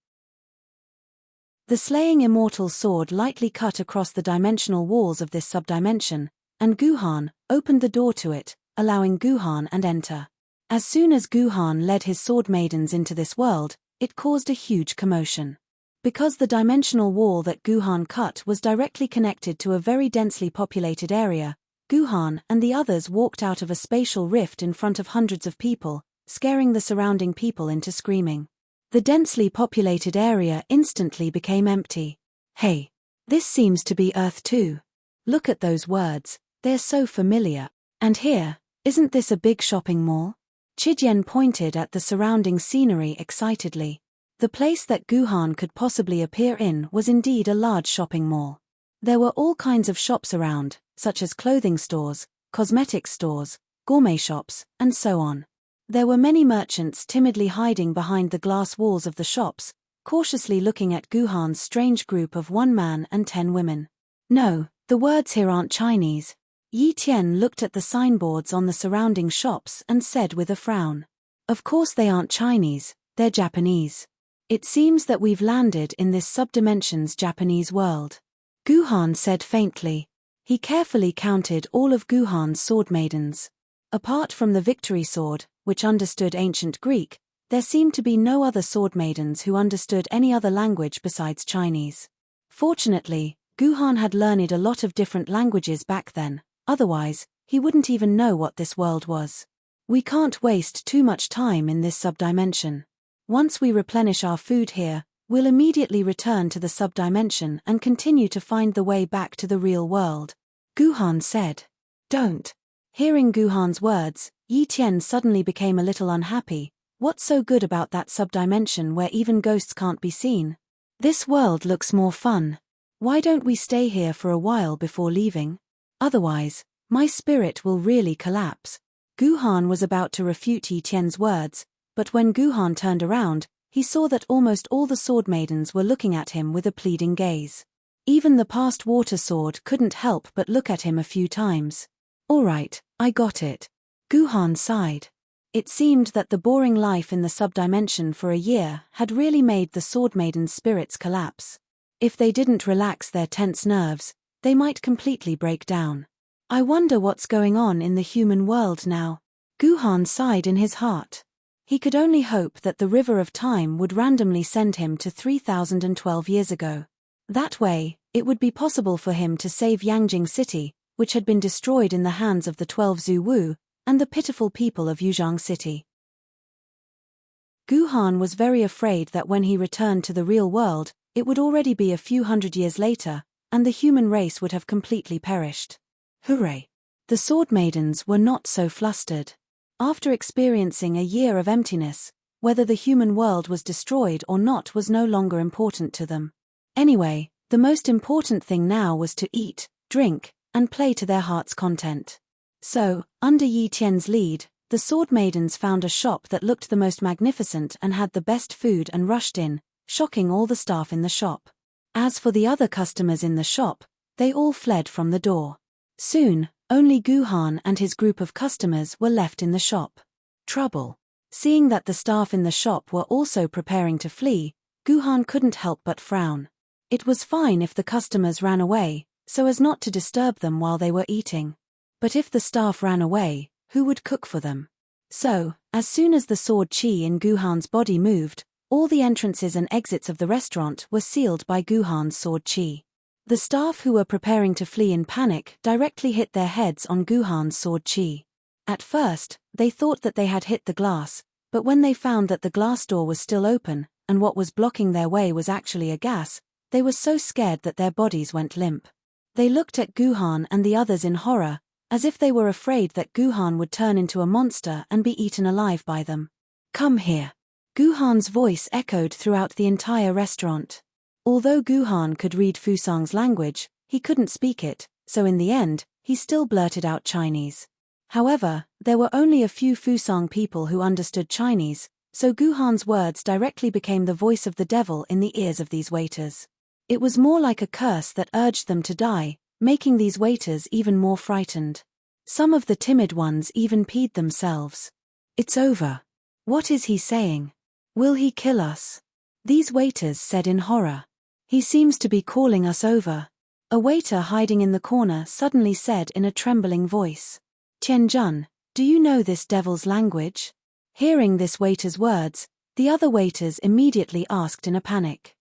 The slaying immortal sword lightly cut across the dimensional walls of this subdimension, and Guhan opened the door to it, allowing Guhan and enter. As soon as Guhan led his sword maidens into this world, it caused a huge commotion. Because the dimensional wall that Guhan cut was directly connected to a very densely populated area, Guhan and the others walked out of a spatial rift in front of hundreds of people, scaring the surrounding people into screaming. The densely populated area instantly became empty. "Hey, this seems to be Earth too. Look at those words, they're so familiar. And here, isn't this a big shopping mall?" Chijian pointed at the surrounding scenery excitedly. The place that Guhan could possibly appear in was indeed a large shopping mall. There were all kinds of shops around, such as clothing stores, cosmetic stores, gourmet shops, and so on. There were many merchants timidly hiding behind the glass walls of the shops, cautiously looking at Guhan's strange group of 1 man and 10 women. "No, the words here aren't Chinese." Yi Tian looked at the signboards on the surrounding shops and said with a frown. "Of course they aren't Chinese, they're Japanese. It seems that we've landed in this subdimension's Japanese world," Guhan said faintly. He carefully counted all of Guhan's sword maidens. Apart from the victory sword, which understood ancient Greek, there seemed to be no other sword maidens who understood any other language besides Chinese. Fortunately, Guhan had learned a lot of different languages back then, otherwise, he wouldn't even know what this world was. "We can't waste too much time in this subdimension. Once we replenish our food here, we'll immediately return to the subdimension and continue to find the way back to the real world," Guhan said. "Don't." Hearing Guhan's words, Yi Tian suddenly became a little unhappy. What's so good about that subdimension where even ghosts can't be seen? This world looks more fun. Why don't we stay here for a while before leaving? Otherwise, my spirit will really collapse. Guhan was about to refute Yi Tian's words, but when Guhan turned around, he saw that almost all the sword maidens were looking at him with a pleading gaze. Even the past water sword couldn't help but look at him a few times. "All right, I got it." Guhan sighed. It seemed that the boring life in the subdimension for a year had really made the sword maiden's spirits collapse. If they didn't relax their tense nerves, they might completely break down. I wonder what's going on in the human world now. Guhan sighed in his heart. He could only hope that the river of time would randomly send him to 3012 years ago. That way, it would be possible for him to save Yangjing City, which had been destroyed in the hands of the 12 Zuwu, and the pitiful people of Yuzhang City. Guhan was very afraid that when he returned to the real world, it would already be a few hundred years later, and the human race would have completely perished. Hooray! The Sword Maidens were not so flustered. After experiencing a year of emptiness, whether the human world was destroyed or not was no longer important to them. Anyway, the most important thing now was to eat, drink, and play to their heart's content. So, under Yi Tian's lead, the Sword Maidens found a shop that looked the most magnificent and had the best food and rushed in, shocking all the staff in the shop. As for the other customers in the shop, they all fled from the door. Soon, only Guhan and his group of customers were left in the shop. Trouble. Seeing that the staff in the shop were also preparing to flee, Guhan couldn't help but frown. It was fine if the customers ran away, so as not to disturb them while they were eating. But if the staff ran away, who would cook for them? So, as soon as the sword qi in Guhan's body moved, all the entrances and exits of the restaurant were sealed by Guhan's sword qi. The staff who were preparing to flee in panic directly hit their heads on Guhan's sword qi. At first, they thought that they had hit the glass, but when they found that the glass door was still open, and what was blocking their way was actually a gas, they were so scared that their bodies went limp. They looked at Guhan and the others in horror, as if they were afraid that Guhan would turn into a monster and be eaten alive by them. Come here. Guhan's voice echoed throughout the entire restaurant. Although Guhan could read Fusang's language, he couldn't speak it, so in the end, he still blurted out Chinese. However, there were only a few Fusang people who understood Chinese, so Guhan's words directly became the voice of the devil in the ears of these waiters. It was more like a curse that urged them to die, making these waiters even more frightened. Some of the timid ones even peed themselves. It's over. What is he saying? Will he kill us? These waiters said in horror. He seems to be calling us over. A waiter hiding in the corner suddenly said in a trembling voice. Tianjun, do you know this devil's language? Hearing this waiter's words, the other waiters immediately asked in a panic.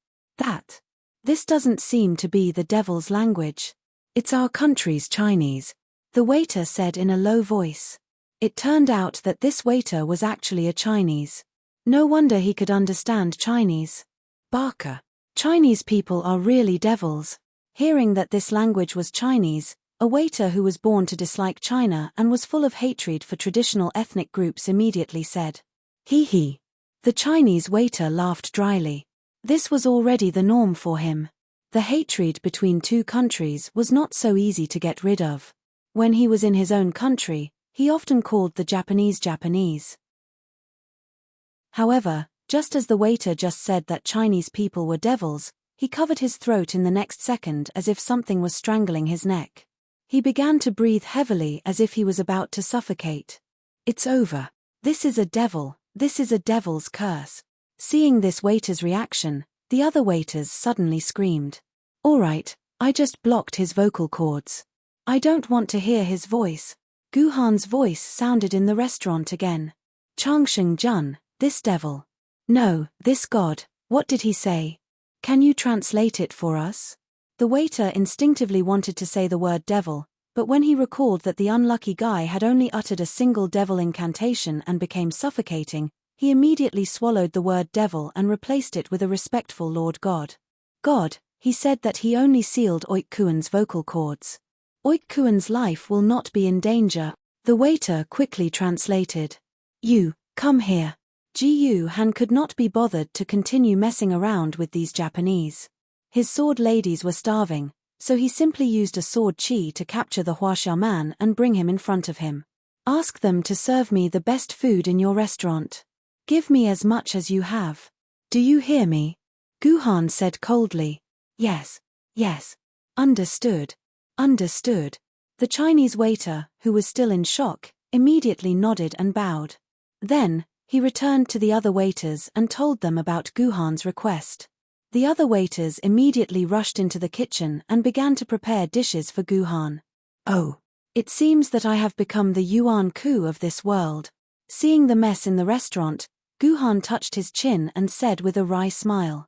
This doesn't seem to be the devil's language. It's our country's Chinese, the waiter said in a low voice. It turned out that this waiter was actually a Chinese. No wonder he could understand Chinese. Barker. Chinese people are really devils. Hearing that this language was Chinese, a waiter who was born to dislike China and was full of hatred for traditional ethnic groups immediately said. Hee hee. The Chinese waiter laughed dryly. This was already the norm for him. The hatred between two countries was not so easy to get rid of. When he was in his own country, he often called the Japanese Japanese. However, just as the waiter just said that Chinese people were devils, he covered his throat in the next second as if something was strangling his neck. He began to breathe heavily as if he was about to suffocate. It's over. This is a devil, this is a devil's curse. Seeing this waiter's reaction, the other waiters suddenly screamed. All right, I just blocked his vocal cords. I don't want to hear his voice. Guhan's voice sounded in the restaurant again. Changsheng Jun, this devil. No, this god, what did he say? Can you translate it for us? The waiter instinctively wanted to say the word devil, but when he recalled that the unlucky guy had only uttered a single devil incantation and became suffocating, he immediately swallowed the word devil and replaced it with a respectful Lord God. God, he said that he only sealed Oikkuan's vocal cords. Oikkuan's life will not be in danger, the waiter quickly translated. You, come here. Ji Han could not be bothered to continue messing around with these Japanese. His sword ladies were starving, so he simply used a sword qi to capture the Huaxiao man and bring him in front of him. Ask them to serve me the best food in your restaurant. Give me as much as you have. Do you hear me? Guhan said coldly. Yes. Understood. Understood. The Chinese waiter, who was still in shock, immediately nodded and bowed. Then, he returned to the other waiters and told them about Guhan's request. The other waiters immediately rushed into the kitchen and began to prepare dishes for Guhan. Oh, it seems that I have become the Yuan Ku of this world. Seeing the mess in the restaurant, Guhan touched his chin and said with a wry smile.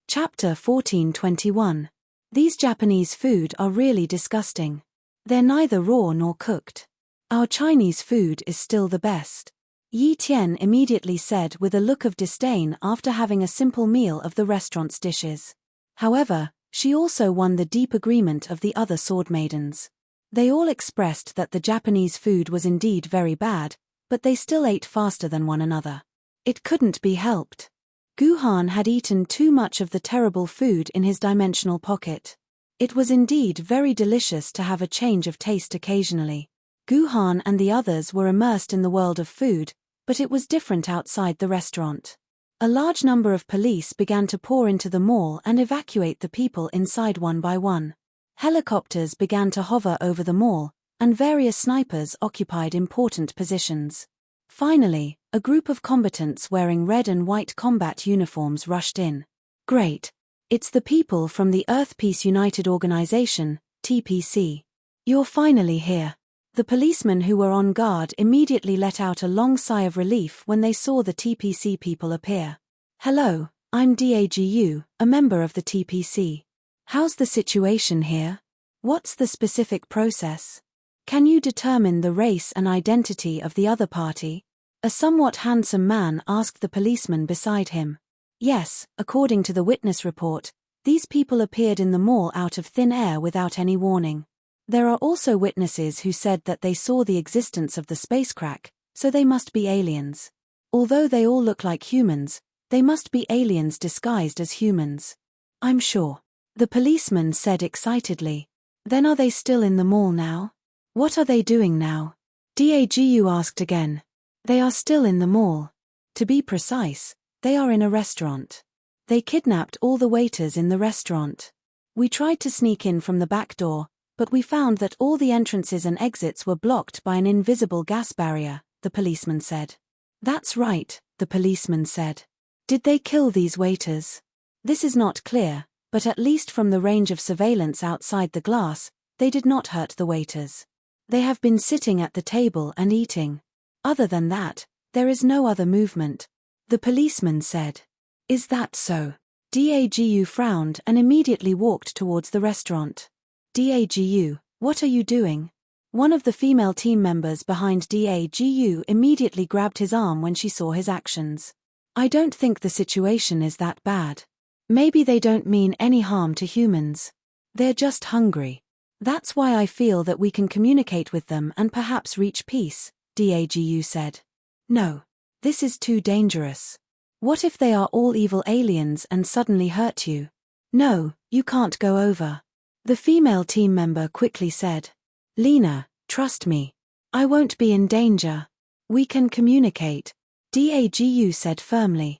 Chapter 14:21. These Japanese food are really disgusting. They're neither raw nor cooked. Our Chinese food is still the best. Yi Tian immediately said with a look of disdain after having a simple meal of the restaurant's dishes. However, she also won the deep agreement of the other sword maidens. They all expressed that the Japanese food was indeed very bad, but they still ate faster than one another. It couldn't be helped. Guhan had eaten too much of the terrible food in his dimensional pocket. It was indeed very delicious to have a change of taste occasionally. Guhan and the others were immersed in the world of food, but it was different outside the restaurant. A large number of police began to pour into the mall and evacuate the people inside one by one. Helicopters began to hover over the mall, and various snipers occupied important positions. Finally, a group of combatants wearing red and white combat uniforms rushed in. Great! It's the people from the Earth Peace United Organization, TPC. You're finally here. The policemen who were on guard immediately let out a long sigh of relief when they saw the TPC people appear. Hello, I'm Dagu, a member of the TPC. How's the situation here? What's the specific process? Can you determine the race and identity of the other party? A somewhat handsome man asked the policeman beside him. Yes, according to the witness report, these people appeared in the mall out of thin air without any warning. There are also witnesses who said that they saw the existence of the space crack, so they must be aliens. Although they all look like humans, they must be aliens disguised as humans. I'm sure. The policeman said excitedly. Then are they still in the mall now? What are they doing now? Dagu asked again. They are still in the mall. To be precise, they are in a restaurant. They kidnapped all the waiters in the restaurant. We tried to sneak in from the back door, but we found that all the entrances and exits were blocked by an invisible gas barrier, the policeman said. That's right, the policeman said. Did they kill these waiters? This is not clear, but at least from the range of surveillance outside the glass, they did not hurt the waiters. They have been sitting at the table and eating. Other than that, there is no other movement, the policeman said. Is that so? Dagu frowned and immediately walked towards the restaurant. Dagu, what are you doing? One of the female team members behind Dagu immediately grabbed his arm when she saw his actions. I don't think the situation is that bad. Maybe they don't mean any harm to humans. They're just hungry. That's why I feel that we can communicate with them and perhaps reach peace, Dagu said. No. This is too dangerous. What if they are all evil aliens and suddenly hurt you? No, you can't go over. The female team member quickly said. Lena, trust me. I won't be in danger. We can communicate, Dagu said firmly.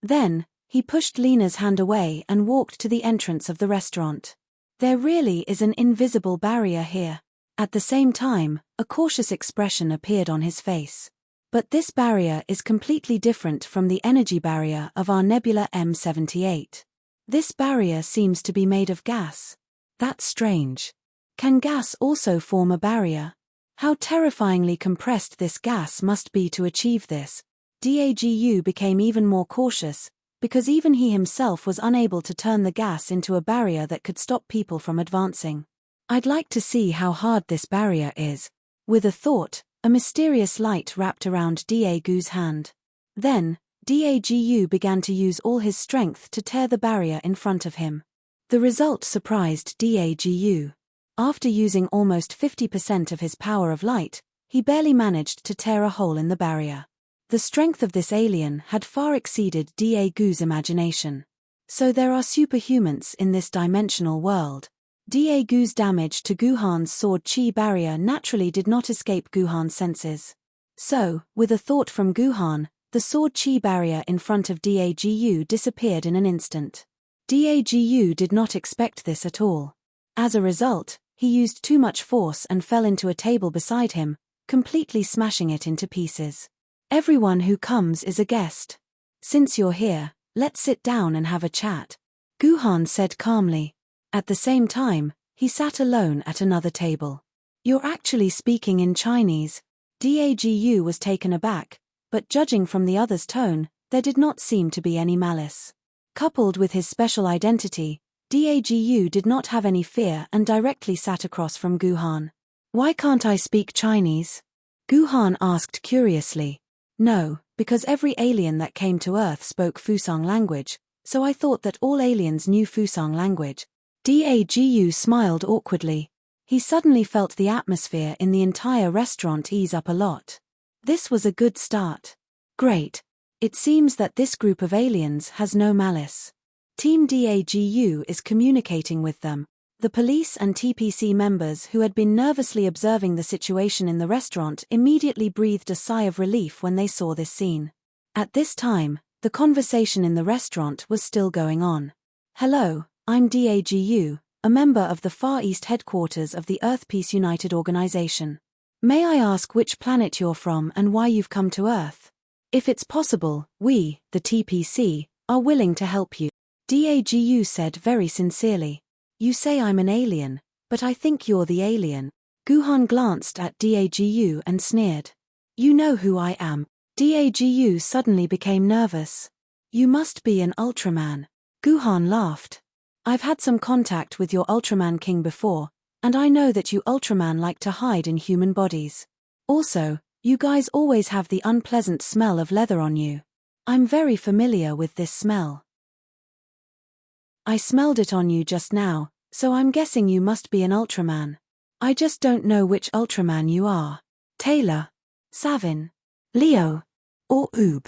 Then, he pushed Lena's hand away and walked to the entrance of the restaurant. There really is an invisible barrier here. At the same time, a cautious expression appeared on his face. But this barrier is completely different from the energy barrier of our nebula M78. This barrier seems to be made of gas. That's strange. Can gas also form a barrier? How terrifyingly compressed this gas must be to achieve this. Dagu became even more cautious, because even he himself was unable to turn the gas into a barrier that could stop people from advancing. I'd like to see how hard this barrier is. With a thought, a mysterious light wrapped around Dagu's hand. Then, Dagu began to use all his strength to tear the barrier in front of him. The result surprised Dagu. After using almost 50% of his power of light, he barely managed to tear a hole in the barrier. The strength of this alien had far exceeded Dagu's imagination. So there are superhumans in this dimensional world. Dagu's damage to Guhan's sword chi barrier naturally did not escape Guhan's senses. So, with a thought from Guhan, the sword chi barrier in front of Dagu disappeared in an instant. Dagu did not expect this at all. As a result, he used too much force and fell into a table beside him, completely smashing it into pieces. Everyone who comes is a guest. Since you're here, let's sit down and have a chat, Guhan said calmly. At the same time, he sat alone at another table. You're actually speaking in Chinese. Dagu was taken aback, but judging from the other's tone, there did not seem to be any malice. Coupled with his special identity, Dagu did not have any fear and directly sat across from Guhan. Why can't I speak Chinese? Guhan asked curiously. No, because every alien that came to Earth spoke Fusang language, so I thought that all aliens knew Fusang language. Dagu smiled awkwardly. He suddenly felt the atmosphere in the entire restaurant ease up a lot. This was a good start. Great. It seems that this group of aliens has no malice. Team Dagu is communicating with them. The police and TPC members who had been nervously observing the situation in the restaurant immediately breathed a sigh of relief when they saw this scene. At this time, the conversation in the restaurant was still going on. Hello, I'm Dagu, a member of the Far East headquarters of the Earth Peace United Organization. May I ask which planet you're from and why you've come to Earth? If it's possible, we, the TPC, are willing to help you, Dagu said very sincerely. You say I'm an alien, but I think you're the alien. Guhan glanced at Dagu and sneered. You know who I am. Dagu suddenly became nervous. You must be an Ultraman. Guhan laughed. I've had some contact with your Ultraman King before, and I know that you Ultraman like to hide in human bodies. Also, you guys always have the unpleasant smell of leather on you. I'm very familiar with this smell. I smelled it on you just now, so I'm guessing you must be an Ultraman. I just don't know which Ultraman you are. Taylor, Savin, Leo, or Oob.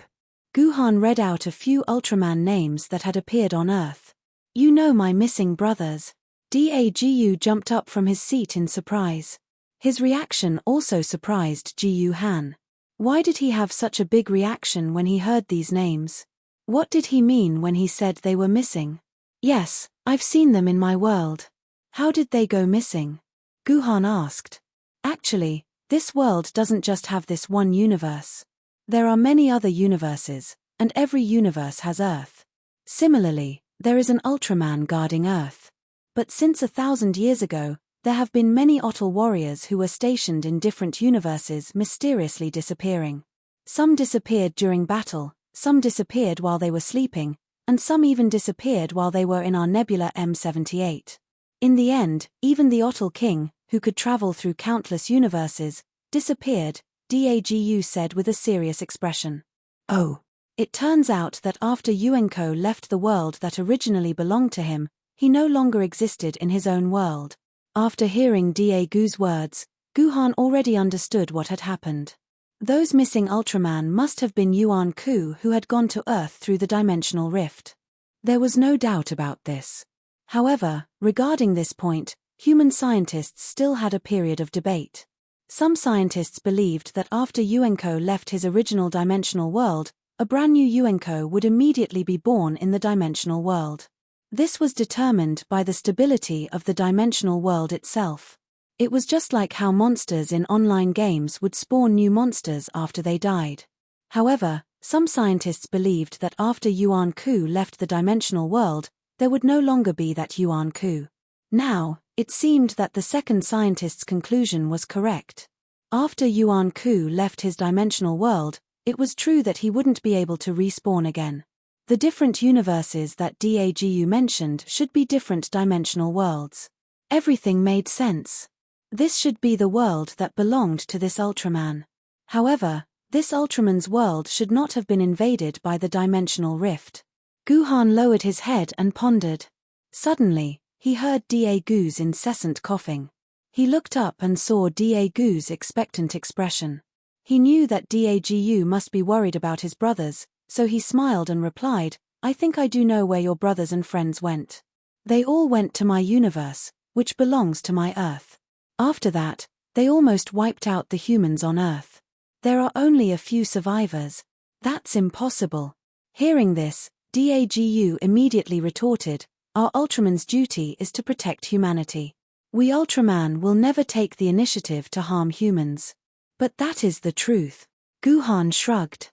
Guhan read out a few Ultraman names that had appeared on Earth. You know my missing brothers. Dagu jumped up from his seat in surprise. His reaction also surprised Jiu Han. Why did he have such a big reaction when he heard these names? What did he mean when he said they were missing? Yes, I've seen them in my world. How did they go missing? Guhan asked. Actually, this world doesn't just have this one universe. There are many other universes, and every universe has Earth. Similarly, there is an Ultraman guarding Earth. But since 1,000 years ago, there have been many Otl warriors who were stationed in different universes mysteriously disappearing. Some disappeared during battle, some disappeared while they were sleeping, and some even disappeared while they were in our nebula M78. In the end, even the Otl King, who could travel through countless universes, disappeared, Dagu said with a serious expression. Oh. It turns out that after Yuenko left the world that originally belonged to him, he no longer existed in his own world. After hearing Dagu's words, Guhan already understood what had happened. Those missing Ultraman must have been Yuan Ku who had gone to Earth through the dimensional rift. There was no doubt about this. However, regarding this point, human scientists still had a period of debate. Some scientists believed that after Yuenko left his original dimensional world, a brand new Yuenko would immediately be born in the dimensional world. This was determined by the stability of the dimensional world itself. It was just like how monsters in online games would spawn new monsters after they died. However, some scientists believed that after Yuan Ku left the dimensional world, there would no longer be that Yuan Ku. Now, it seemed that the second scientist's conclusion was correct. After Yuan Ku left his dimensional world, it was true that he wouldn't be able to respawn again. The different universes that Dagu mentioned should be different dimensional worlds. Everything made sense. This should be the world that belonged to this Ultraman. However, this Ultraman's world should not have been invaded by the dimensional rift. Guhan lowered his head and pondered. Suddenly, he heard Dagu's incessant coughing. He looked up and saw Dagu's expectant expression. He knew that Dagu must be worried about his brothers, so he smiled and replied, I think I do know where your brothers and friends went. They all went to my universe, which belongs to my Earth. After that, they almost wiped out the humans on Earth. There are only a few survivors. That's impossible. Hearing this, Dagu immediately retorted, our Ultraman's duty is to protect humanity. We Ultraman will never take the initiative to harm humans. But that is the truth. Guhan shrugged.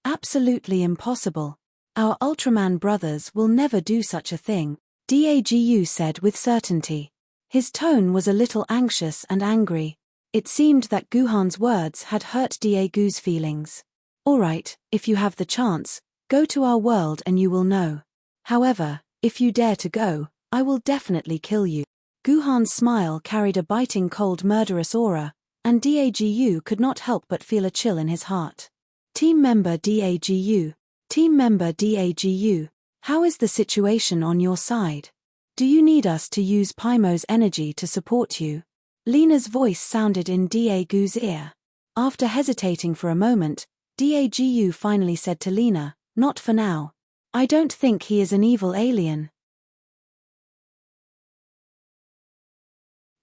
Absolutely impossible. Our Ultraman brothers will never do such a thing, Dagu said with certainty. His tone was a little anxious and angry. It seemed that Guhan's words had hurt Dagu's feelings. All right, if you have the chance, go to our world and you will know. However, if you dare to go, I will definitely kill you. Guhan's smile carried a biting cold murderous aura, and Dagu could not help but feel a chill in his heart. Team member Dagu. Team member Dagu, how is the situation on your side? Do you need us to use Paimo's energy to support you? Lena's voice sounded in Dagu's ear. After hesitating for a moment, Dagu finally said to Lena, "Not for now. I don't think he is an evil alien."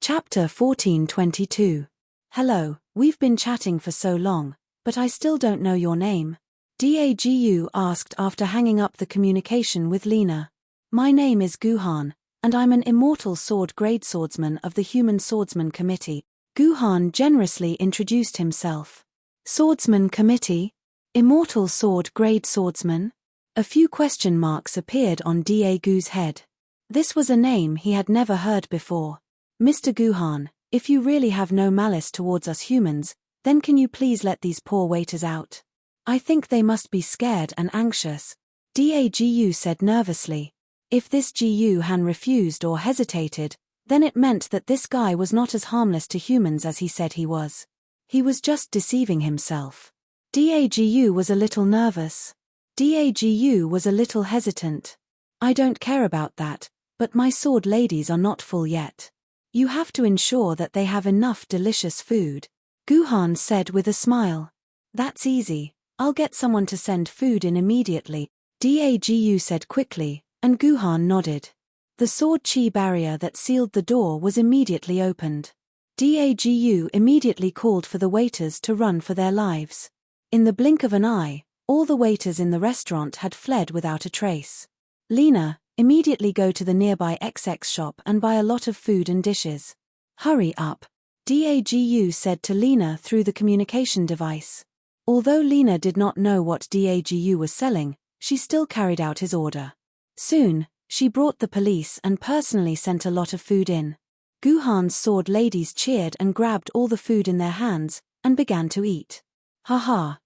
Chapter 14:22. Hello, we've been chatting for so long, but I still don't know your name. Dagu asked after hanging up the communication with Lena. My name is Guhan, and I'm an immortal sword grade swordsman of the Human Swordsman Committee. Guhan generously introduced himself. Swordsman Committee? Immortal sword grade swordsman? A few question marks appeared on Dagu's head. This was a name he had never heard before. Mr. Guhan, if you really have no malice towards us humans, then can you please let these poor waiters out? I think they must be scared and anxious, Dagu said nervously. If this Guhan refused or hesitated, then it meant that this guy was not as harmless to humans as he said he was. He was just deceiving himself. Dagu was a little nervous. Dagu was a little hesitant. I don't care about that, but my sword ladies are not full yet. You have to ensure that they have enough delicious food, Guhan said with a smile. That's easy. I'll get someone to send food in immediately, Dagu said quickly, and Guhan nodded. The sword chi barrier that sealed the door was immediately opened. Dagu immediately called for the waiters to run for their lives. In the blink of an eye, all the waiters in the restaurant had fled without a trace. Lena, immediately go to the nearby XX shop and buy a lot of food and dishes. Hurry up, Dagu said to Lena through the communication device. Although Lena did not know what Dagu was selling, she still carried out his order. Soon, she brought the police and personally sent a lot of food in. Guhan's sword ladies cheered and grabbed all the food in their hands, and began to eat. Haha,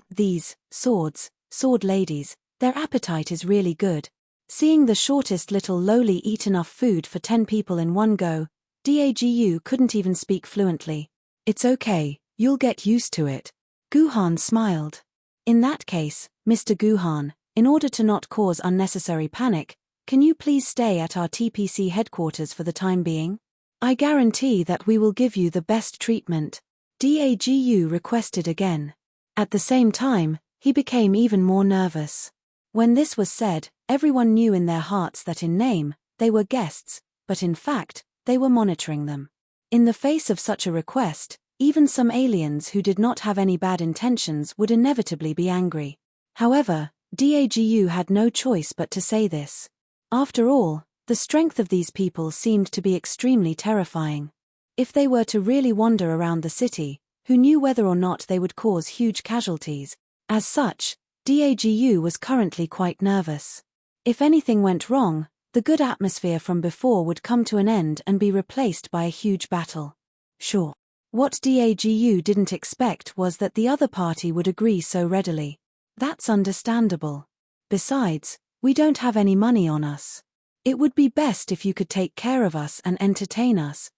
these sword ladies, their appetite is really good. Seeing the shortest little lowly eat enough food for 10 people in one go, Dagu couldn't even speak fluently. It's okay, you'll get used to it. Guhan smiled. In that case, Mr. Guhan, in order to not cause unnecessary panic, can you please stay at our TPC headquarters for the time being? I guarantee that we will give you the best treatment, Dagu requested again. At the same time, he became even more nervous. When this was said, everyone knew in their hearts that in name, they were guests, but in fact, they were monitoring them. In the face of such a request, even some aliens who did not have any bad intentions would inevitably be angry. However, Dagu had no choice but to say this. After all, the strength of these people seemed to be extremely terrifying. If they were to really wander around the city, who knew whether or not they would cause huge casualties? As such, Dagu was currently quite nervous. If anything went wrong, the good atmosphere from before would come to an end and be replaced by a huge battle. Sure. What Dagu didn't expect was that the other party would agree so readily. That's understandable. Besides, we don't have any money on us. It would be best if you could take care of us and entertain us.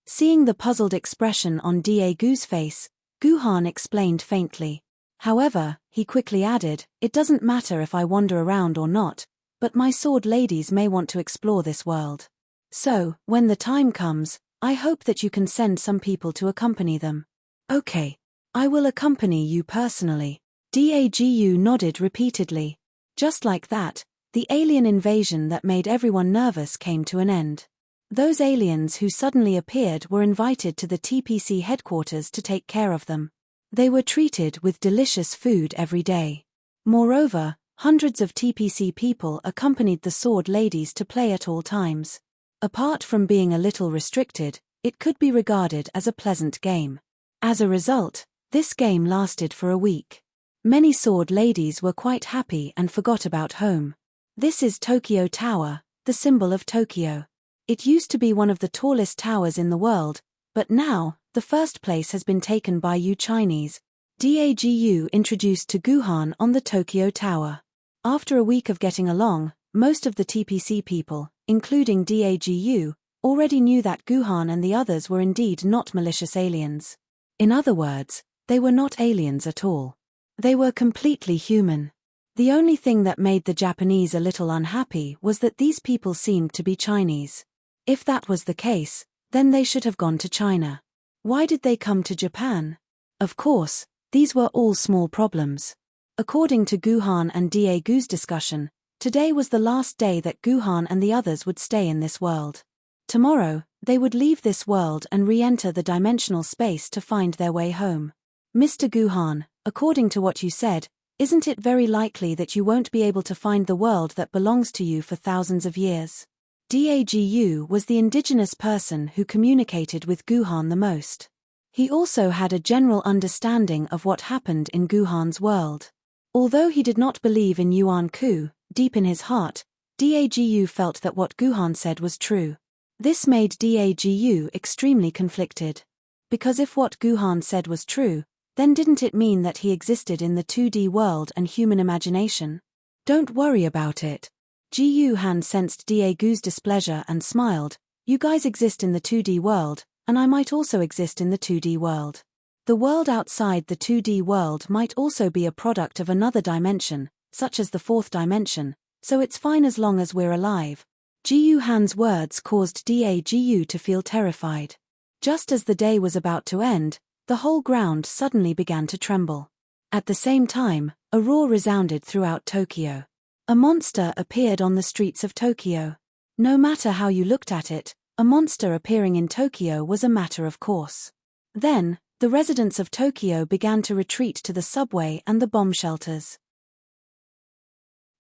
Seeing the puzzled expression on Dagu's face, Guhan explained faintly. However, he quickly added, it doesn't matter if I wander around or not, but my sword ladies may want to explore this world. So, when the time comes, I hope that you can send some people to accompany them. Okay. I will accompany you personally. Dagu nodded repeatedly. Just like that, the alien invasion that made everyone nervous came to an end. Those aliens who suddenly appeared were invited to the TPC headquarters to take care of them. They were treated with delicious food every day. Moreover, hundreds of TPC people accompanied the sword ladies to play at all times. Apart from being a little restricted, it could be regarded as a pleasant game. As a result, this game lasted for a week. Many sword ladies were quite happy and forgot about home. This is Tokyo Tower, the symbol of Tokyo. It used to be one of the tallest towers in the world, but now, the first place has been taken by you Chinese. Dagu introduced to Guhan on the Tokyo Tower. After a week of getting along, most of the TPC people, including Dagu, already knew that Guhan and the others were indeed not malicious aliens. In other words, they were not aliens at all. They were completely human. The only thing that made the Japanese a little unhappy was that these people seemed to be Chinese. If that was the case, then they should have gone to China. Why did they come to Japan? Of course, these were all small problems. According to Guhan and Dagu's discussion, today was the last day that Guhan and the others would stay in this world. Tomorrow, they would leave this world and re-enter the dimensional space to find their way home. Mr. Guhan, according to what you said, isn't it very likely that you won't be able to find the world that belongs to you for thousands of years? Dagu was the indigenous person who communicated with Guhan the most. He also had a general understanding of what happened in Guhan's world. Although he did not believe in Yuan Ku, deep in his heart, Dagu felt that what Guhan said was true. This made Dagu extremely conflicted. Because if what Guhan said was true, then didn't it mean that he existed in the 2D world and human imagination? Don't worry about it. Guhan sensed Dagu's displeasure and smiled. You guys exist in the 2D world, and I might also exist in the 2D world. The world outside the 2D world might also be a product of another dimension, such as the 4th dimension, so it's fine as long as we're alive. Guhan's words caused Dagu to feel terrified. Just as the day was about to end, the whole ground suddenly began to tremble. At the same time, a roar resounded throughout Tokyo. A monster appeared on the streets of Tokyo. No matter how you looked at it, a monster appearing in Tokyo was a matter of course. Then, the residents of Tokyo began to retreat to the subway and the bomb shelters.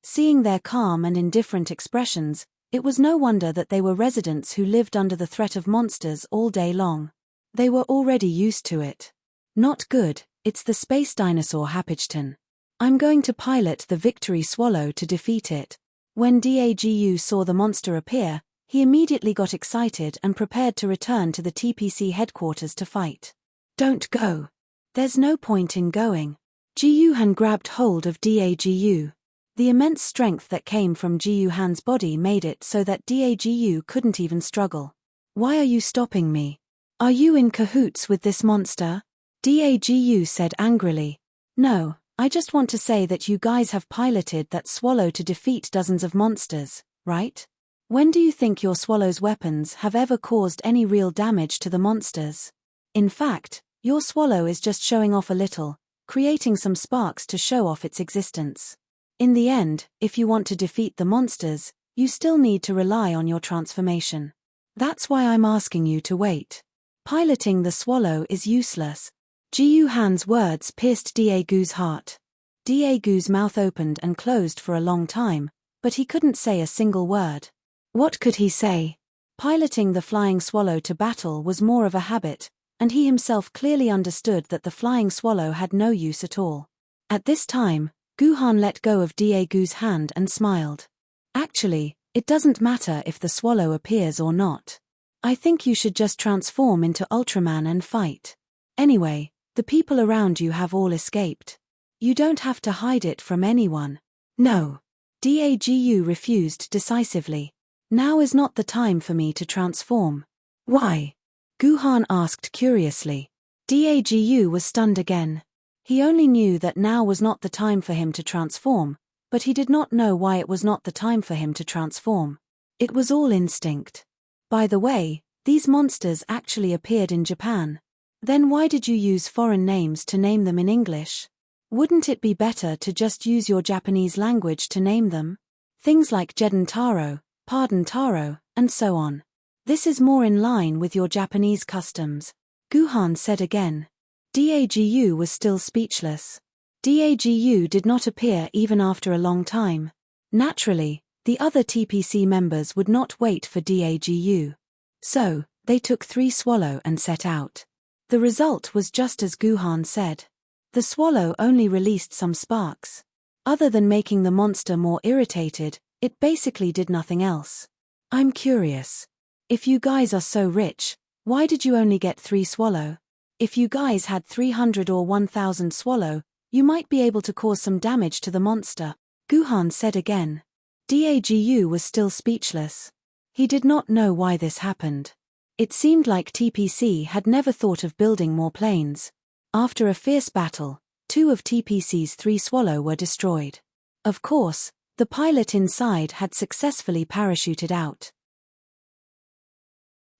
Seeing their calm and indifferent expressions, it was no wonder that they were residents who lived under the threat of monsters all day long. They were already used to it. Not good, it's the space dinosaur Happichton. I'm going to pilot the Victory Swallow to defeat it. When Dagu saw the monster appear, he immediately got excited and prepared to return to the TPC headquarters to fight. Don't go. There's no point in going. Guhan grabbed hold of Dagu. The immense strength that came from Guhan's body made it so that Dagu couldn't even struggle. Why are you stopping me? Are you in cahoots with this monster? Dagu said angrily. No, I just want to say that you guys have piloted that swallow to defeat dozens of monsters, right? When do you think your swallow's weapons have ever caused any real damage to the monsters? In fact, your swallow is just showing off a little, creating some sparks to show off its existence. In the end, if you want to defeat the monsters, you still need to rely on your transformation. That's why I'm asking you to wait. Piloting the swallow is useless. Guhan's words pierced Dagu's heart. Dagu's mouth opened and closed for a long time, but he couldn't say a single word. What could he say? Piloting the flying swallow to battle was more of a habit, and he himself clearly understood that the flying swallow had no use at all. At this time, Guhan let go of Dagu's hand and smiled. Actually, it doesn't matter if the swallow appears or not. I think you should just transform into Ultraman and fight. Anyway, the people around you have all escaped. You don't have to hide it from anyone. No. Dagu refused decisively. Now is not the time for me to transform. Why? Guhan asked curiously. Dagu was stunned again. He only knew that now was not the time for him to transform, but he did not know why it was not the time for him to transform. It was all instinct. By the way, these monsters actually appeared in Japan. Then why did you use foreign names to name them in English? Wouldn't it be better to just use your Japanese language to name them? Things like Jeden Taro, Pardon Taro, and so on. This is more in line with your Japanese customs. Guhan said again. Dagu was still speechless. Dagu did not appear even after a long time. Naturally, the other TPC members would not wait for Dagu. So, they took 3 swallow and set out. The result was just as Guhan said. The swallow only released some sparks. Other than making the monster more irritated, it basically did nothing else. I'm curious. If you guys are so rich, why did you only get 3 swallow? If you guys had 300 or 1000 swallow, you might be able to cause some damage to the monster, Guhan said again. Dagu was still speechless. He did not know why this happened. It seemed like TPC had never thought of building more planes. After a fierce battle, 2 of TPC's 3 swallow were destroyed. Of course, the pilot inside had successfully parachuted out.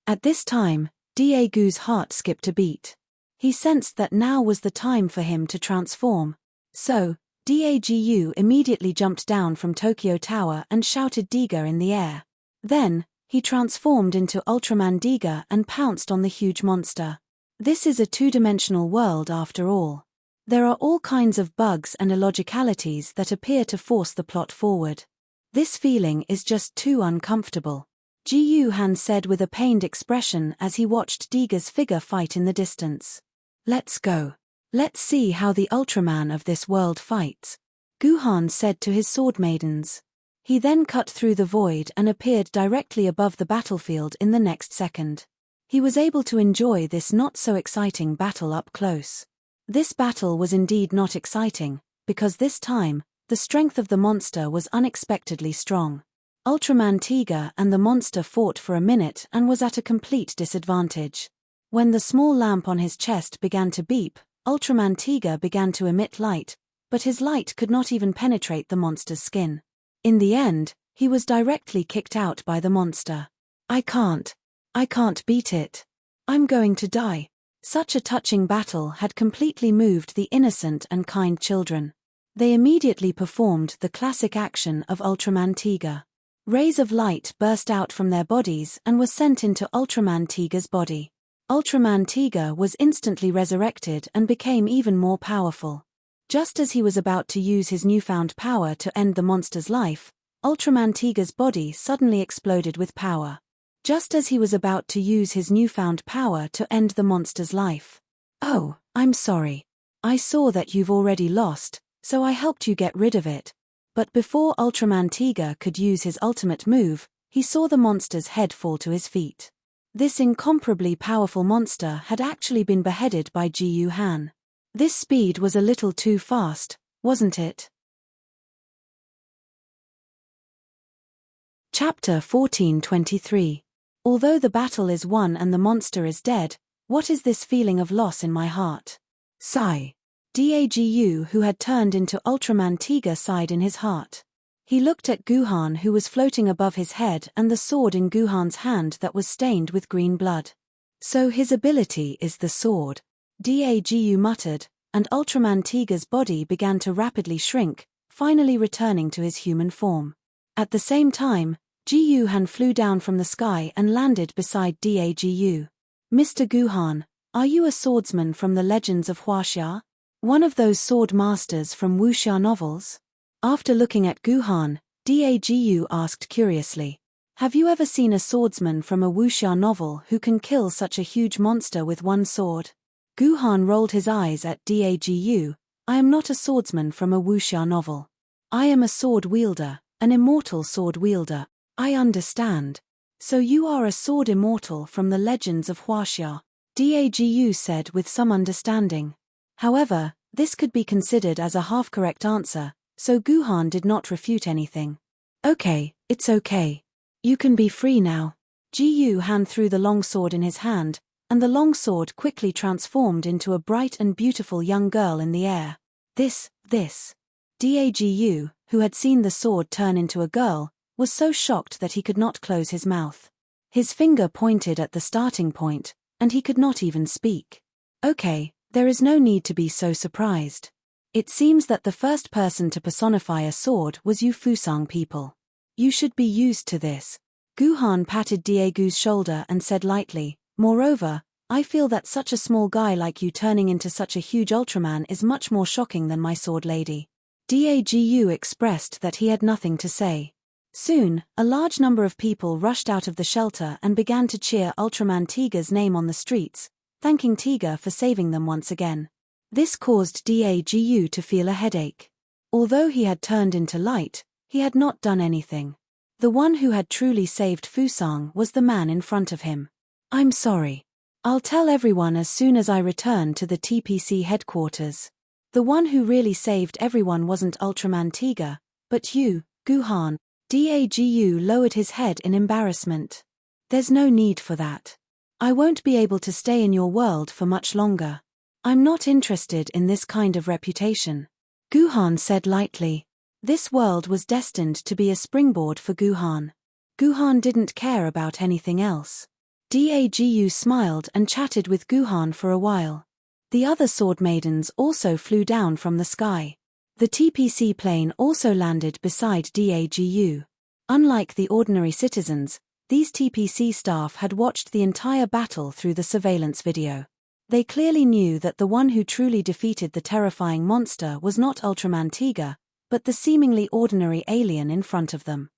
At this time, Dagu's heart skipped a beat. He sensed that now was the time for him to transform. So, Dagu immediately jumped down from Tokyo Tower and shouted Diga in the air. Then, he transformed into Ultraman Diga and pounced on the huge monster. This is a 2-dimensional world after all. There are all kinds of bugs and illogicalities that appear to force the plot forward. This feeling is just too uncomfortable, Guhan said with a pained expression as he watched Diga's figure fight in the distance. Let's go. Let's see how the Ultraman of this world fights, Guhan said to his sword maidens. He then cut through the void and appeared directly above the battlefield in the next second. He was able to enjoy this not-so-exciting battle up close. This battle was indeed not exciting, because this time, the strength of the monster was unexpectedly strong. Ultraman Tiga and the monster fought for a minute and was at a complete disadvantage. When the small lamp on his chest began to beep, Ultraman Tiga began to emit light, but his light could not even penetrate the monster's skin. In the end, he was directly kicked out by the monster. I can't beat it. I'm going to die. Such a touching battle had completely moved the innocent and kind children. They immediately performed the classic action of Ultraman Tiga. Rays of light burst out from their bodies and were sent into Ultraman Tiga's body. Ultraman Tiga was instantly resurrected and became even more powerful. Just as he was about to use his newfound power to end the monster's life, Ultraman Tiga's body suddenly exploded with power. Just as he was about to use his newfound power to end the monster's life. Oh, I'm sorry. I saw that you've already lost, so I helped you get rid of it. But before Ultraman Tiga could use his ultimate move, he saw the monster's head fall to his feet. This incomparably powerful monster had actually been beheaded by Guhan. This speed was a little too fast, wasn't it? Chapter 14:23. Although the battle is won and the monster is dead, what is this feeling of loss in my heart? Sigh. Dagu, who had turned into Ultraman Tiga, sighed in his heart. He looked at Guhan, who was floating above his head, and the sword in Guhan's hand that was stained with green blood. So his ability is the sword, Dagu muttered, and Ultraman Tiga's body began to rapidly shrink, finally returning to his human form. At the same time, Guhan flew down from the sky and landed beside Dagu. Mr. Guhan, are you a swordsman from the legends of Huaxia? One of those sword masters from wuxia novels? After looking at Guhan, Dagu asked curiously. Have you ever seen a swordsman from a wuxia novel who can kill such a huge monster with one sword? Guhan rolled his eyes at Dagu. I am not a swordsman from a wuxia novel. I am a sword wielder, an immortal sword wielder. I understand. So you are a sword immortal from the legends of Huaxia, Dagu said with some understanding. However, this could be considered as a half-correct answer, so Guhan did not refute anything. Okay, it's okay. You can be free now. Guhan threw the long sword in his hand, and the long sword quickly transformed into a bright and beautiful young girl in the air. This. Dagu, who had seen the sword turn into a girl, was so shocked that he could not close his mouth. His finger pointed at the starting point, and he could not even speak. Okay, there is no need to be so surprised. It seems that the first person to personify a sword was you Fusang people. You should be used to this. Guhan patted Dagu's shoulder and said lightly, moreover, I feel that such a small guy like you turning into such a huge Ultraman is much more shocking than my sword lady. Dagu expressed that he had nothing to say. Soon, a large number of people rushed out of the shelter and began to cheer Ultraman Tiga's name on the streets, thanking Tiger for saving them once again. This caused Dagu to feel a headache. Although he had turned into light, he had not done anything. The one who had truly saved Fusang was the man in front of him. I'm sorry. I'll tell everyone as soon as I return to the TPC headquarters. The one who really saved everyone wasn't Ultraman Tiger, but you, Guhan. Dagu lowered his head in embarrassment. There's no need for that. I won't be able to stay in your world for much longer. I'm not interested in this kind of reputation. Guhan said lightly. This world was destined to be a springboard for Guhan. Guhan didn't care about anything else. Dagu smiled and chatted with Guhan for a while. The other sword maidens also flew down from the sky. The TPC plane also landed beside Dagu. Unlike the ordinary citizens, these TPC staff had watched the entire battle through the surveillance video. They clearly knew that the one who truly defeated the terrifying monster was not Ultraman Tiger, but the seemingly ordinary alien in front of them.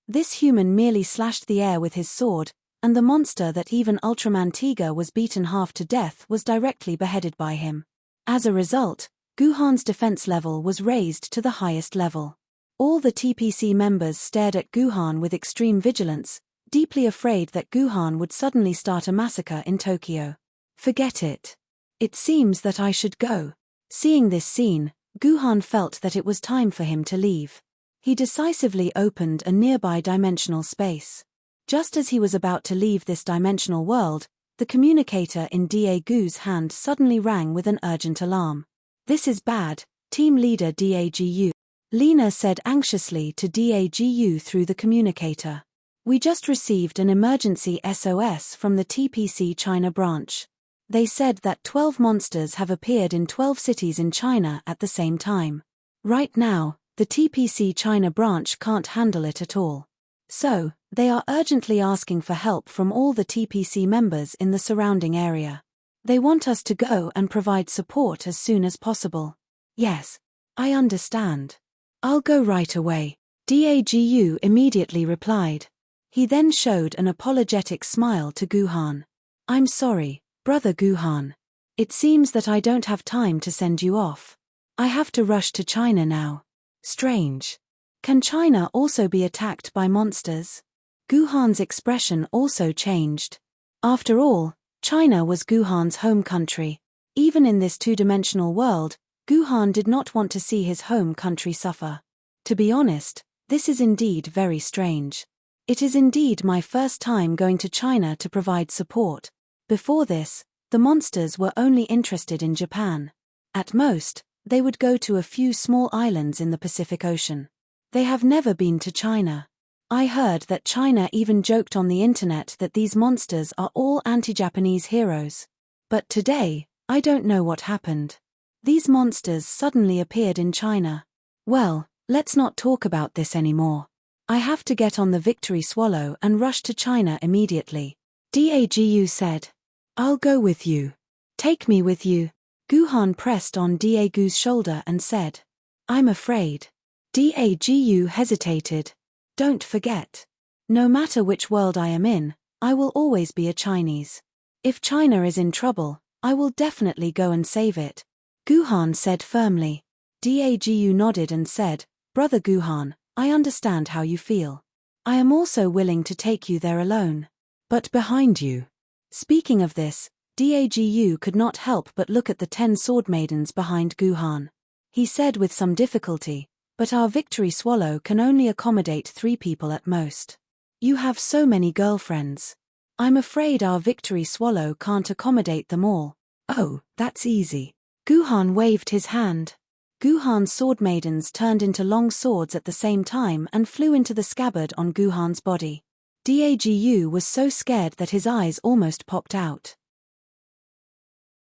This human merely slashed the air with his sword, and the monster that even Ultraman Tiger was beaten half to death was directly beheaded by him. As a result, Guhan's defense level was raised to the highest level. All the TPC members stared at Guhan with extreme vigilance, deeply afraid that Guhan would suddenly start a massacre in Tokyo. Forget it. It seems that I should go. Seeing this scene, Guhan felt that it was time for him to leave. He decisively opened a nearby dimensional space. Just as he was about to leave this dimensional world, the communicator in Dagu's hand suddenly rang with an urgent alarm. This is bad, team leader Dagu. Lena said anxiously to Dagu through the communicator. We just received an emergency SOS from the TPC China branch. They said that 12 monsters have appeared in 12 cities in China at the same time. Right now, the TPC China branch can't handle it at all. So, they are urgently asking for help from all the TPC members in the surrounding area. They want us to go and provide support as soon as possible. Yes, I understand. I'll go right away, Dagu immediately replied. He then showed an apologetic smile to Guhan. I'm sorry, brother Guhan. It seems that I don't have time to send you off. I have to rush to China now. Strange. Can China also be attacked by monsters? Guhan's expression also changed. After all, China was Guhan's home country. Even in this two-dimensional world, Guhan did not want to see his home country suffer. To be honest, this is indeed very strange. It is indeed my first time going to China to provide support. Before this, the monsters were only interested in Japan. At most, they would go to a few small islands in the Pacific Ocean. They have never been to China. I heard that China even joked on the internet that these monsters are all anti-Japanese heroes. But today, I don't know what happened. These monsters suddenly appeared in China. Well, let's not talk about this anymore. I have to get on the Victory Swallow and rush to China immediately. Dagu said. I'll go with you. Take me with you. Guhan pressed on Dagu's shoulder and said. I'm afraid. Dagu hesitated. Don't forget. No matter which world I am in, I will always be a Chinese. If China is in trouble, I will definitely go and save it. Guhan said firmly. Dagu nodded and said, Brother Guhan, I understand how you feel. I am also willing to take you there alone. But behind you. Speaking of this, Dagu could not help but look at the 10 sword maidens behind Guhan. He said with some difficulty, but our Victory Swallow can only accommodate 3 people at most. You have so many girlfriends. I'm afraid our Victory Swallow can't accommodate them all. Oh, that's easy. Guhan waved his hand. Guhan's sword maidens turned into long swords at the same time and flew into the scabbard on Guhan's body. Dagu was so scared that his eyes almost popped out.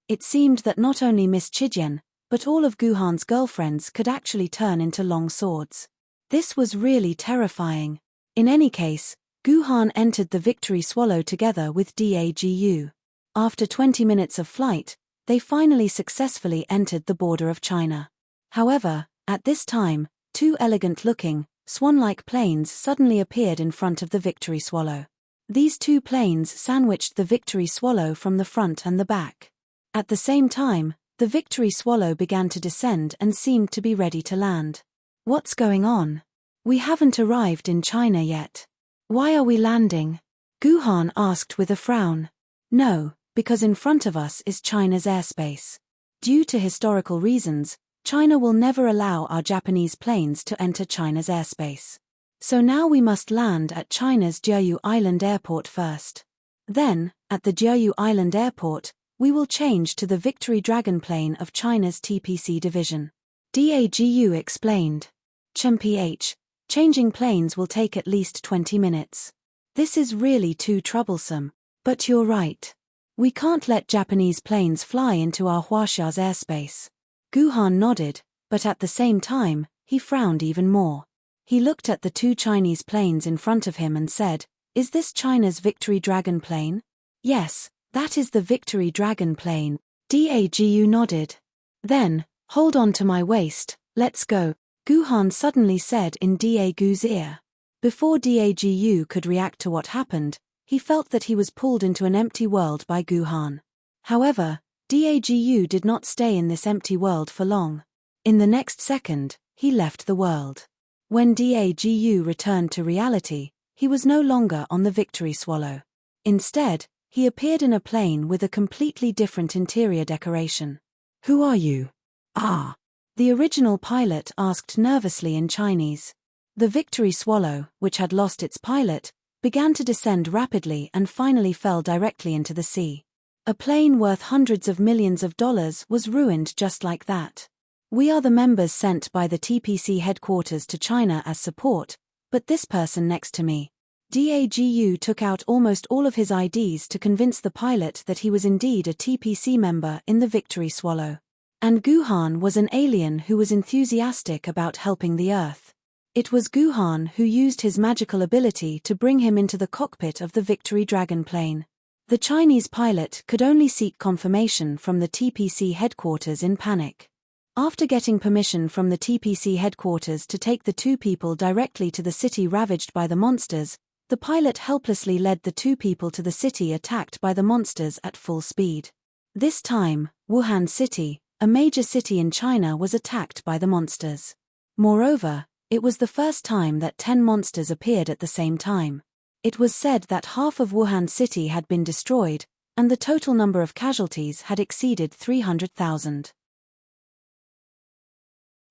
It seemed that not only Miss Chijian, but all of Guhan's girlfriends could actually turn into long swords. This was really terrifying. In any case, Guhan entered the Victory Swallow together with Dagu. After 20 minutes of flight, they finally successfully entered the border of China. However, at this time, 2 elegant-looking, swan-like planes suddenly appeared in front of the Victory Swallow. These two planes sandwiched the Victory Swallow from the front and the back. At the same time, the Victory Swallow began to descend and seemed to be ready to land. What's going on? We haven't arrived in China yet. Why are we landing? Guhan asked with a frown. No, because in front of us is China's airspace. Due to historical reasons, China will never allow our Japanese planes to enter China's airspace. So now we must land at China's Jeju Island Airport first. Then, at the Jeju Island Airport, we will change to the Victory Dragon plane of China's TPC division. DAGU explained. CHMPH, changing planes will take at least 20 minutes. This is really too troublesome. But you're right. We can't let Japanese planes fly into our Huasha's airspace. Guhan nodded, but at the same time, he frowned even more. He looked at the two Chinese planes in front of him and said, "Is this China's Victory Dragon plane?" "Yes, that is the Victory Dragon plane." DAGU nodded. "Then, hold on to my waist, let's go," Guhan suddenly said in DAGU's ear. Before DAGU could react to what happened, he felt that he was pulled into an empty world by Guhan. However, DAGU did not stay in this empty world for long. In the next second, he left the world. When DAGU returned to reality, he was no longer on the Victory Swallow. Instead, he appeared in a plane with a completely different interior decoration. "Who are you?" "Ah," the original pilot asked nervously in Chinese. The Victory Swallow, which had lost its pilot, began to descend rapidly and finally fell directly into the sea. A plane worth hundreds of millions of dollars was ruined just like that. "We are the members sent by the TPC headquarters to China as support, but this person next to me." DAGU took out almost all of his IDs to convince the pilot that he was indeed a TPC member in the Victory Swallow. And Guhan was an alien who was enthusiastic about helping the Earth. It was Guhan who used his magical ability to bring him into the cockpit of the Victory Dragon plane. The Chinese pilot could only seek confirmation from the TPC headquarters in panic. After getting permission from the TPC headquarters to take the two people directly to the city ravaged by the monsters, the pilot helplessly led the two people to the city attacked by the monsters at full speed. This time, Wuhan City, a major city in China, was attacked by the monsters. Moreover, it was the first time that 10 monsters appeared at the same time. It was said that half of Wuhan City had been destroyed, and the total number of casualties had exceeded 300,000.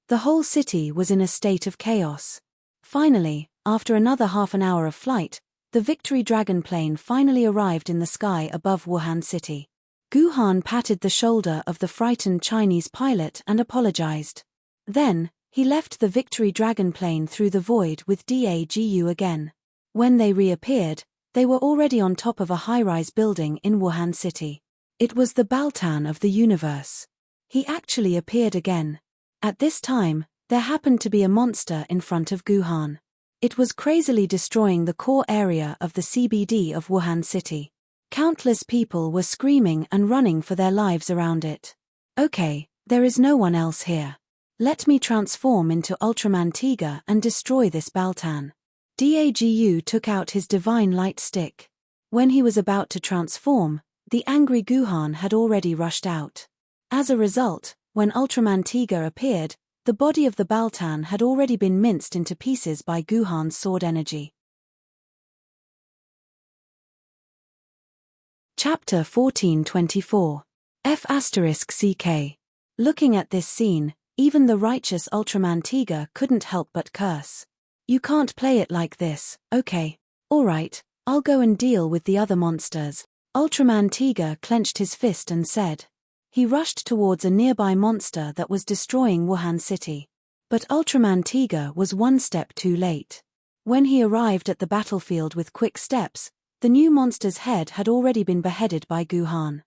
The whole city was in a state of chaos. Finally, after another half an hour of flight, the Victory Dragon plane finally arrived in the sky above Wuhan City. Guhan patted the shoulder of the frightened Chinese pilot and apologized. Then, he left the Victory Dragon plane through the void with DAGU again. When they reappeared, they were already on top of a high-rise building in Wuhan City. It was the Baltan of the universe. He actually appeared again. At this time, there happened to be a monster in front of Guhan. It was crazily destroying the core area of the CBD of Wuhan City. Countless people were screaming and running for their lives around it. "Okay, there is no one else here. Let me transform into Ultraman Tiger and destroy this Baltan." DAGU took out his divine light stick. When he was about to transform, the angry Guhan had already rushed out. As a result, when Ultraman Tiger appeared, the body of the Baltan had already been minced into pieces by Guhan's sword energy. Chapter 1424. F***CK. Looking at this scene, even the righteous Ultraman Tiger couldn't help but curse. "You can't play it like this, okay? Alright, I'll go and deal with the other monsters." Ultraman Tiger clenched his fist and said. He rushed towards a nearby monster that was destroying Wuhan City. But Ultraman Tiger was one step too late. When he arrived at the battlefield with quick steps, the new monster's head had already been beheaded by Guhan.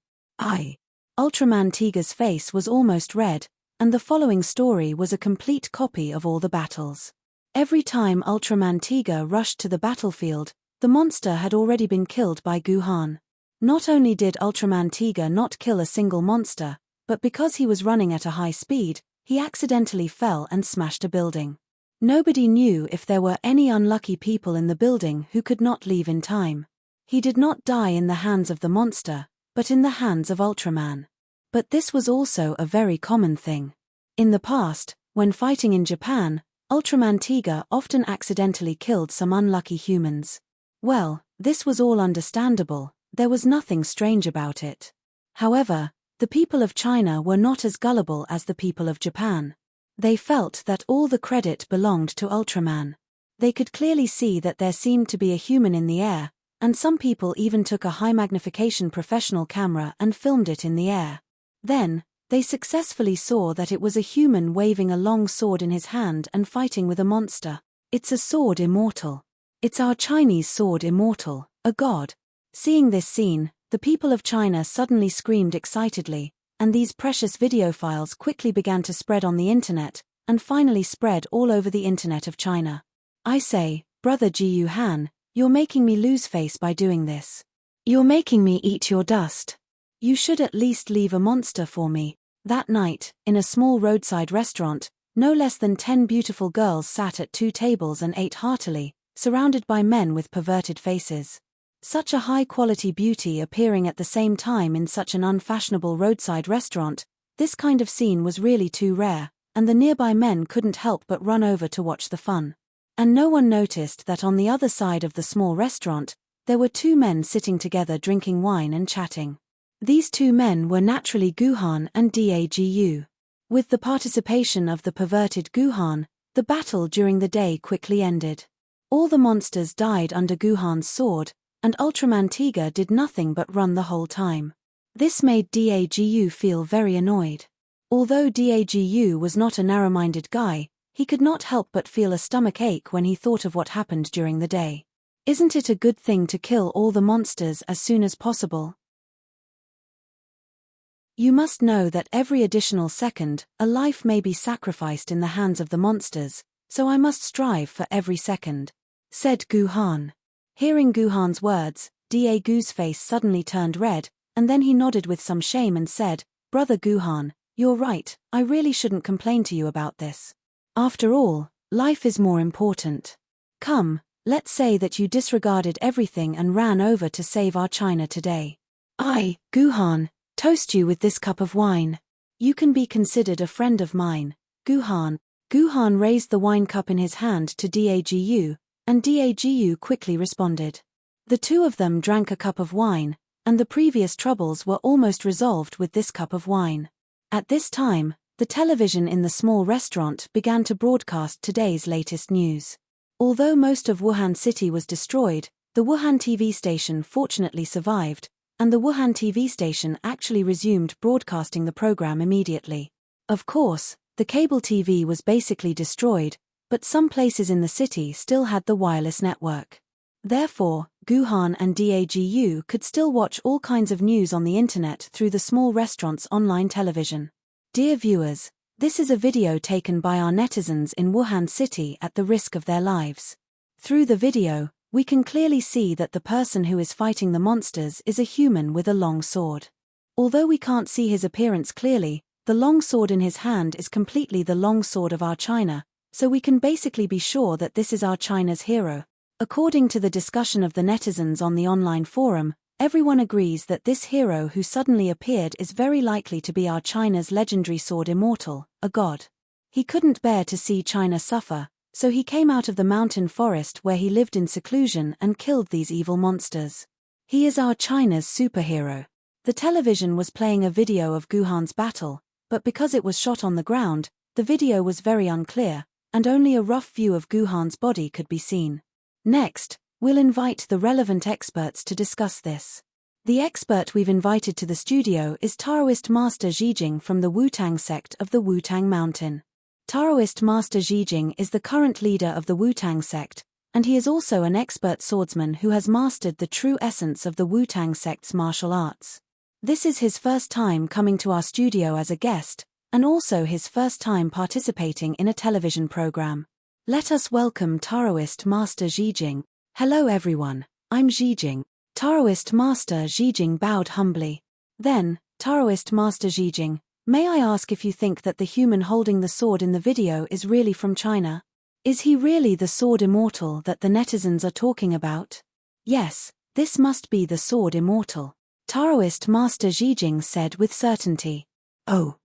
Ultraman Tiger's face was almost red, and the following story was a complete copy of all the battles. Every time Ultraman Tiger rushed to the battlefield, the monster had already been killed by Guhan. Not only did Ultraman Tiger not kill a single monster, but because he was running at a high speed, he accidentally fell and smashed a building. Nobody knew if there were any unlucky people in the building who could not leave in time. He did not die in the hands of the monster, but in the hands of Ultraman. But this was also a very common thing. In the past, when fighting in Japan, Ultraman Tiger often accidentally killed some unlucky humans. Well, this was all understandable, there was nothing strange about it. However, the people of China were not as gullible as the people of Japan. They felt that all the credit belonged to Ultraman. They could clearly see that there seemed to be a human in the air, and some people even took a high-magnification professional camera and filmed it in the air. Then, they successfully saw that it was a human waving a long sword in his hand and fighting with a monster. It's a sword immortal. It's our Chinese sword immortal, a god. Seeing this scene, the people of China suddenly screamed excitedly, and these precious video files quickly began to spread on the internet, and finally spread all over the internet of China. I say, brother Jiu Han, you're making me lose face by doing this. You're making me eat your dust. You should at least leave a monster for me. That night, in a small roadside restaurant, no less than 10 beautiful girls sat at 2 tables and ate heartily, surrounded by men with perverted faces. Such a high-quality beauty appearing at the same time in such an unfashionable roadside restaurant, this kind of scene was really too rare, and the nearby men couldn't help but run over to watch the fun. And no one noticed that on the other side of the small restaurant, there were 2 men sitting together drinking wine and chatting. These 2 men were naturally Guhan and Dagu. With the participation of the perverted Guhan, the battle during the day quickly ended. All the monsters died under Guhan's sword, and Ultraman Tiger did nothing but run the whole time. This made Dagu feel very annoyed. Although Dagu was not a narrow-minded guy, he could not help but feel a stomach ache when he thought of what happened during the day. Isn't it a good thing to kill all the monsters as soon as possible? You must know that every additional second, a life may be sacrificed in the hands of the monsters, so I must strive for every second, said Guhan. Hearing Guhan's words, Dagu's face suddenly turned red, and then he nodded with some shame and said, Brother Guhan, you're right, I really shouldn't complain to you about this. After all, life is more important. Come, let's say that you disregarded everything and ran over to save our China today. I, Guhan, toast you with this cup of wine. You can be considered a friend of mine, Guhan. Guhan raised the wine cup in his hand to Dagu, and Dagu quickly responded. The 2 of them drank a cup of wine, and the previous troubles were almost resolved with this cup of wine. At this time, the television in the small restaurant began to broadcast today's latest news. Although most of Wuhan City was destroyed, the Wuhan TV station fortunately survived, and the Wuhan TV station actually resumed broadcasting the program immediately. Of course, the cable TV was basically destroyed, but some places in the city still had the wireless network. Therefore, Guhan and Dagu could still watch all kinds of news on the internet through the small restaurant's online television. Dear viewers, this is a video taken by our netizens in Wuhan City at the risk of their lives. Through the video, we can clearly see that the person who is fighting the monsters is a human with a long sword. Although we can't see his appearance clearly, the long sword in his hand is completely the long sword of our China, so we can basically be sure that this is our China's hero. According to the discussion of the netizens on the online forum, everyone agrees that this hero who suddenly appeared is very likely to be our China's legendary sword immortal, a god. He couldn't bear to see China suffer, so he came out of the mountain forest where he lived in seclusion and killed these evil monsters. He is our China's superhero. The television was playing a video of Guhan's battle, but because it was shot on the ground, the video was very unclear, and only a rough view of Guhan's body could be seen. Next, we'll invite the relevant experts to discuss this. The expert we've invited to the studio is Taoist Master Zhijing from the Wu-Tang sect of the Wu-Tang Mountain. Taoist Master Zhijing is the current leader of the Wu-Tang sect, and he is also an expert swordsman who has mastered the true essence of the Wu-Tang sect's martial arts. This is his first time coming to our studio as a guest, and also his first time participating in a television program. Let us welcome Taoist Master Zhijing. Hello everyone, I'm Zhijing. Taoist Master Zhijing bowed humbly. Then, Taoist Master Zhijing, may I ask if you think that the human holding the sword in the video is really from China? Is he really the sword immortal that the netizens are talking about? Yes, This must be the sword immortal, Taoist Master Zhijing said with certainty. Oh.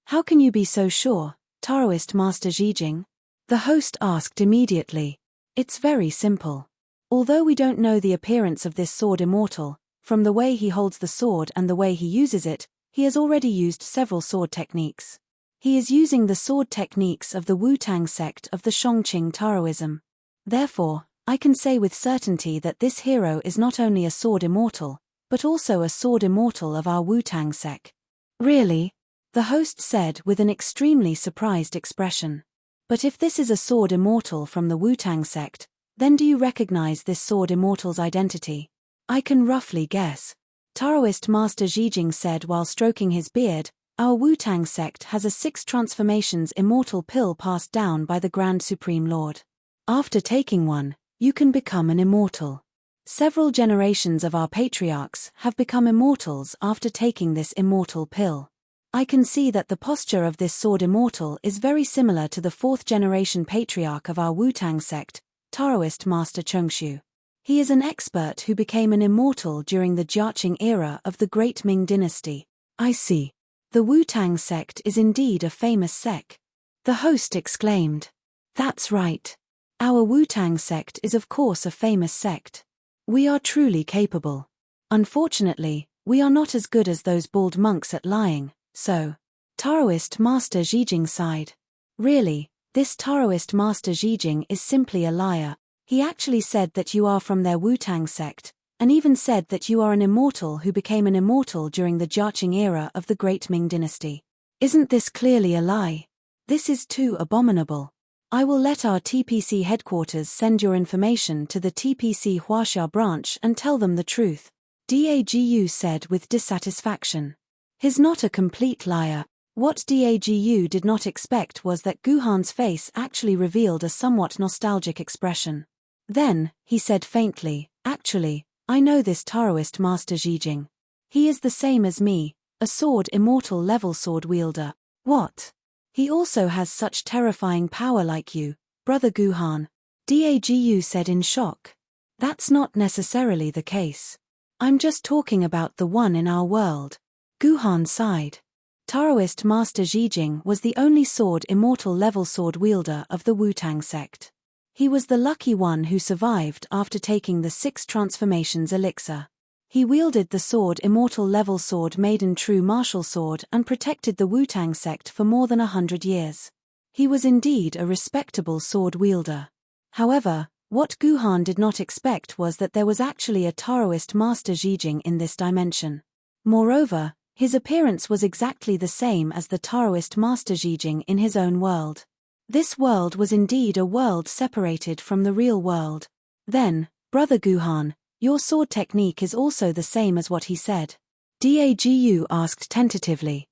How can you be so sure, Taoist Master Zhijing? The host asked immediately. It's very simple. Although we don't know the appearance of this sword immortal, from the way he holds the sword and the way he uses it, he has already used several sword techniques. He is using the sword techniques of the Wu-Tang sect of the Shongqing Taoism. Therefore, I can say with certainty that this hero is not only a sword immortal, but also a sword immortal of our Wu-Tang sect. Really? The host said with an extremely surprised expression. But if this is a sword immortal from the Wu-Tang sect, then do you recognize this sword immortal's identity? I can roughly guess. Taoist Master Zhijing said while stroking his beard, our Wu-Tang sect has a 6 transformations immortal pill passed down by the Grand Supreme Lord. After taking one, you can become an immortal. Several generations of our patriarchs have become immortals after taking this immortal pill. I can see that the posture of this sword immortal is very similar to the 4th generation patriarch of our Wu-Tang sect, Taoist Master Chongshu. He is an expert who became an immortal during the Jiaqing era of the Great Ming dynasty. I see. The Wu-Tang sect is indeed a famous sect. The host exclaimed. That's right. Our Wu-Tang sect is of course a famous sect. We are truly capable. Unfortunately, we are not as good as those bald monks at lying. So, Taoist Master Zhijing sighed. Really, this Taoist Master Zhijing is simply a liar. He actually said that you are from their Wu-Tang sect, and even said that you are an immortal who became an immortal during the Jiaqing era of the Great Ming dynasty. Isn't this clearly a lie? This is too abominable. I will let our TPC headquarters send your information to the TPC Huaxia branch and tell them the truth, Dagu said with dissatisfaction. He's not a complete liar. What Dagu did not expect was that Guhan's face actually revealed a somewhat nostalgic expression. Then, he said faintly, actually, I know this Taoist Master Zhijing. He is the same as me, a sword immortal level sword wielder. What? He also has such terrifying power like you, Brother Guhan. Dagu said in shock. That's not necessarily the case. I'm just talking about the one in our world. Guhan sighed. Taoist Master Zhijing was the only sword immortal level sword wielder of the Wu-Tang sect. He was the lucky one who survived after taking the 6 transformations elixir. He wielded the sword immortal level sword Maiden true martial sword and protected the Wu-Tang sect for more than 100 years. He was indeed a respectable sword wielder. However, what Guhan did not expect was that there was actually a Taoist Master Zhijing in this dimension. Moreover, his appearance was exactly the same as the Taoist Master Zhijing in his own world. This world was indeed a world separated from the real world. Then, Brother Guhan, your sword technique is also the same as what he said. Dagu asked tentatively.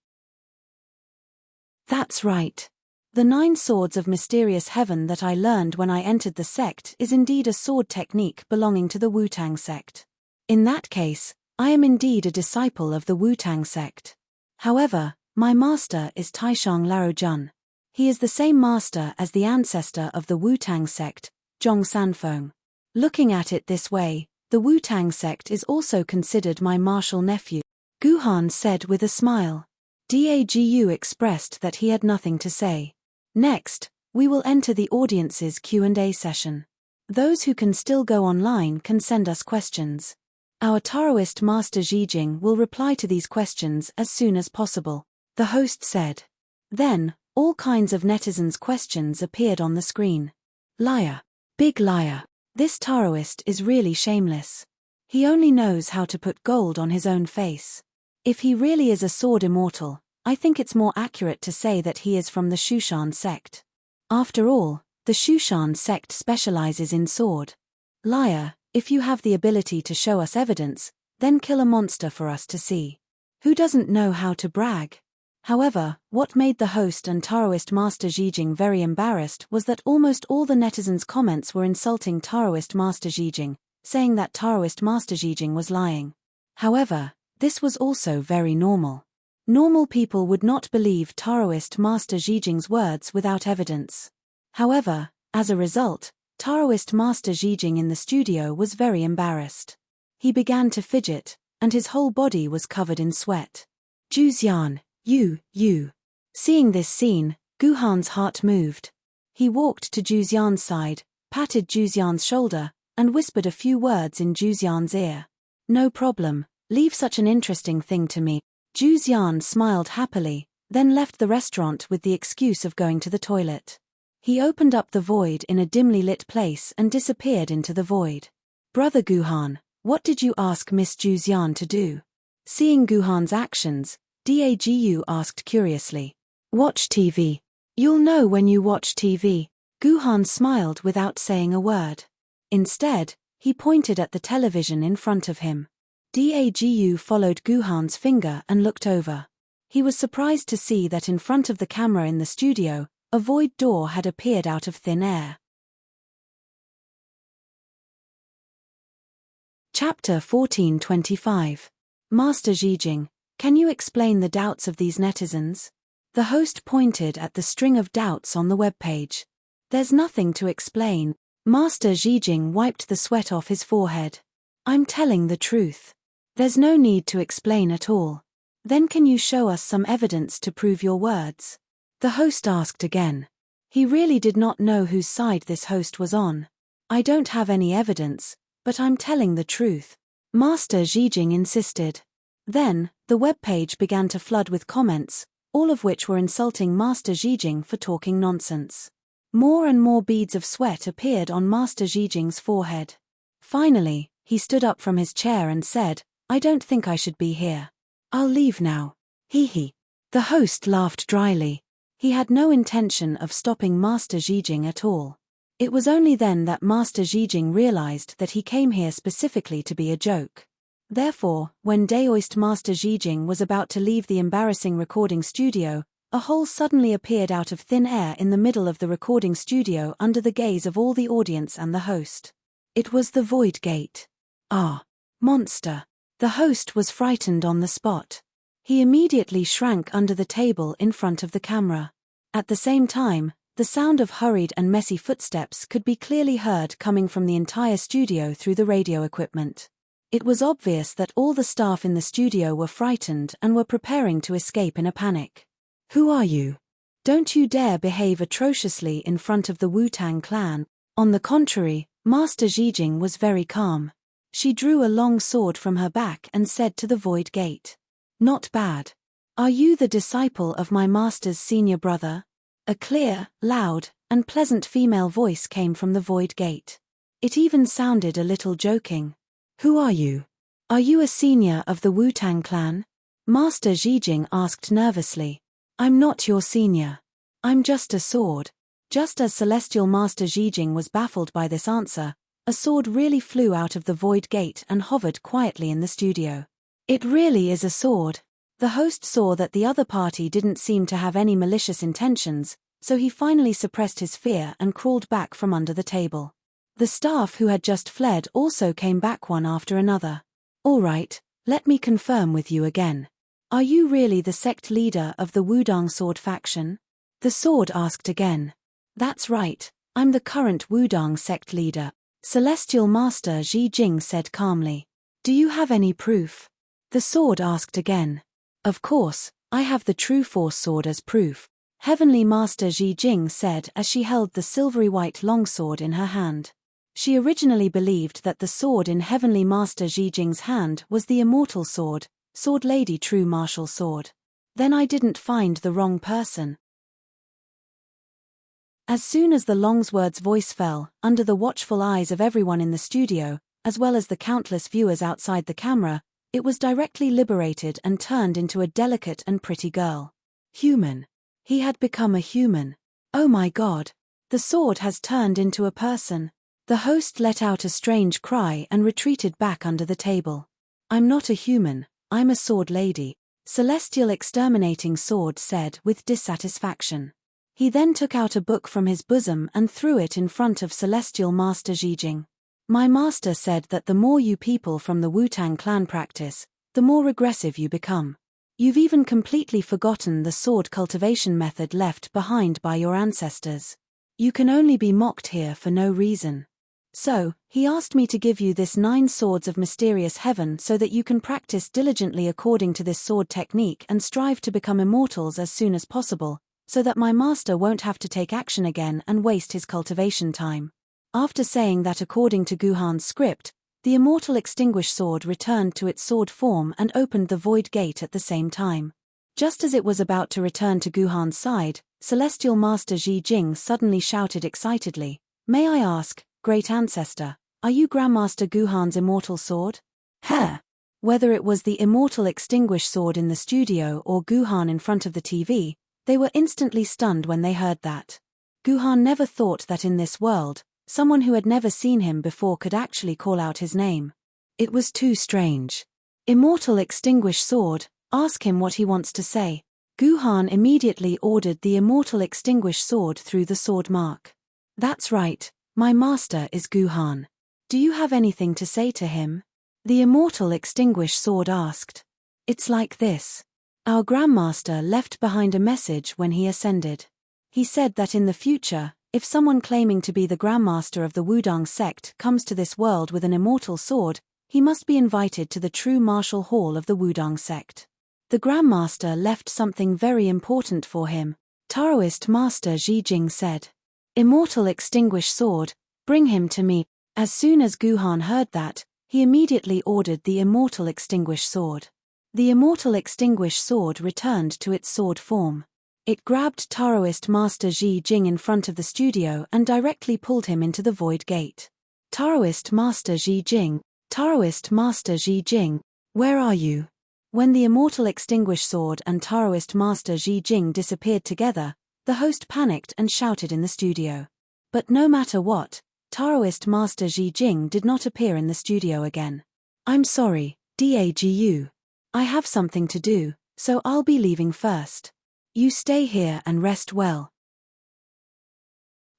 That's right. The 9 swords of mysterious heaven that I learned when I entered the sect is indeed a sword technique belonging to the Wu-Tang sect. In that case, I am indeed a disciple of the Wu-Tang sect. However, my master is Taishang Laojun. He is the same master as the ancestor of the Wu-Tang sect, Zhong Sanfeng. Looking at it this way, the Wu-Tang sect is also considered my martial nephew, Guhan said with a smile. Dagu expressed that he had nothing to say. Next, we will enter the audience's Q&A session. Those who can still go online can send us questions. Our Taoist Master Zhijing will reply to these questions as soon as possible, the host said. Then, all kinds of netizens' questions appeared on the screen. Liar. Big liar. This Taoist is really shameless. He only knows how to put gold on his own face. If he really is a sword immortal, I think it's more accurate to say that he is from the Shushan sect. After all, the Shushan sect specializes in sword. Liar. If you have the ability to show us evidence, then kill a monster for us to see. Who doesn't know how to brag? However, what made the host and Taoist Master Zhijing very embarrassed was that almost all the netizens' comments were insulting Taoist Master Zhijing, saying that Taoist Master Zhijing was lying. However, this was also very normal. Normal people would not believe Taoist Master Zhijing's words without evidence. However, as a result, Taoist Master Zhijing in the studio was very embarrassed. He began to fidget, and his whole body was covered in sweat. Zhuxian, you. Seeing this scene, Guhan's heart moved. He walked to Zhuxian's side, patted Zhuxian's shoulder, and whispered a few words in Zhuxian's ear. No problem, leave such an interesting thing to me. Zhuxian smiled happily, then left the restaurant with the excuse of going to the toilet. He opened up the void in a dimly lit place and disappeared into the void. Brother Guhan, what did you ask Miss Zhuxian to do? Seeing Guhan's actions, Dagu asked curiously. Watch TV. You'll know when you watch TV. Guhan smiled without saying a word. Instead, he pointed at the television in front of him. Dagu followed Guhan's finger and looked over. He was surprised to see that in front of the camera in the studio, a void door had appeared out of thin air. Chapter 1425. Master Zhijing, can you explain the doubts of these netizens? The host pointed at the string of doubts on the webpage. There's nothing to explain. Master Zhijing wiped the sweat off his forehead. I'm telling the truth. There's no need to explain at all. Then can you show us some evidence to prove your words? The host asked again. He really did not know whose side this host was on. I don't have any evidence, but I'm telling the truth. Master Zhijing insisted. Then, the webpage began to flood with comments, all of which were insulting Master Zhijing for talking nonsense. More and more beads of sweat appeared on Master Zhijing's forehead. Finally, he stood up from his chair and said, I don't think I should be here. I'll leave now. Hee. The host laughed dryly. He had no intention of stopping Master Zhijing at all. It was only then that Master Zhijing realized that he came here specifically to be a joke. Therefore, when Daoist Master Zhijing was about to leave the embarrassing recording studio, a hole suddenly appeared out of thin air in the middle of the recording studio under the gaze of all the audience and the host. It was the Void Gate. Ah, monster. The host was frightened on the spot. He immediately shrank under the table in front of the camera. At the same time, the sound of hurried and messy footsteps could be clearly heard coming from the entire studio through the radio equipment. It was obvious that all the staff in the studio were frightened and were preparing to escape in a panic. Who are you? Don't you dare behave atrociously in front of the Wu-Tang clan. On the contrary, Master Zhijing was very calm. She drew a long sword from her back and said to the Void Gate. Not bad. Are you the disciple of my master's senior brother? A clear, loud, and pleasant female voice came from the Void Gate. It even sounded a little joking. Who are you? Are you a senior of the Wu-Tang clan? Master Zhijing asked nervously. I'm not your senior. I'm just a sword. Just as Celestial Master Zhijing was baffled by this answer, a sword really flew out of the Void Gate and hovered quietly in the studio. It really is a sword. The host saw that the other party didn't seem to have any malicious intentions, so he finally suppressed his fear and crawled back from under the table. The staff who had just fled also came back one after another. All right, let me confirm with you again. Are you really the sect leader of the Wudang Sword faction? The sword asked again. That's right, I'm the current Wudang sect leader. Celestial Master Zhijing said calmly. Do you have any proof? The sword asked again. Of course, I have the True Force sword as proof, Heavenly Master Zhijing said as she held the silvery white longsword in her hand. She originally believed that the sword in Heavenly Master Zhijing's hand was the immortal sword, Sword Lady True Martial Sword. Then I didn't find the wrong person. As soon as the longsword's voice fell, under the watchful eyes of everyone in the studio, as well as the countless viewers outside the camera, it was directly liberated and turned into a delicate and pretty girl. Human. He had become a human. Oh my God. The sword has turned into a person. The host let out a strange cry and retreated back under the table. I'm not a human, I'm a sword lady, Celestial Exterminating Sword said with dissatisfaction. He then took out a book from his bosom and threw it in front of Celestial Master Zhijing. My master said that the more you people from the Wu-Tang clan practice, the more regressive you become. You've even completely forgotten the sword cultivation method left behind by your ancestors. You can only be mocked here for no reason. So, he asked me to give you this 9 swords of mysterious heaven so that you can practice diligently according to this sword technique and strive to become immortals as soon as possible, so that my master won't have to take action again and waste his cultivation time. After saying that according to Guhan's script, the immortal extinguished sword returned to its sword form and opened the void gate at the same time. Just as it was about to return to Guhan's side, Celestial Master Ji Jing suddenly shouted excitedly, "May I ask, Great Ancestor, are you Grandmaster Guhan's immortal sword?" Whether it was the immortal extinguished sword in the studio or Guhan in front of the TV, they were instantly stunned when they heard that. Guhan never thought that in this world, someone who had never seen him before could actually call out his name. It was too strange. Immortal extinguished sword, ask him what he wants to say. Guhan immediately ordered the immortal extinguished sword through the sword mark. That's right, my master is Guhan. Do you have anything to say to him? The immortal extinguished sword asked. It's like this. Our Grandmaster left behind a message when he ascended. He said that in the future, if someone claiming to be the Grandmaster of the Wudang sect comes to this world with an immortal sword, he must be invited to the true martial hall of the Wudang sect. The Grandmaster left something very important for him, Taoist Master Ji Jing said. Immortal extinguished sword, bring him to me. As soon as Guhan heard that, he immediately ordered the immortal extinguished sword. The immortal extinguished sword returned to its sword form. It grabbed Taoist Master Ji Jing in front of the studio and directly pulled him into the void gate. Taoist Master Ji Jing, Taoist Master Ji Jing, where are you? When the immortal extinguished sword and Taoist Master Ji Jing disappeared together, the host panicked and shouted in the studio. But no matter what, Taoist Master Ji Jing did not appear in the studio again. I'm sorry, Dagu. I have something to do, so I'll be leaving first. You stay here and rest well.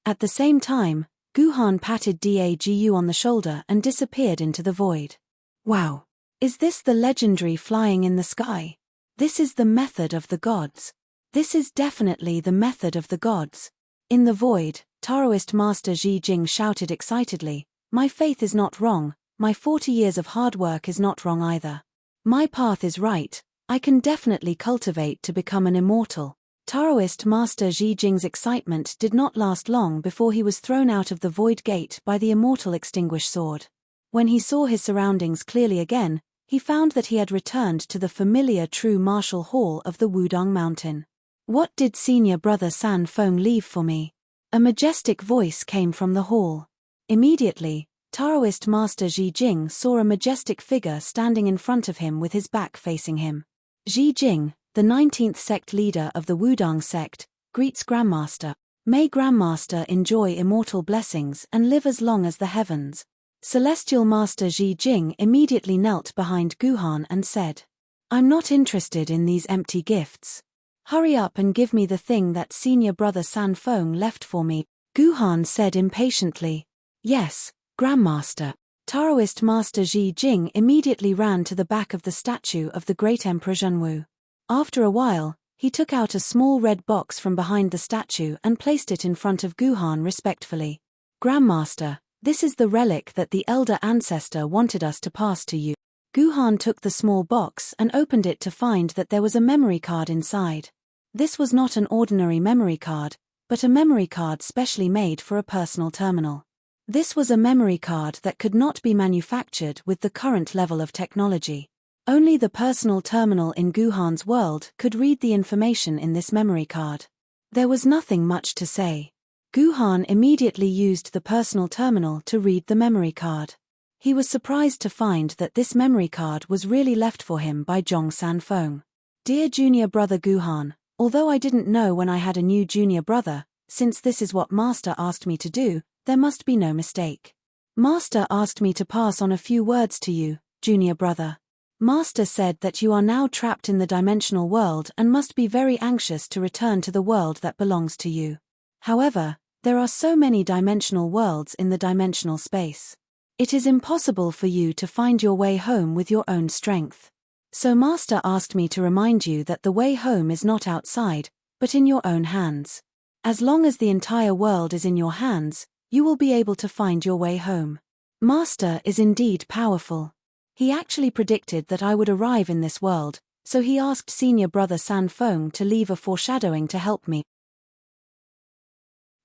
At the same time, Guhan patted Dagu on the shoulder and disappeared into the void. Wow! Is this the legendary flying in the sky? This is the method of the gods. This is definitely the method of the gods. In the void, Taoist Master Ji Jing shouted excitedly, my faith is not wrong, my 40 years of hard work is not wrong either. My path is right, I can definitely cultivate to become an immortal. Taoist Master Ji Jing's excitement did not last long before he was thrown out of the void gate by the immortal extinguished sword. When he saw his surroundings clearly again, he found that he had returned to the familiar true martial hall of the Wudang Mountain. What did senior brother San Feng leave for me? A majestic voice came from the hall. Immediately, Taoist Master Ji Jing saw a majestic figure standing in front of him with his back facing him. Ji Jing, the 19th sect leader of the Wudang sect, greets Grandmaster. May Grandmaster enjoy immortal blessings and live as long as the heavens. Celestial Master Ji Jing immediately knelt behind Guhan and said, I'm not interested in these empty gifts. Hurry up and give me the thing that senior brother San Feng left for me. Guhan said impatiently. Yes, Grandmaster. Taoist Master Ji Jing immediately ran to the back of the statue of the great Emperor Zhenwu. After a while, he took out a small red box from behind the statue and placed it in front of Guhan respectfully. Grandmaster, this is the relic that the elder ancestor wanted us to pass to you. Guhan took the small box and opened it to find that there was a memory card inside. This was not an ordinary memory card, but a memory card specially made for a personal terminal. This was a memory card that could not be manufactured with the current level of technology. Only the personal terminal in Guhan's world could read the information in this memory card. There was nothing much to say. Guhan immediately used the personal terminal to read the memory card. He was surprised to find that this memory card was really left for him by Zhong Sanfeng. Dear junior brother Guhan, although I didn't know when I had a new junior brother, since this is what Master asked me to do, there must be no mistake. Master asked me to pass on a few words to you, junior brother. Master said that you are now trapped in the dimensional world and must be very anxious to return to the world that belongs to you. However, there are so many dimensional worlds in the dimensional space. It is impossible for you to find your way home with your own strength. So Master asked me to remind you that the way home is not outside, but in your own hands. As long as the entire world is in your hands, you will be able to find your way home. Master is indeed powerful. He actually predicted that I would arrive in this world, so he asked senior brother San Feng to leave a foreshadowing to help me.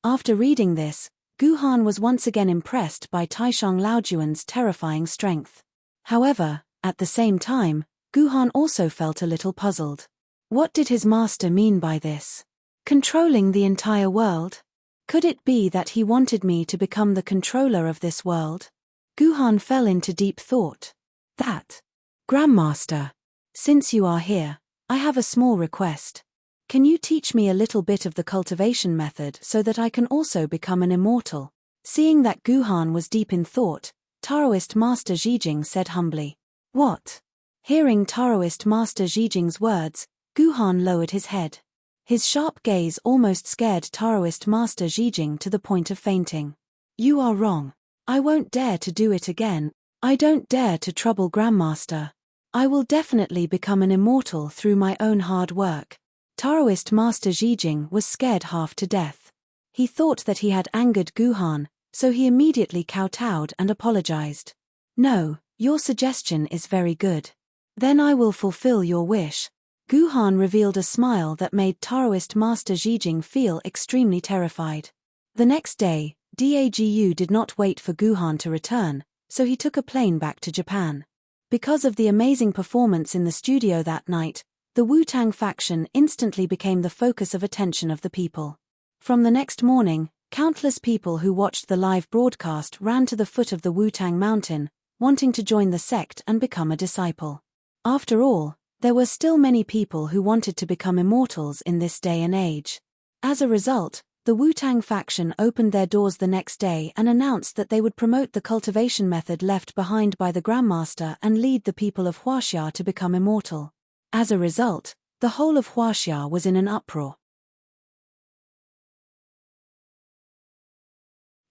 After reading this, Guhan was once again impressed by Taishang Laojuan's terrifying strength. However, at the same time, Guhan also felt a little puzzled. What did his master mean by this? Controlling the entire world? Could it be that he wanted me to become the controller of this world? Guhan fell into deep thought. That. Grandmaster. Since you are here, I have a small request. Can you teach me a little bit of the cultivation method so that I can also become an immortal? Seeing that Guhan was deep in thought, Taoist Master Zhijing said humbly. What? Hearing Taoist Master Zhijing's words, Guhan lowered his head. His sharp gaze almost scared Taoist Master Zhijing to the point of fainting. You are wrong. I won't dare to do it again. I don't dare to trouble Grandmaster. I will definitely become an immortal through my own hard work. Taoist Master Zhijing was scared half to death. He thought that he had angered Guhan, so he immediately kowtowed and apologized. No, your suggestion is very good. Then I will fulfill your wish. Guhan revealed a smile that made Taoist Master Zhijing feel extremely terrified. The next day, Dagu did not wait for Guhan to return, so he took a plane back to Japan. Because of the amazing performance in the studio that night, the Wu-Tang faction instantly became the focus of attention of the people. From the next morning, countless people who watched the live broadcast ran to the foot of the Wu-Tang mountain, wanting to join the sect and become a disciple. After all, there were still many people who wanted to become immortals in this day and age. As a result, the Wu-Tang faction opened their doors the next day and announced that they would promote the cultivation method left behind by the Grandmaster and lead the people of Huaxia to become immortal. As a result, the whole of Huaxia was in an uproar.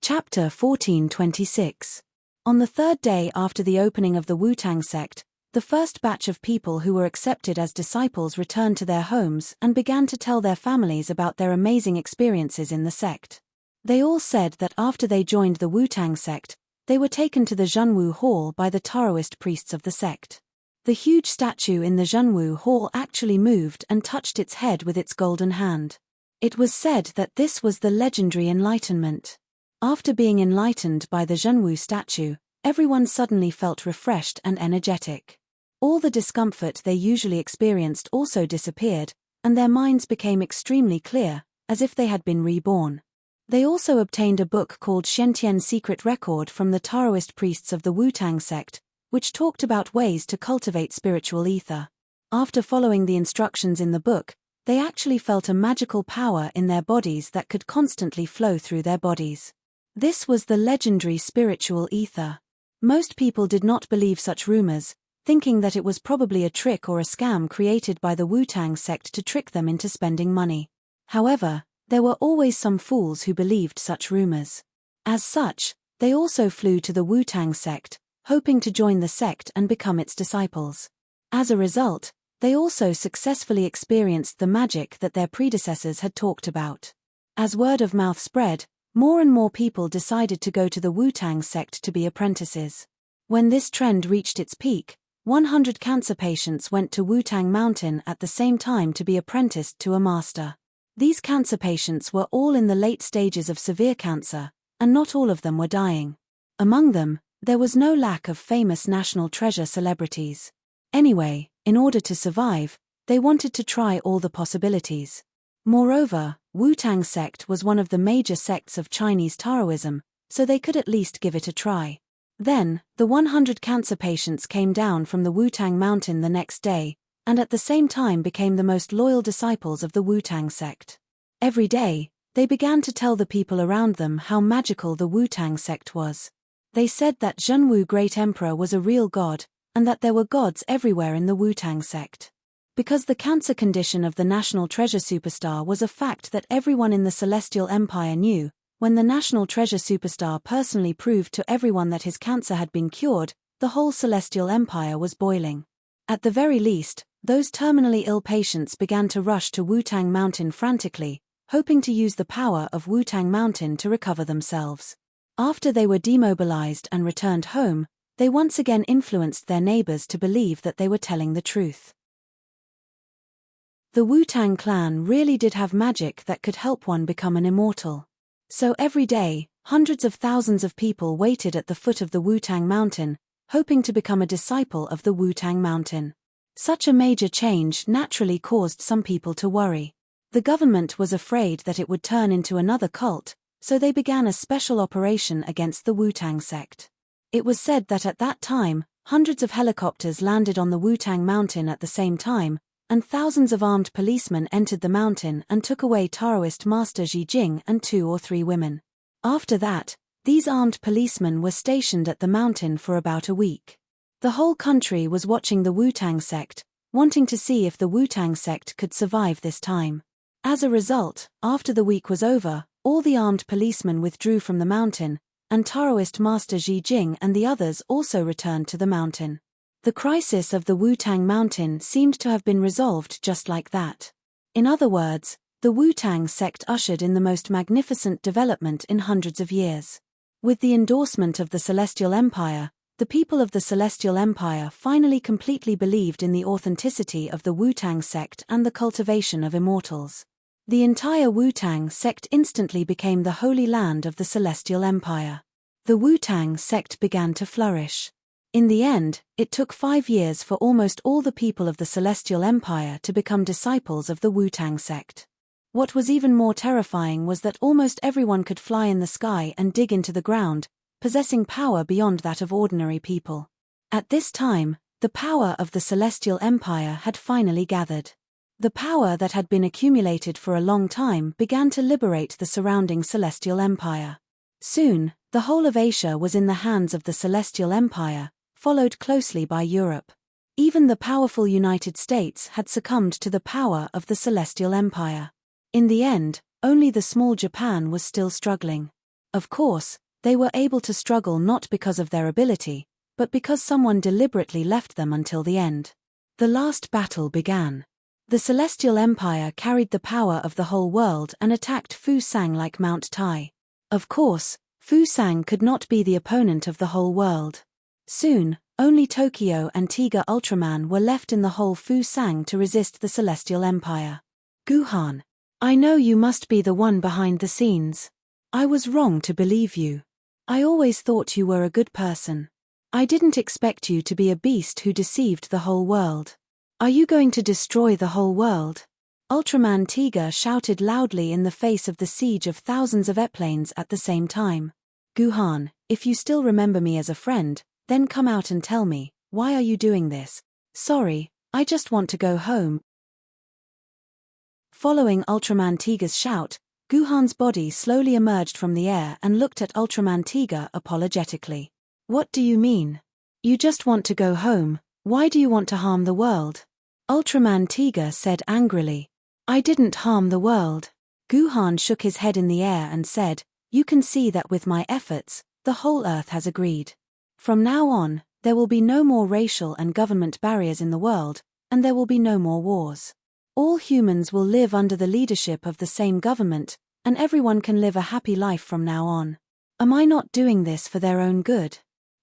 Chapter 1426. On the third day after the opening of the Wu-Tang sect, the first batch of people who were accepted as disciples returned to their homes and began to tell their families about their amazing experiences in the sect. They all said that after they joined the Wu-Tang sect, they were taken to the Zhenwu Hall by the Taoist priests of the sect. The huge statue in the Zhenwu Hall actually moved and touched its head with its golden hand. It was said that this was the legendary enlightenment. After being enlightened by the Zhenwu statue, everyone suddenly felt refreshed and energetic. All the discomfort they usually experienced also disappeared, and their minds became extremely clear, as if they had been reborn. They also obtained a book called Shentian's Secret Record from the Taoist priests of the Wu-Tang sect, which talked about ways to cultivate spiritual ether. After following the instructions in the book, they actually felt a magical power in their bodies that could constantly flow through their bodies. This was the legendary spiritual ether. Most people did not believe such rumors, thinking that it was probably a trick or a scam created by the Wu-Tang sect to trick them into spending money. However, there were always some fools who believed such rumors. As such, they also flew to the Wu-Tang sect, hoping to join the sect and become its disciples. As a result, they also successfully experienced the magic that their predecessors had talked about. As word of mouth spread, more and more people decided to go to the Wu-Tang sect to be apprentices. When this trend reached its peak, 100 cancer patients went to Wu-Tang Mountain at the same time to be apprenticed to a master. These cancer patients were all in the late stages of severe cancer, and not all of them were dying. Among them, there was no lack of famous national treasure celebrities. Anyway, in order to survive, they wanted to try all the possibilities. Moreover, Wu-Tang sect was one of the major sects of Chinese Taoism, so they could at least give it a try. Then, the 100 cancer patients came down from the Wu-Tang Mountain the next day, and at the same time became the most loyal disciples of the Wu-Tang sect. Every day, they began to tell the people around them how magical the Wu-Tang sect was. They said that Zhenwu Great Emperor was a real god, and that there were gods everywhere in the Wu-Tang sect. Because the cancer condition of the National Treasure Superstar was a fact that everyone in the Celestial Empire knew, when the National Treasure Superstar personally proved to everyone that his cancer had been cured, the whole Celestial Empire was boiling. At the very least, those terminally ill patients began to rush to Wu-Tang Mountain frantically, hoping to use the power of Wutang Mountain to recover themselves. After they were demobilized and returned home, they once again influenced their neighbors to believe that they were telling the truth. The Wutang clan really did have magic that could help one become an immortal. So every day, hundreds of thousands of people waited at the foot of the Wutang Mountain, hoping to become a disciple of the Wutang Mountain. Such a major change naturally caused some people to worry. The government was afraid that it would turn into another cult, so they began a special operation against the Wutang sect. It was said that at that time, hundreds of helicopters landed on the Wutang Mountain at the same time, and thousands of armed policemen entered the mountain and took away Taoist Master Jing and 2 or 3 women. After that, these armed policemen were stationed at the mountain for about a week. The whole country was watching the Wutang sect, wanting to see if the Wutang sect could survive this time. As a result, after the week was over, all the armed policemen withdrew from the mountain, and Taoist Master Jing and the others also returned to the mountain. The crisis of the Wutang Mountain seemed to have been resolved just like that. In other words, the Wutang sect ushered in the most magnificent development in hundreds of years. With the endorsement of the Celestial Empire, the people of the Celestial Empire finally completely believed in the authenticity of the Wutang sect and the cultivation of immortals. The entire Wutang sect instantly became the holy land of the Celestial Empire. The Wutang sect began to flourish. In the end, it took 5 years for almost all the people of the Celestial Empire to become disciples of the Wutang sect. What was even more terrifying was that almost everyone could fly in the sky and dig into the ground, possessing power beyond that of ordinary people. At this time, the power of the Celestial Empire had finally gathered. The power that had been accumulated for a long time began to liberate the surrounding Celestial Empire. Soon, the whole of Asia was in the hands of the Celestial Empire, followed closely by Europe. Even the powerful United States had succumbed to the power of the Celestial Empire. In the end, only the small Japan was still struggling. Of course, they were able to struggle not because of their ability, but because someone deliberately left them until the end. The last battle began. The Celestial Empire carried the power of the whole world and attacked Fusang like Mount Tai. Of course, Fusang could not be the opponent of the whole world. Soon, only Tokyo and Tiga Ultraman were left in the whole Fusang to resist the Celestial Empire. Guhan, I know you must be the one behind the scenes. I was wrong to believe you. I always thought you were a good person. I didn't expect you to be a beast who deceived the whole world. Are you going to destroy the whole world? Ultraman Tiga shouted loudly in the face of the siege of thousands of airplanes at the same time. Guhan, if you still remember me as a friend, then come out and tell me, why are you doing this? Sorry, I just want to go home. Following Ultraman Tiga's shout, Guhan's body slowly emerged from the air and looked at Ultraman Tiga apologetically. What do you mean? You just want to go home, why do you want to harm the world? Ultraman Tiga said angrily. I didn't harm the world. Guhan shook his head in the air and said, you can see that with my efforts, the whole Earth has agreed. From now on, there will be no more racial and government barriers in the world, and there will be no more wars. All humans will live under the leadership of the same government, and everyone can live a happy life from now on. Am I not doing this for their own good?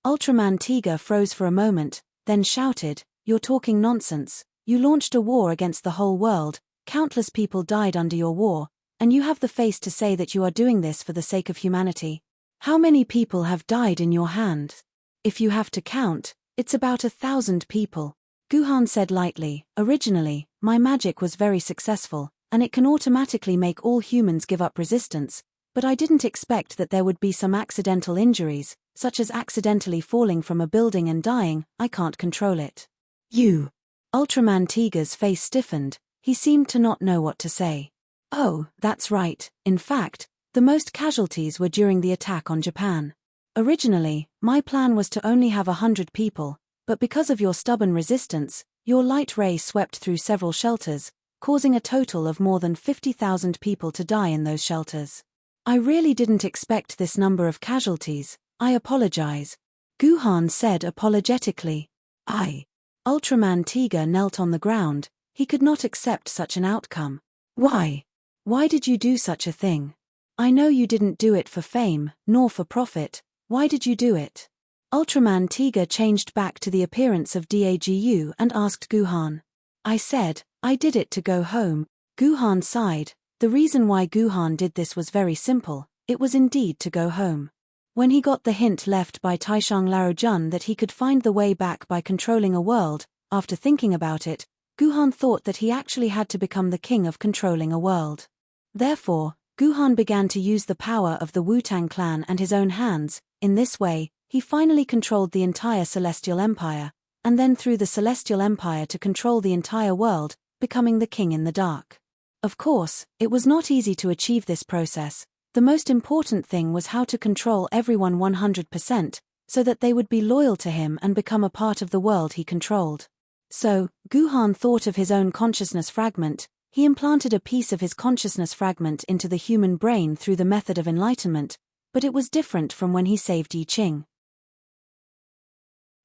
Ultraman Tiga froze for a moment, then shouted, you're talking nonsense. You launched a war against the whole world, countless people died under your war, and you have the face to say that you are doing this for the sake of humanity. How many people have died in your hand? If you have to count, it's about 1,000 people. Guhan said lightly, originally, my magic was very successful, and it can automatically make all humans give up resistance, but I didn't expect that there would be some accidental injuries, such as accidentally falling from a building and dying. I can't control it. You. Ultraman Tiga's face stiffened, he seemed to not know what to say. Oh, that's right, in fact, the most casualties were during the attack on Japan. Originally, my plan was to only have 100 people, but because of your stubborn resistance, your light ray swept through several shelters, causing a total of more than 50,000 people to die in those shelters. I really didn't expect this number of casualties, I apologize. Guhan said apologetically. Ultraman Tiga knelt on the ground, he could not accept such an outcome. Why? Why did you do such a thing? I know you didn't do it for fame, nor for profit. Why did you do it? Ultraman Tiger changed back to the appearance of Dagu and asked Guhan. I said, I did it to go home. Guhan sighed. The reason why Guhan did this was very simple. It was indeed to go home. When he got the hint left by Taishang Laojun that he could find the way back by controlling a world, after thinking about it, Guhan thought that he actually had to become the king of controlling a world. Therefore, Guhan began to use the power of the Wu-Tang clan and his own hands. In this way, he finally controlled the entire Celestial Empire, and then through the Celestial Empire to control the entire world, becoming the king in the dark. Of course, it was not easy to achieve this process. The most important thing was how to control everyone 100%, so that they would be loyal to him and become a part of the world he controlled. So, Guhan thought of his own consciousness fragment. He implanted a piece of his consciousness fragment into the human brain through the method of enlightenment, but it was different from when he saved Yi Qing.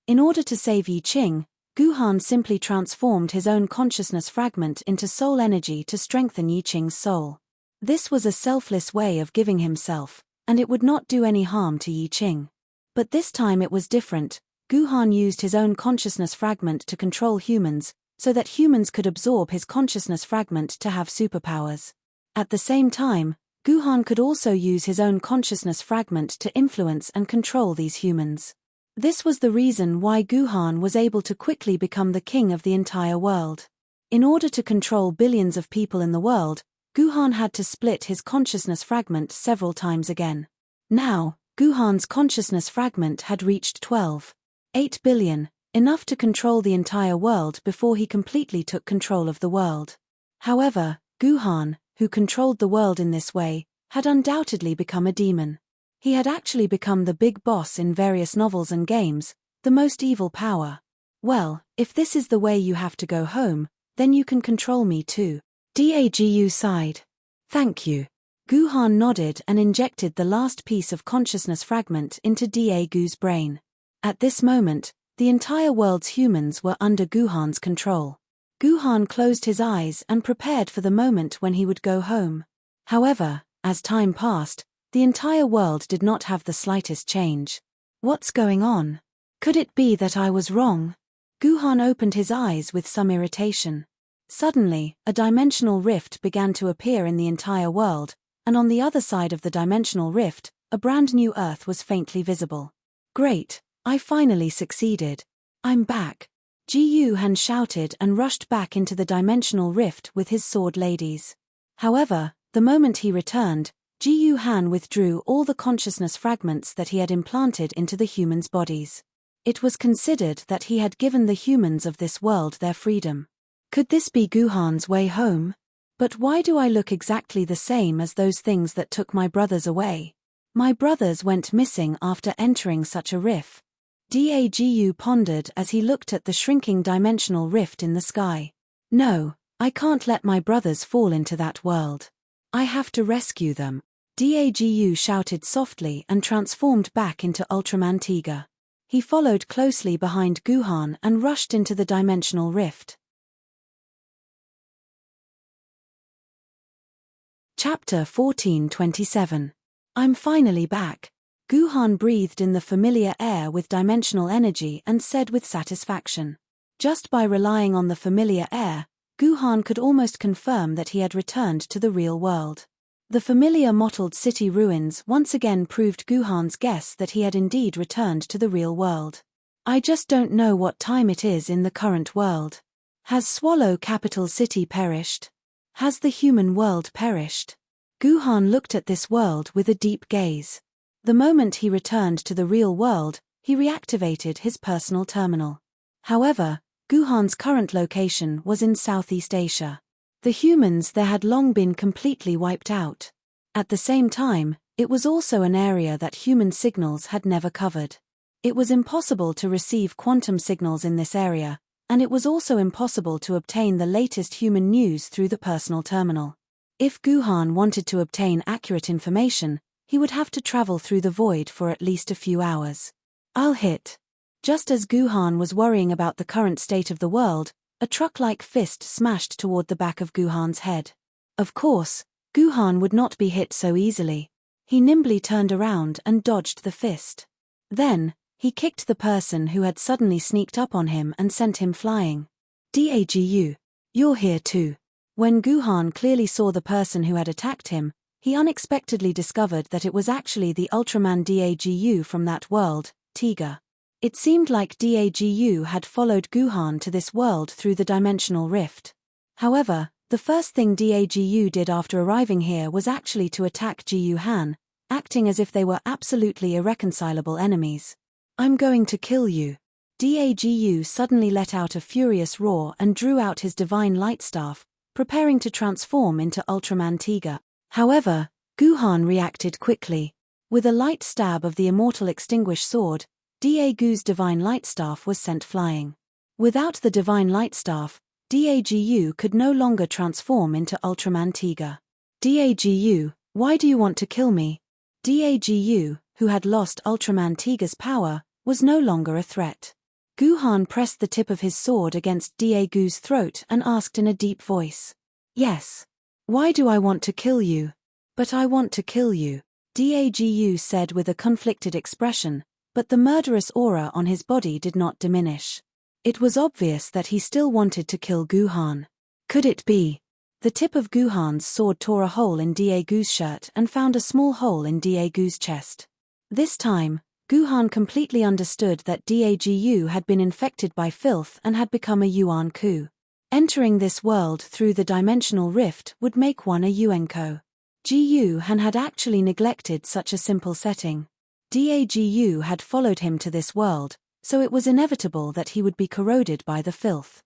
In order to save Yi Qing, Guhan simply transformed his own consciousness fragment into soul energy to strengthen Yi Qing's soul. This was a selfless way of giving himself, and it would not do any harm to Yi Qing. But this time it was different. Guhan used his own consciousness fragment to control humans, so that humans could absorb his consciousness fragment to have superpowers. At the same time, Guhan could also use his own consciousness fragment to influence and control these humans. This was the reason why Guhan was able to quickly become the king of the entire world. In order to control billions of people in the world, Guhan had to split his consciousness fragment several times again. Now, Guhan's consciousness fragment had reached 12.8 billion, enough to control the entire world before he completely took control of the world. However, Guhan, who controlled the world in this way, had undoubtedly become a demon. He had actually become the big boss in various novels and games, the most evil power. Well, if this is the way you have to go home, then you can control me too. Dagu sighed. Thank you. Guhan nodded and injected the last piece of consciousness fragment into Dagu's brain. At this moment, the entire world's humans were under Guhan's control. Guhan closed his eyes and prepared for the moment when he would go home. However, as time passed, the entire world did not have the slightest change. What's going on? Could it be that I was wrong? Guhan opened his eyes with some irritation. Suddenly, a dimensional rift began to appear in the entire world, and on the other side of the dimensional rift, a brand new Earth was faintly visible. Great, I finally succeeded. I'm back. Ji Han shouted and rushed back into the dimensional rift with his sword ladies. However, the moment he returned, Ji Han withdrew all the consciousness fragments that he had implanted into the humans' bodies. It was considered that he had given the humans of this world their freedom. Could this be Guhan's way home? But why do I look exactly the same as those things that took my brothers away? My brothers went missing after entering such a rift. Dagu pondered as he looked at the shrinking dimensional rift in the sky. No, I can't let my brothers fall into that world. I have to rescue them. Dagu shouted softly and transformed back into Ultraman Tiger. He followed closely behind Guhan and rushed into the dimensional rift. Chapter 1427. I'm finally back. Guhan breathed in the familiar air with dimensional energy and said with satisfaction. Just by relying on the familiar air, Guhan could almost confirm that he had returned to the real world. The familiar mottled city ruins once again proved Guhan's guess that he had indeed returned to the real world. I just don't know what time it is in the current world. Has Swallow Capital City perished? Has the human world perished? Guhan looked at this world with a deep gaze. The moment he returned to the real world, he reactivated his personal terminal. However, Guhan's current location was in Southeast Asia. The humans there had long been completely wiped out. At the same time, it was also an area that human signals had never covered. It was impossible to receive quantum signals in this area, and it was also impossible to obtain the latest human news through the personal terminal. If Guhan wanted to obtain accurate information, he would have to travel through the void for at least a few hours. I'll hit. Just as Guhan was worrying about the current state of the world, a truck-like fist smashed toward the back of Guhan's head. Of course, Guhan would not be hit so easily. He nimbly turned around and dodged the fist. Then, he kicked the person who had suddenly sneaked up on him and sent him flying. Dagu, you're here too. When Guhan clearly saw the person who had attacked him, he unexpectedly discovered that it was actually the Ultraman Dagu from that world, Tiga. It seemed like Dagu had followed Guhan to this world through the dimensional rift. However, the first thing Dagu did after arriving here was actually to attack Jiyu-Han, acting as if they were absolutely irreconcilable enemies. I'm going to kill you. Dagu suddenly let out a furious roar and drew out his divine light staff, preparing to transform into Ultraman Tiga. However, Guhan reacted quickly. With a light stab of the immortal extinguished sword, Dagu's divine light staff was sent flying. Without the divine light staff, Dagu could no longer transform into Ultraman Tiga. Dagu, why do you want to kill me? Dagu, who had lost Ultraman Tiga's power, was no longer a threat. Guhan pressed the tip of his sword against Dagu's throat and asked in a deep voice. Yes. Why do I want to kill you? But I want to kill you, Dagu said with a conflicted expression, but the murderous aura on his body did not diminish. It was obvious that he still wanted to kill Guhan. Could it be? The tip of Guhan's sword tore a hole in Dagu's shirt and found a small hole in Dagu's chest. This time, Guhan completely understood that Dagu had been infected by filth and had become a Yuan-ku. Entering this world through the dimensional rift would make one a Yuenko. Jiyu-Han had actually neglected such a simple setting. Dagu had followed him to this world, so it was inevitable that he would be corroded by the filth.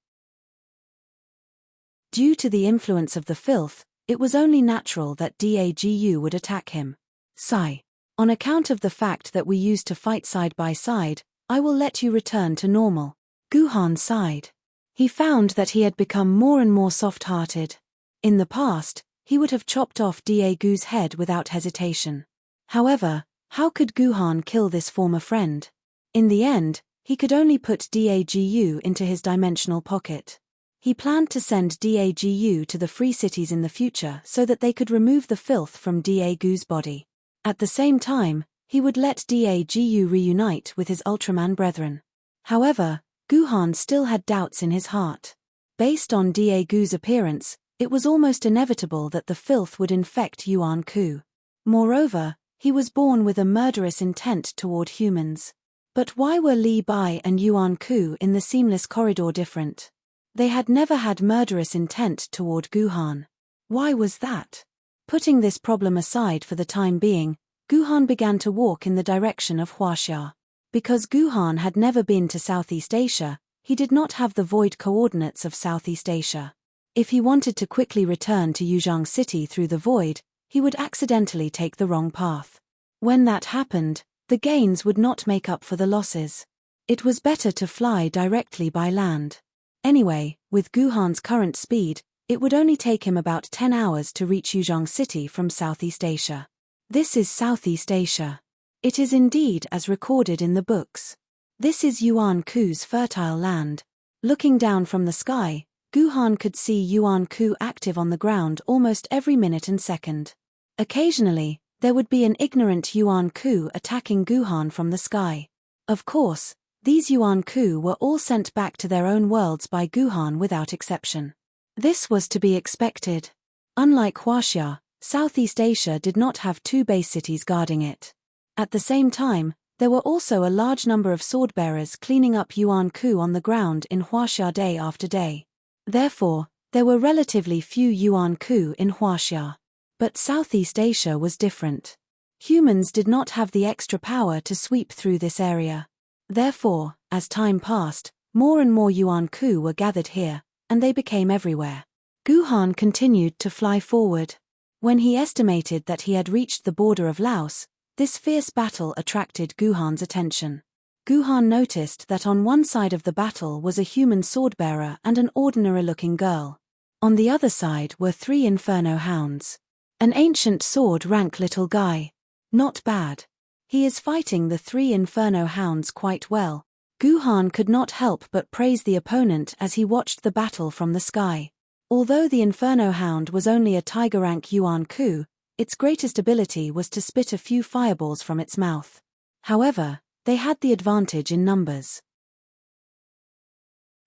Due to the influence of the filth, it was only natural that Dagu would attack him. Sigh. On account of the fact that we used to fight side by side, I will let you return to normal. Guhan sighed. He found that he had become more and more soft-hearted. In the past, he would have chopped off Dagu's head without hesitation. However, how could Guhan kill this former friend? In the end, he could only put Dagu into his dimensional pocket. He planned to send Dagu to the free cities in the future so that they could remove the filth from Dagu's body. At the same time, he would let Dagu reunite with his Ultraman brethren. However, Guhan still had doubts in his heart. Based on Dagu's appearance, it was almost inevitable that the filth would infect Yuan-ku. Moreover, he was born with a murderous intent toward humans. But why were Li Bai and Yuan-ku in the seamless corridor different? They had never had murderous intent toward Guhan. Why was that? Putting this problem aside for the time being, Guhan began to walk in the direction of Huaxia. Because Guhan had never been to Southeast Asia, he did not have the void coordinates of Southeast Asia. If he wanted to quickly return to Yuzhang City through the void, he would accidentally take the wrong path. When that happened, the gains would not make up for the losses. It was better to fly directly by land. Anyway, with Guhan's current speed, it would only take him about 10 hours to reach Yuzhang City from Southeast Asia. This is Southeast Asia. It is indeed as recorded in the books. This is Yuan-ku's fertile land. Looking down from the sky, Guhan could see Yuan-ku active on the ground almost every minute and second. Occasionally, there would be an ignorant Yuan-ku attacking Guhan from the sky. Of course, these Yuan-ku were all sent back to their own worlds by Guhan without exception. This was to be expected. Unlike Huaxia, Southeast Asia did not have two base cities guarding it. At the same time, there were also a large number of swordbearers cleaning up Yuan-ku on the ground in Huaxia day after day. Therefore, there were relatively few Yuan-ku in Huaxia. But Southeast Asia was different. Humans did not have the extra power to sweep through this area. Therefore, as time passed, more and more Yuan-ku were gathered here, and they became everywhere. Guhan continued to fly forward. When he estimated that he had reached the border of Laos, this fierce battle attracted Guhan's attention. Guhan noticed that on one side of the battle was a human swordbearer and an ordinary-looking girl. On the other side were 3 inferno hounds. An ancient sword rank little guy. Not bad. He is fighting the 3 inferno hounds quite well. Guhan could not help but praise the opponent as he watched the battle from the sky. Although the Inferno Hound was only a tiger rank Yuan Ku, its greatest ability was to spit a few fireballs from its mouth. However, they had the advantage in numbers.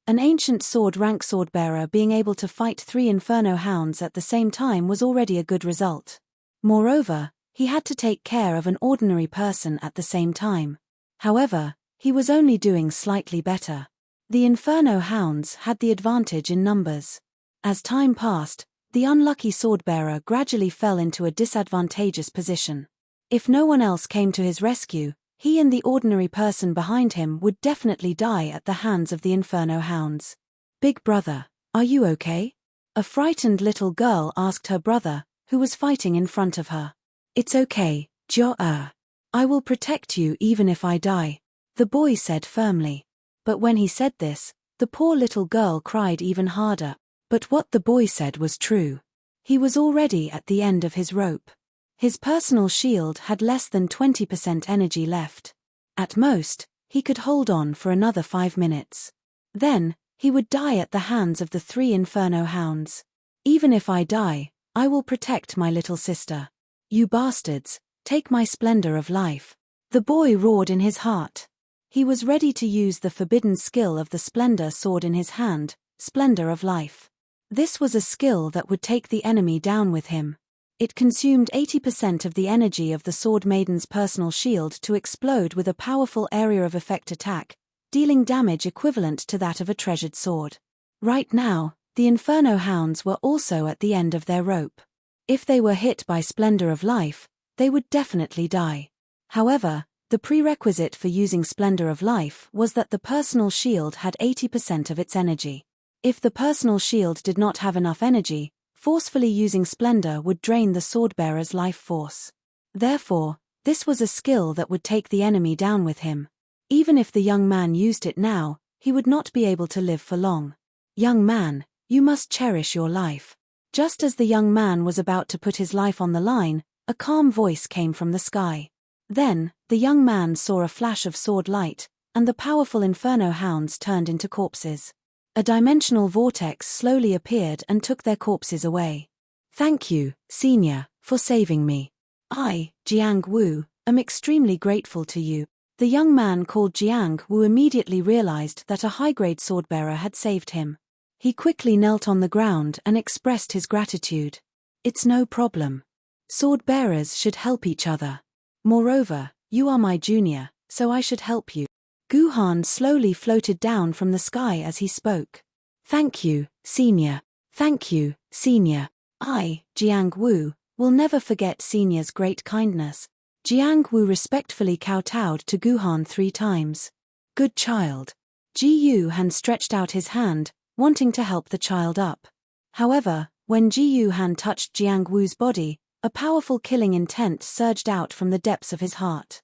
An ancient sword rank swordbearer being able to fight 3 Inferno Hounds at the same time was already a good result. Moreover, he had to take care of an ordinary person at the same time. However, he was only doing slightly better. The Inferno Hounds had the advantage in numbers. As time passed, the unlucky swordbearer gradually fell into a disadvantageous position. If no one else came to his rescue, he and the ordinary person behind him would definitely die at the hands of the Inferno Hounds. "Big brother, are you okay?" A frightened little girl asked her brother, who was fighting in front of her. "It's okay, Jo-er. I will protect you even if I die," the boy said firmly. But when he said this, the poor little girl cried even harder. But what the boy said was true. He was already at the end of his rope. His personal shield had less than 20% energy left. At most, he could hold on for another 5 minutes. Then, he would die at the hands of the 3 Inferno Hounds. "Even if I die, I will protect my little sister. You bastards, take my splendor of life," the boy roared in his heart. He was ready to use the forbidden skill of the splendor sword in his hand, Splendor of Life. This was a skill that would take the enemy down with him. It consumed 80% of the energy of the Sword Maiden's personal shield to explode with a powerful area of effect attack, dealing damage equivalent to that of a treasured sword. Right now, the Inferno Hounds were also at the end of their rope. If they were hit by Splendor of Life, they would definitely die. However, the prerequisite for using Splendor of Life was that the personal shield had 80% of its energy. If the personal shield did not have enough energy, forcefully using Splendor would drain the swordbearer's life force. Therefore, this was a skill that would take the enemy down with him. Even if the young man used it now, he would not be able to live for long. "Young man, you must cherish your life." Just as the young man was about to put his life on the line, a calm voice came from the sky. Then, the young man saw a flash of sword light, and the powerful Inferno Hounds turned into corpses. A dimensional vortex slowly appeared and took their corpses away. "Thank you, Senior, for saving me. I, Jiang Wu, am extremely grateful to you." The young man called Jiang Wu immediately realized that a high-grade swordbearer had saved him. He quickly knelt on the ground and expressed his gratitude. "It's no problem. Sword-bearers should help each other. Moreover, you are my junior, so I should help you." Guhan slowly floated down from the sky as he spoke. "Thank you, Senior. Thank you, Senior. I, Jiang Wu, will never forget Senior's great kindness." Jiang Wu respectfully kowtowed to Guhan 3 times. "Good child." Ji Yuhan stretched out his hand, wanting to help the child up. However, when Ji Yuhan touched Jiang Wu's body, a powerful killing intent surged out from the depths of his heart.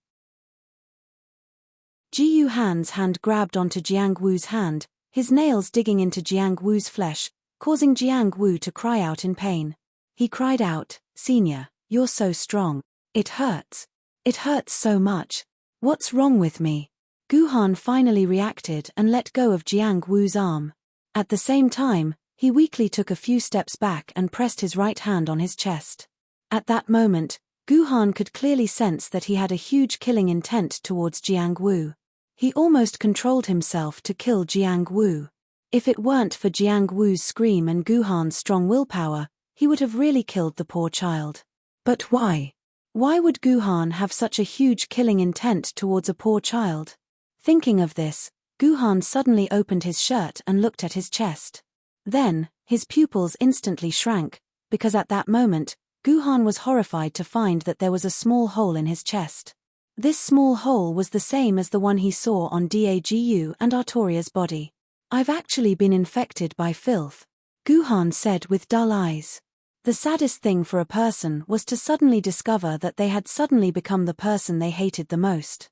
Ji Yuhan's hand grabbed onto Jiang Wu's hand, his nails digging into Jiang Wu's flesh, causing Jiang Wu to cry out in pain. He cried out, "Senior, you're so strong. It hurts. It hurts so much. What's wrong with me?" Guhan finally reacted and let go of Jiang Wu's arm. At the same time, he weakly took a few steps back and pressed his right hand on his chest. At that moment, Guhan could clearly sense that he had a huge killing intent towards Jiang Wu. He almost controlled himself to kill Jiang Wu. If it weren't for Jiang Wu's scream and Guhan's strong willpower, he would have really killed the poor child. But why? Why would Guhan have such a huge killing intent towards a poor child? Thinking of this, Guhan suddenly opened his shirt and looked at his chest. Then, his pupils instantly shrank, because at that moment, Guhan was horrified to find that there was a small hole in his chest. This small hole was the same as the one he saw on Dagu and Artoria's body. "I've actually been infected by filth," Guhan said with dull eyes. The saddest thing for a person was to suddenly discover that they had suddenly become the person they hated the most.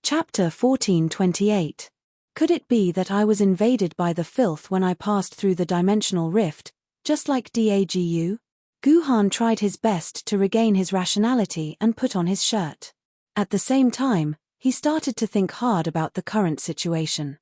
Chapter 1428. Could it be that I was invaded by the filth when I passed through the dimensional rift, just like Dagu? Guhan tried his best to regain his rationality and put on his shirt. At the same time, he started to think hard about the current situation.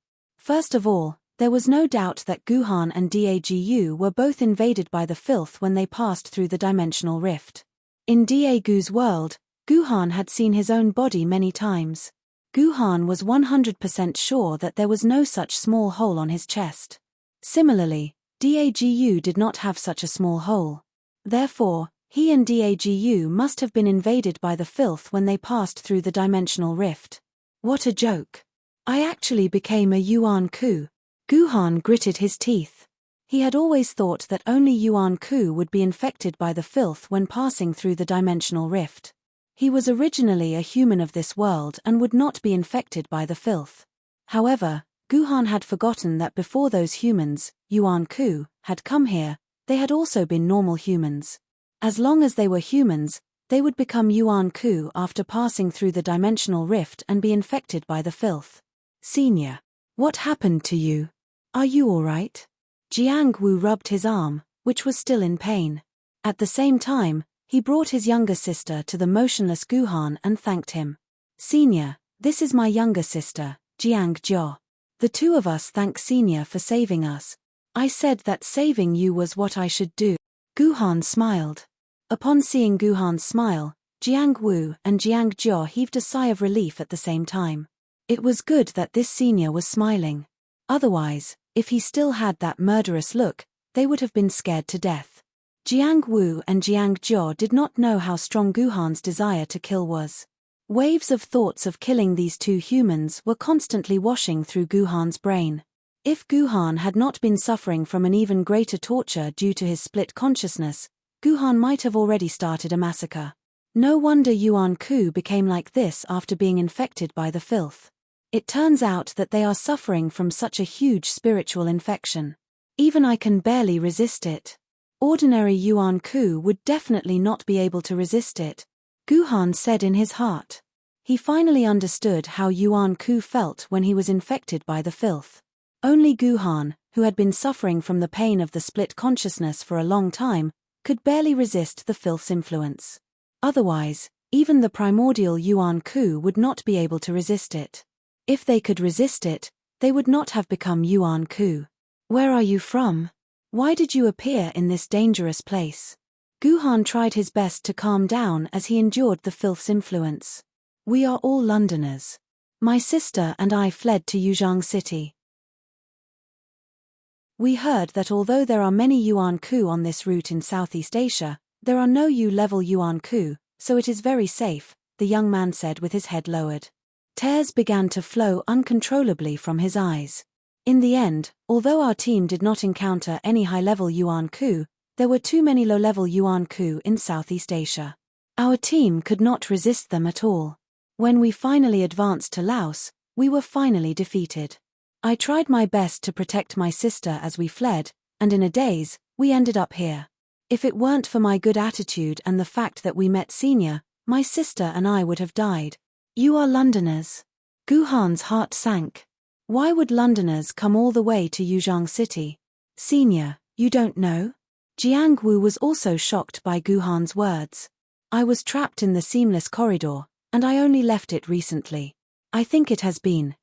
First of all, there was no doubt that Guhan and Dagu were both invaded by the filth when they passed through the dimensional rift. In Dagu's world, Guhan had seen his own body many times. Guhan was 100% sure that there was no such small hole on his chest. Similarly, Dagu did not have such a small hole. Therefore, he and Dagu must have been invaded by the filth when they passed through the dimensional rift. What a joke. I actually became a Yuan Ku. Guhan gritted his teeth. He had always thought that only Yuan Ku would be infected by the filth when passing through the dimensional rift. He was originally a human of this world and would not be infected by the filth. However, Guhan had forgotten that before those humans, Yuan Ku, had come here, they had also been normal humans. As long as they were humans, they would become Yuan Ku after passing through the dimensional rift and be infected by the filth. Senior. What happened to you? Are you alright? Jiang Wu rubbed his arm, which was still in pain. At the same time, he brought his younger sister to the motionless Guhan and thanked him. Senior, this is my younger sister, Jiang Jia. The two of us thank Senior for saving us. I said that saving you was what I should do. Guhan smiled. Upon seeing Guhan's smile, Jiang Wu and Jiang Jia heaved a sigh of relief at the same time. It was good that this senior was smiling. Otherwise, if he still had that murderous look, they would have been scared to death. Jiang Wu and Jiang Jia did not know how strong Guhan's desire to kill was. Waves of thoughts of killing these two humans were constantly washing through Guhan's brain. If Guhan had not been suffering from an even greater torture due to his split consciousness, Guhan might have already started a massacre. No wonder Yuan Ku became like this after being infected by the filth. It turns out that they are suffering from such a huge spiritual infection. Even I can barely resist it. Ordinary Yuan Ku would definitely not be able to resist it, Guhan said in his heart. He finally understood how Yuan Ku felt when he was infected by the filth. Only Guhan, who had been suffering from the pain of the split consciousness for a long time, could barely resist the filth's influence. Otherwise, even the primordial Yuan Ku would not be able to resist it. If they could resist it, they would not have become Yuan Ku. Where are you from? Why did you appear in this dangerous place? Guhan tried his best to calm down as he endured the filth's influence. We are all Londoners. My sister and I fled to Yuzhang City. We heard that although there are many Yuan Ku on this route in Southeast Asia, there are no U-level Yuan Ku, so it is very safe, the young man said with his head lowered. Tears began to flow uncontrollably from his eyes. In the end, although our team did not encounter any high-level Yuan Ku, there were too many low-level Yuan Ku in Southeast Asia. Our team could not resist them at all. When we finally advanced to Laos, we were finally defeated. I tried my best to protect my sister as we fled, and in a daze, we ended up here. If it weren't for my good attitude and the fact that we met Senior, my sister and I would have died. You are Londoners. Guhan's heart sank. Why would Londoners come all the way to Yuzhang City? Senior, you don't know? Jiang Wu was also shocked by Guhan's words. I was trapped in the seamless corridor, and I only left it recently. I think it has been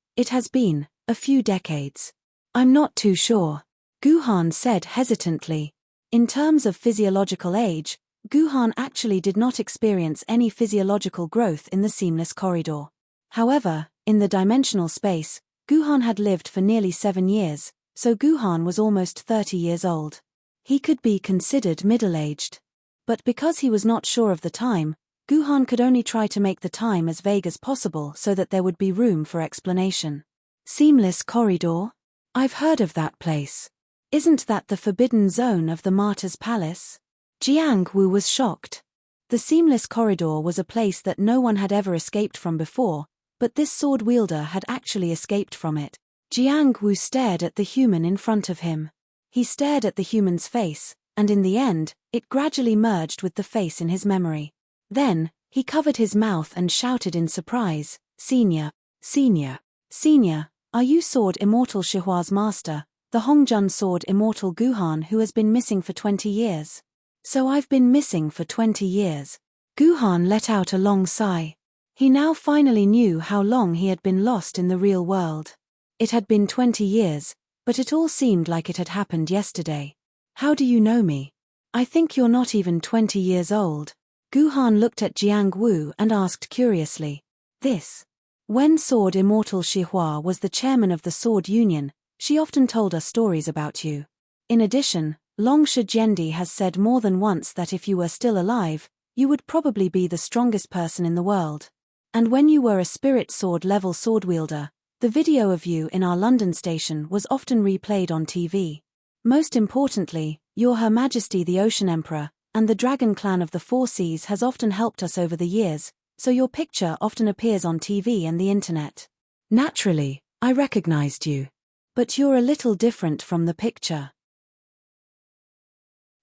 a few decades. I'm not too sure. Guhan said hesitantly. In terms of physiological age, Guhan actually did not experience any physiological growth in the seamless corridor. However, in the dimensional space, Guhan had lived for nearly 7 years, so Guhan was almost 30 years old. He could be considered middle-aged. But because he was not sure of the time, Guhan could only try to make the time as vague as possible so that there would be room for explanation. Seamless corridor? I've heard of that place. Isn't that the forbidden zone of the Martyr's Palace? Jiang Wu was shocked. The seamless corridor was a place that no one had ever escaped from before, but this sword wielder had actually escaped from it. Jiang Wu stared at the human in front of him. He stared at the human's face, and in the end, it gradually merged with the face in his memory. Then, he covered his mouth and shouted in surprise, Senior, Senior, Senior, are you Sword Immortal Shihua's master, the Hongjun Sword Immortal Guhan who has been missing for 20 years? So I've been missing for 20 years. Guhan let out a long sigh. He now finally knew how long he had been lost in the real world. It had been 20 years, but it all seemed like it had happened yesterday. How do you know me? I think you're not even 20 years old. Guhan looked at Jiang Wu and asked curiously. This. When Sword Immortal Shihua was the chairman of the Sword Union, she often told us stories about you. In addition, Long Shijendi has said more than once that if you were still alive, you would probably be the strongest person in the world. And when you were a spirit sword level sword wielder, the video of you in our London station was often replayed on TV. Most importantly, you're Her Majesty the Ocean Emperor, and the Dragon Clan of the Four Seas has often helped us over the years, so your picture often appears on TV and the internet. Naturally, I recognized you. But you're a little different from the picture.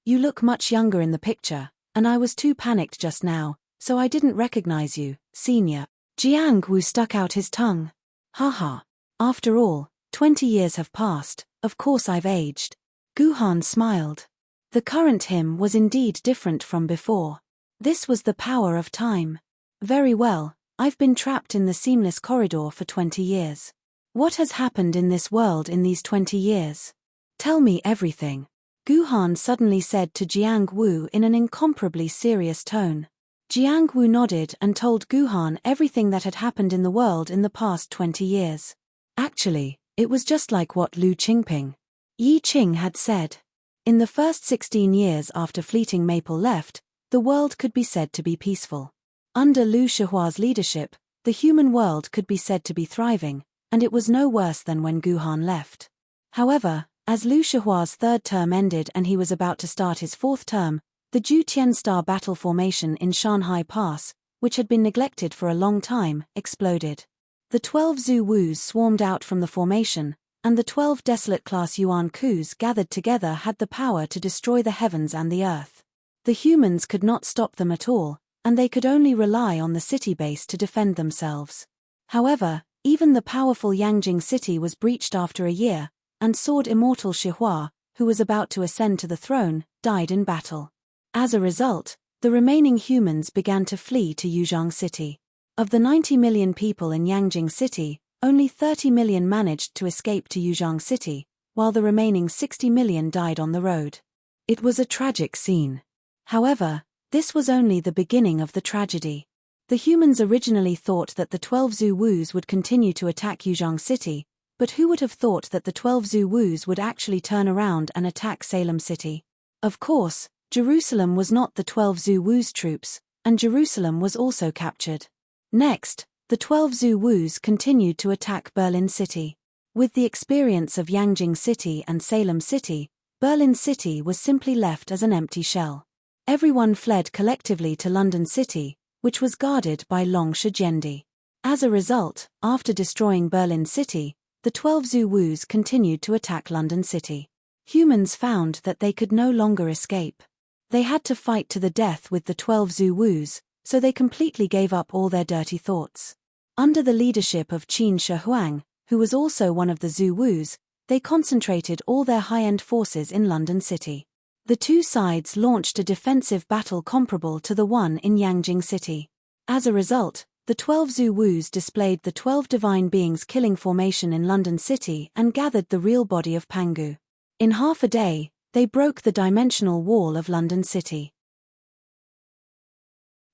You look much younger in the picture, and I was too panicked just now, so I didn't recognize you, senior. Jiang Wu stuck out his tongue. Haha. After all, 20 years have passed, of course I've aged. Guhan smiled. The current him was indeed different from before. This was the power of time. Very well, I've been trapped in the seamless corridor for 20 years. What has happened in this world in these 20 years? Tell me everything. Guhan suddenly said to Jiang Wu in an incomparably serious tone. Jiang Wu nodded and told Guhan everything that had happened in the world in the past 20 years. Actually, it was just like what Lu Qingping, Yi Qing had said. In the first 16 years after Fleeting Maple left, the world could be said to be peaceful. Under Lu Shihua's leadership, the human world could be said to be thriving, and it was no worse than when Guhan left. However, as Lu Shihua's third term ended and he was about to start his fourth term, the Jutian Star battle formation in Shanhai Pass, which had been neglected for a long time, exploded. The 12 Zhu Wus swarmed out from the formation, and the 12 desolate-class Yuan Kus gathered together had the power to destroy the heavens and the earth. The humans could not stop them at all, and they could only rely on the city base to defend themselves. However, even the powerful Yangjing city was breached after a year, and Sword Immortal Shihua, who was about to ascend to the throne, died in battle. As a result, the remaining humans began to flee to Yuzhong City. Of the 90 million people in Yangjing City, only 30 million managed to escape to Yuzhong City, while the remaining 60 million died on the road. It was a tragic scene. However, this was only the beginning of the tragedy. The humans originally thought that the 12 Zhu Wus would continue to attack Yuzhong City, but who would have thought that the 12 Zhu Wus would actually turn around and attack Salem City? Of course, Jerusalem was not the 12 Zhu Wus troops, and Jerusalem was also captured. Next, the 12 Zhu Wus continued to attack Berlin City. With the experience of Yangjing City and Salem City, Berlin City was simply left as an empty shell. Everyone fled collectively to London City, which was guarded by Long Shijendi. As a result, after destroying Berlin City, the 12 Zhu Wus continued to attack London City. Humans found that they could no longer escape. They had to fight to the death with the 12 Zhu Wus, so they completely gave up all their dirty thoughts. Under the leadership of Qin Shi Huang, who was also one of the Zhu Wus, they concentrated all their high-end forces in London City. The two sides launched a defensive battle comparable to the one in Yangjing City. As a result, the 12 Zhu Wus displayed the 12 divine beings killing formation in London City and gathered the real body of Pangu. In half a day, they broke the dimensional wall of London City.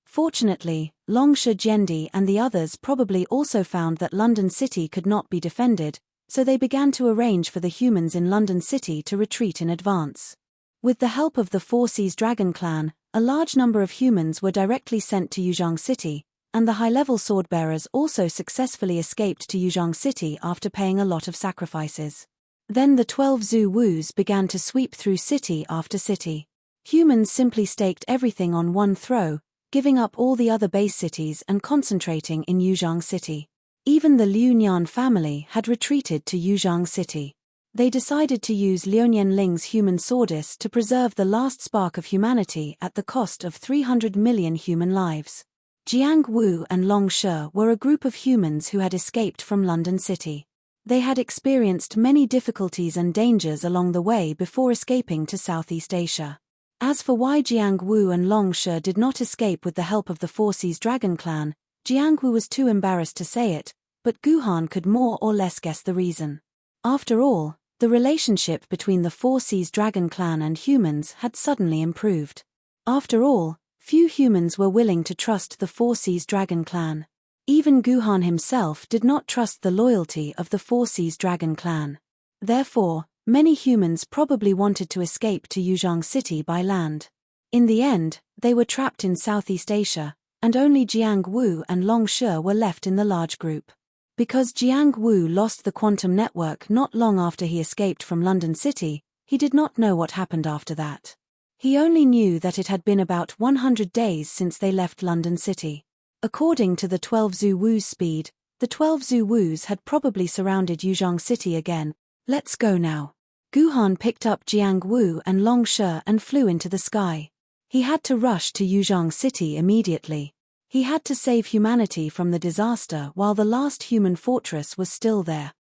Fortunately, Long Shijendi and the others probably also found that London City could not be defended, so they began to arrange for the humans in London City to retreat in advance. With the help of the Four Seas Dragon Clan, a large number of humans were directly sent to Yuzhong City, and the high-level swordbearers also successfully escaped to Yuzhong City after paying a lot of sacrifices. Then the 12 Zhu Wus began to sweep through city after city. Humans simply staked everything on one throw, giving up all the other base cities and concentrating in Yuzhong City. Even the Liu Nian family had retreated to Yuzhong City. They decided to use Liunian Ling's human swordess to preserve the last spark of humanity at the cost of 300 million human lives. Jiang Wu and Long Shi were a group of humans who had escaped from London City. They had experienced many difficulties and dangers along the way before escaping to Southeast Asia. As for why Jiang Wu and Long Shi did not escape with the help of the Four Seas Dragon Clan, Jiang Wu was too embarrassed to say it, but Guhan could more or less guess the reason. After all, the relationship between the Four Seas Dragon clan and humans had suddenly improved. After all, few humans were willing to trust the Four Seas Dragon clan. Even Guhan himself did not trust the loyalty of the Four Seas Dragon clan. Therefore, many humans probably wanted to escape to Yuzhong City by land. In the end, they were trapped in Southeast Asia, and only Jiang Wu and Long Shi were left in the large group. Because Jiang Wu lost the quantum network not long after he escaped from London City, he did not know what happened after that. He only knew that it had been about 100 days since they left London City. According to the 12 Zhu Wu's speed, the 12 Zhu Wu's had probably surrounded Yuzhong City again. Let's go now. Guhan picked up Jiang Wu and Long Shi and flew into the sky. He had to rush to Yuzhong City immediately. He had to save humanity from the disaster while the last human fortress was still there.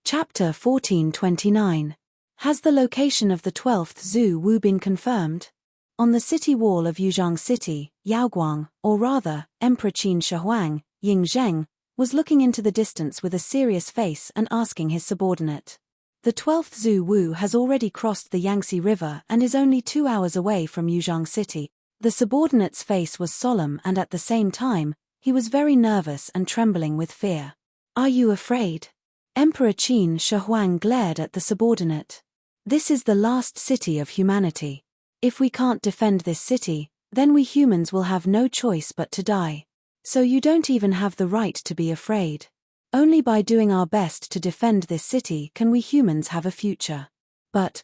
Chapter 1429. Has the location of the 12th Zhu Wu been confirmed? On the city wall of Yuzhong City, Yaoguang, or rather, Emperor Qin Shi Huang, Ying Zheng, was looking into the distance with a serious face and asking his subordinate. The 12th Zhu Wu has already crossed the Yangtze River and is only 2 hours away from Yuzhong City. The subordinate's face was solemn and at the same time, he was very nervous and trembling with fear. Are you afraid? Emperor Qin Shi Huang glared at the subordinate. This is the last city of humanity. If we can't defend this city, then we humans will have no choice but to die. So you don't even have the right to be afraid. Only by doing our best to defend this city can we humans have a future. But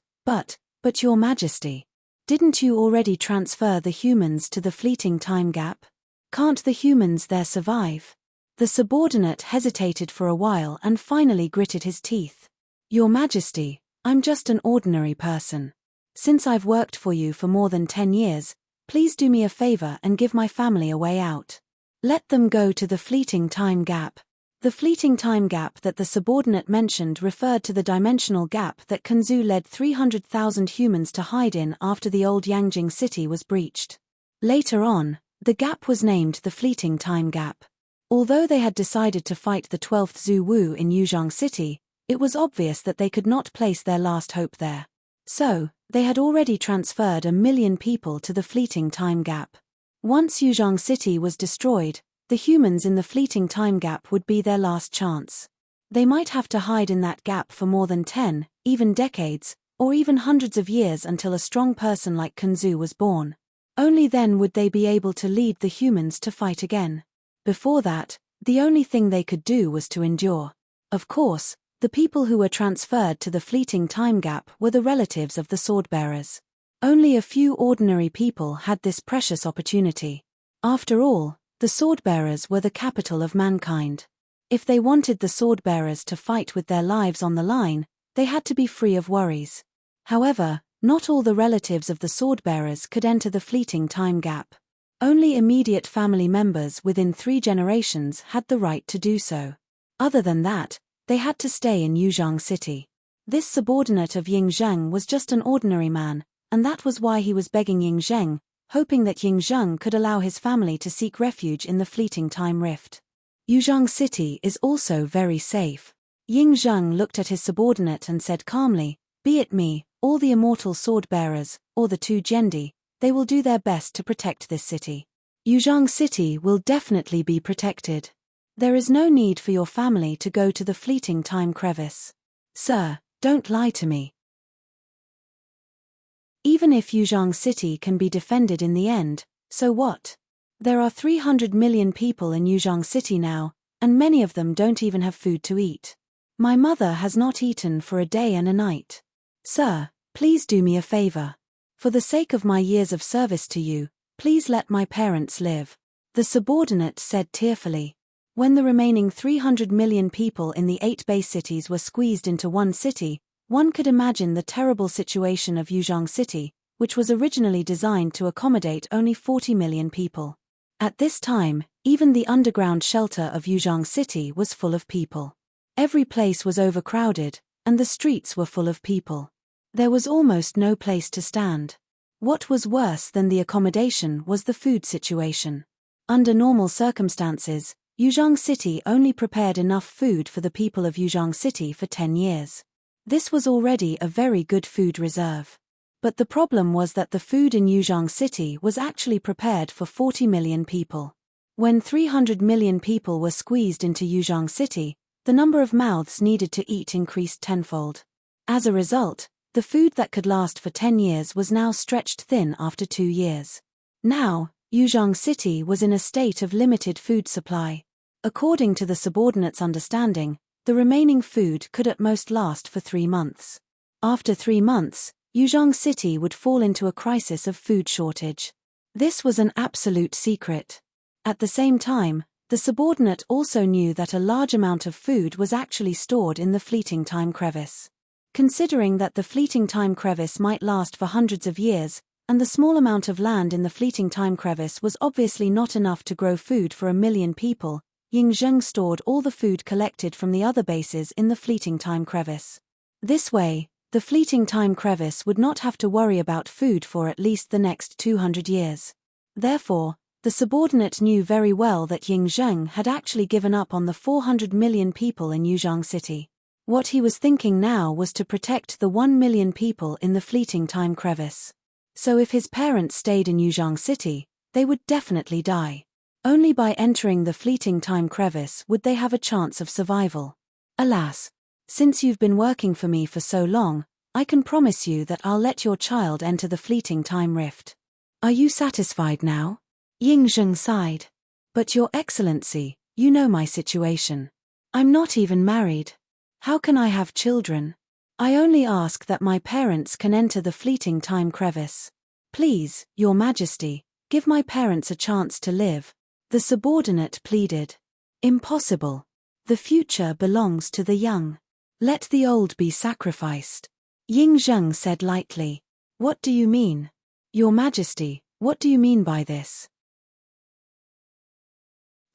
Your Majesty, didn't you already transfer the humans to the fleeting time gap? Can't the humans there survive? The subordinate hesitated for a while and finally gritted his teeth. Your Majesty, I'm just an ordinary person. Since I've worked for you for more than 10 years, please do me a favor and give my family a way out. Let them go to the fleeting time gap. The fleeting time gap that the subordinate mentioned referred to the dimensional gap that Kanzu led 300,000 humans to hide in after the old Yangjing city was breached. Later on, the gap was named the fleeting time gap. Although they had decided to fight the 12th Zhu Wu in Yuzhong City, it was obvious that they could not place their last hope there. So, they had already transferred 1 million people to the fleeting time gap. Once Yuzhong City was destroyed, the humans in the fleeting time gap would be their last chance. They might have to hide in that gap for more than 10, even decades, or even hundreds of years until a strong person like Kanzu was born. Only then would they be able to lead the humans to fight again. Before that, the only thing they could do was to endure. Of course, the people who were transferred to the fleeting time gap were the relatives of the swordbearers. Only a few ordinary people had this precious opportunity. After all, the swordbearers were the capital of mankind. If they wanted the swordbearers to fight with their lives on the line, they had to be free of worries. However, not all the relatives of the swordbearers could enter the fleeting time gap. Only immediate family members within 3 generations had the right to do so. Other than that, they had to stay in Yuzhong City. This subordinate of Ying Zheng was just an ordinary man, and that was why he was begging Ying Zheng, hoping that Ying Zheng could allow his family to seek refuge in the fleeting time rift. Yuzhong City is also very safe. Ying Zheng looked at his subordinate and said calmly, "Be it me, all the immortal sword-bearers, or the 2 Jendi, they will do their best to protect this city. Yuzhong City will definitely be protected. There is no need for your family to go to the fleeting time crevice. Sir, don't lie to me. Even if Yuzhong City can be defended in the end, so what? There are 300 million people in Yuzhong City now, and many of them don't even have food to eat. My mother has not eaten for a day and a night. Sir, please do me a favor. For the sake of my years of service to you, please let my parents live." The subordinate said tearfully. When the remaining 300 million people in the 8 base cities were squeezed into one city, one could imagine the terrible situation of Yuzhong City, which was originally designed to accommodate only 40 million people. At this time, even the underground shelter of Yuzhong City was full of people. Every place was overcrowded, and the streets were full of people. There was almost no place to stand. What was worse than the accommodation was the food situation. Under normal circumstances, Yuzhong City only prepared enough food for the people of Yuzhong City for 10 years. This was already a very good food reserve. But the problem was that the food in Yuzhong City was actually prepared for 40 million people. When 300 million people were squeezed into Yuzhong City, the number of mouths needed to eat increased tenfold. As a result, the food that could last for 10 years was now stretched thin after 2 years. Now, Yuzhong City was in a state of limited food supply. According to the subordinates' understanding, the remaining food could at most last for 3 months. After 3 months, Yuzhong City would fall into a crisis of food shortage. This was an absolute secret. At the same time, the subordinate also knew that a large amount of food was actually stored in the fleeting time crevice. Considering that the fleeting time crevice might last for hundreds of years, and the small amount of land in the fleeting time crevice was obviously not enough to grow food for 1 million people, Ying Zheng stored all the food collected from the other bases in the fleeting time crevice. This way, the fleeting time crevice would not have to worry about food for at least the next 200 years. Therefore, the subordinate knew very well that Ying Zheng had actually given up on the 400 million people in Yuzhong City. What he was thinking now was to protect the 1 million people in the fleeting time crevice. So if his parents stayed in Yuzhong City, they would definitely die. Only by entering the fleeting time crevice would they have a chance of survival. Alas, since you've been working for me for so long, I can promise you that I'll let your child enter the fleeting time rift. Are you satisfied now? Ying Zheng sighed. But Your Excellency, you know my situation. I'm not even married. How can I have children? I only ask that my parents can enter the fleeting time crevice. Please, Your Majesty, give my parents a chance to live. The subordinate pleaded. Impossible. The future belongs to the young. Let the old be sacrificed. Ying Zheng said lightly. What do you mean? Your Majesty, what do you mean by this?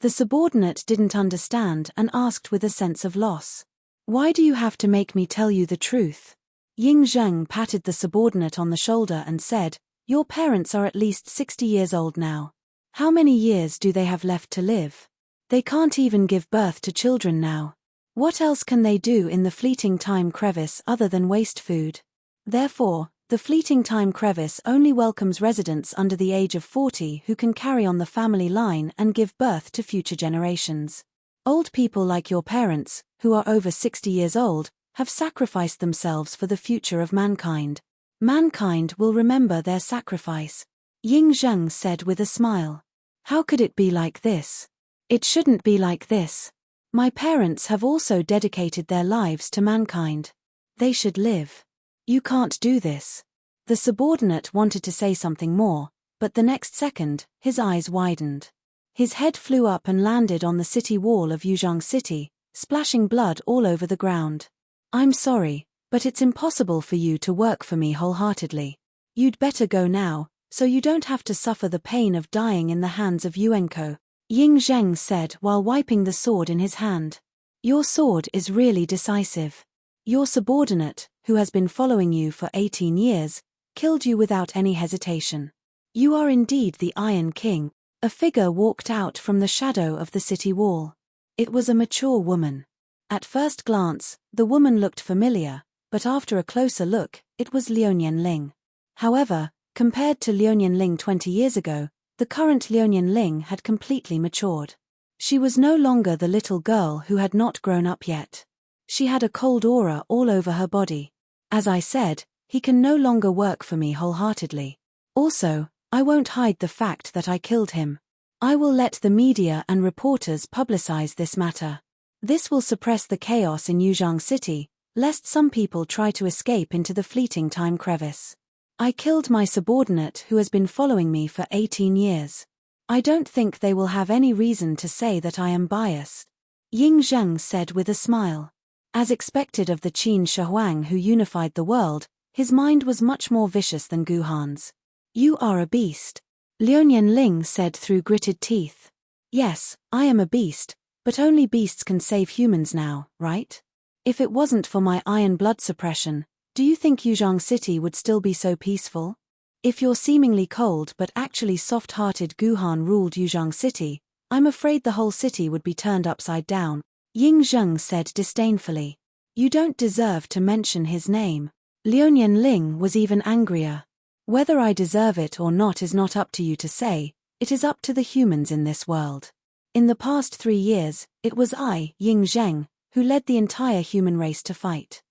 The subordinate didn't understand and asked with a sense of loss. Why do you have to make me tell you the truth? Ying Zheng patted the subordinate on the shoulder and said, Your parents are at least 60 years old now. How many years do they have left to live? They can't even give birth to children now. What else can they do in the fleeting time crevice other than waste food? Therefore, the fleeting time crevice only welcomes residents under the age of 40 who can carry on the family line and give birth to future generations. Old people like your parents, who are over 60 years old, have sacrificed themselves for the future of mankind. Mankind will remember their sacrifice. Ying Zheng said with a smile. How could it be like this? It shouldn't be like this. My parents have also dedicated their lives to mankind. They should live. You can't do this. The subordinate wanted to say something more, but the next second, his eyes widened. His head flew up and landed on the city wall of Yuzhong City, splashing blood all over the ground. I'm sorry, but it's impossible for you to work for me wholeheartedly. You'd better go now, so you don't have to suffer the pain of dying in the hands of Yuenko, Ying Zheng said while wiping the sword in his hand. Your sword is really decisive. Your subordinate, who has been following you for 18 years, killed you without any hesitation. You are indeed the Iron King. A figure walked out from the shadow of the city wall. It was a mature woman. At first glance, the woman looked familiar, but after a closer look, it was Liuan Ling. However, compared to Liuan Ling 20 years ago, the current Liuan Ling had completely matured. She was no longer the little girl who had not grown up yet. She had a cold aura all over her body. As I said, he can no longer work for me wholeheartedly. Also, I won't hide the fact that I killed him. I will let the media and reporters publicize this matter. This will suppress the chaos in Yuzhong City, lest some people try to escape into the fleeting time crevice. I killed my subordinate who has been following me for 18 years. I don't think they will have any reason to say that I am biased. Ying Zheng said with a smile. As expected of the Qin Shi Huang who unified the world, his mind was much more vicious than Gu Han's. You are a beast. Liuan Ling said through gritted teeth. Yes, I am a beast, but only beasts can save humans now, right? If it wasn't for my iron blood suppression, do you think Yuzhong City would still be so peaceful? If your seemingly cold but actually soft-hearted Guhan ruled Yuzhang City, I'm afraid the whole city would be turned upside down, Ying Zheng said disdainfully. You don't deserve to mention his name. Liuyan Ling was even angrier. Whether I deserve it or not is not up to you to say, it is up to the humans in this world. In the past 3 years, it was I, Ying Zheng, who led the entire human race to fight.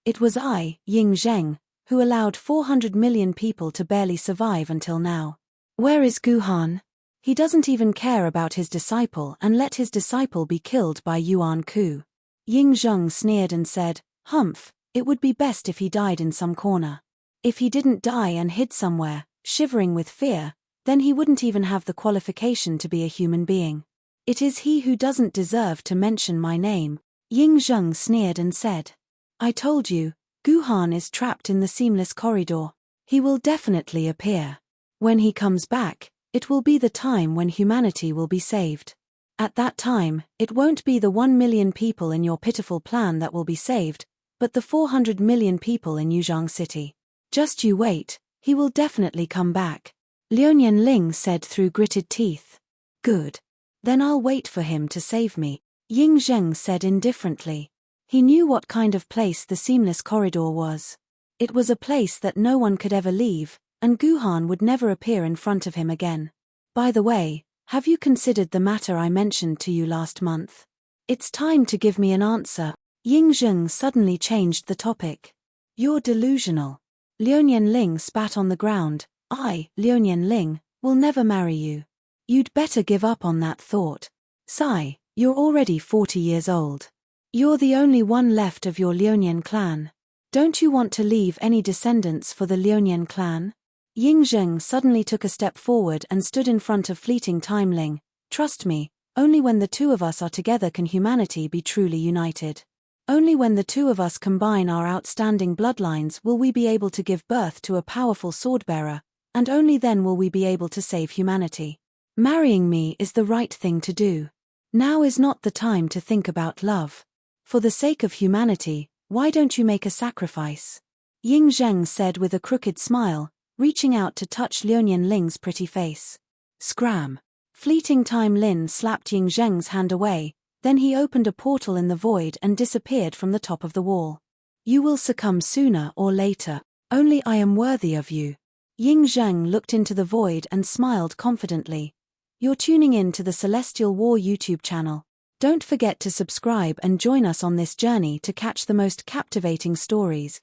It was I, Ying Zheng, who allowed 400 million people to barely survive until now. Where is Guhan? He doesn't even care about his disciple and let his disciple be killed by Yuan Ku. Ying Zheng sneered and said, Humph, it would be best if he died in some corner. If he didn't die and hid somewhere, shivering with fear, then he wouldn't even have the qualification to be a human being. It is he who doesn't deserve to mention my name, Ying Zheng sneered and said. I told you, Guhan is trapped in the seamless corridor. He will definitely appear. When he comes back, it will be the time when humanity will be saved. At that time, it won't be the 1 million people in your pitiful plan that will be saved, but the 400 million people in Yuzhang City. Just you wait, he will definitely come back. Liuyan Ling said through gritted teeth. Good. Then I'll wait for him to save me, Ying Zheng said indifferently. He knew what kind of place the seamless corridor was. It was a place that no one could ever leave, and Guhan would never appear in front of him again. By the way, have you considered the matter I mentioned to you last month? It's time to give me an answer. Ying Zheng suddenly changed the topic. You're delusional. Liuyan Ling spat on the ground. I, Liuyan Ling, will never marry you. You'd better give up on that thought. Sigh, you're already 40 years old. You're the only one left of your Liuyan clan. Don't you want to leave any descendants for the Liuyan clan? Ying Zheng suddenly took a step forward and stood in front of Fleeting Time Ling. Trust me, only when the two of us are together can humanity be truly united. Only when the two of us combine our outstanding bloodlines will we be able to give birth to a powerful swordbearer, and only then will we be able to save humanity. Marrying me is the right thing to do. Now is not the time to think about love. For the sake of humanity, why don't you make a sacrifice? Ying Zheng said with a crooked smile, reaching out to touch Liuyan Ling's pretty face. Scram. Fleeting Time Lin slapped Ying Zheng's hand away, then he opened a portal in the void and disappeared from the top of the wall. You will succumb sooner or later. Only I am worthy of you. Ying Zheng looked into the void and smiled confidently. You're tuning in to the Celestial War YouTube channel. Don't forget to subscribe and join us on this journey to catch the most captivating stories.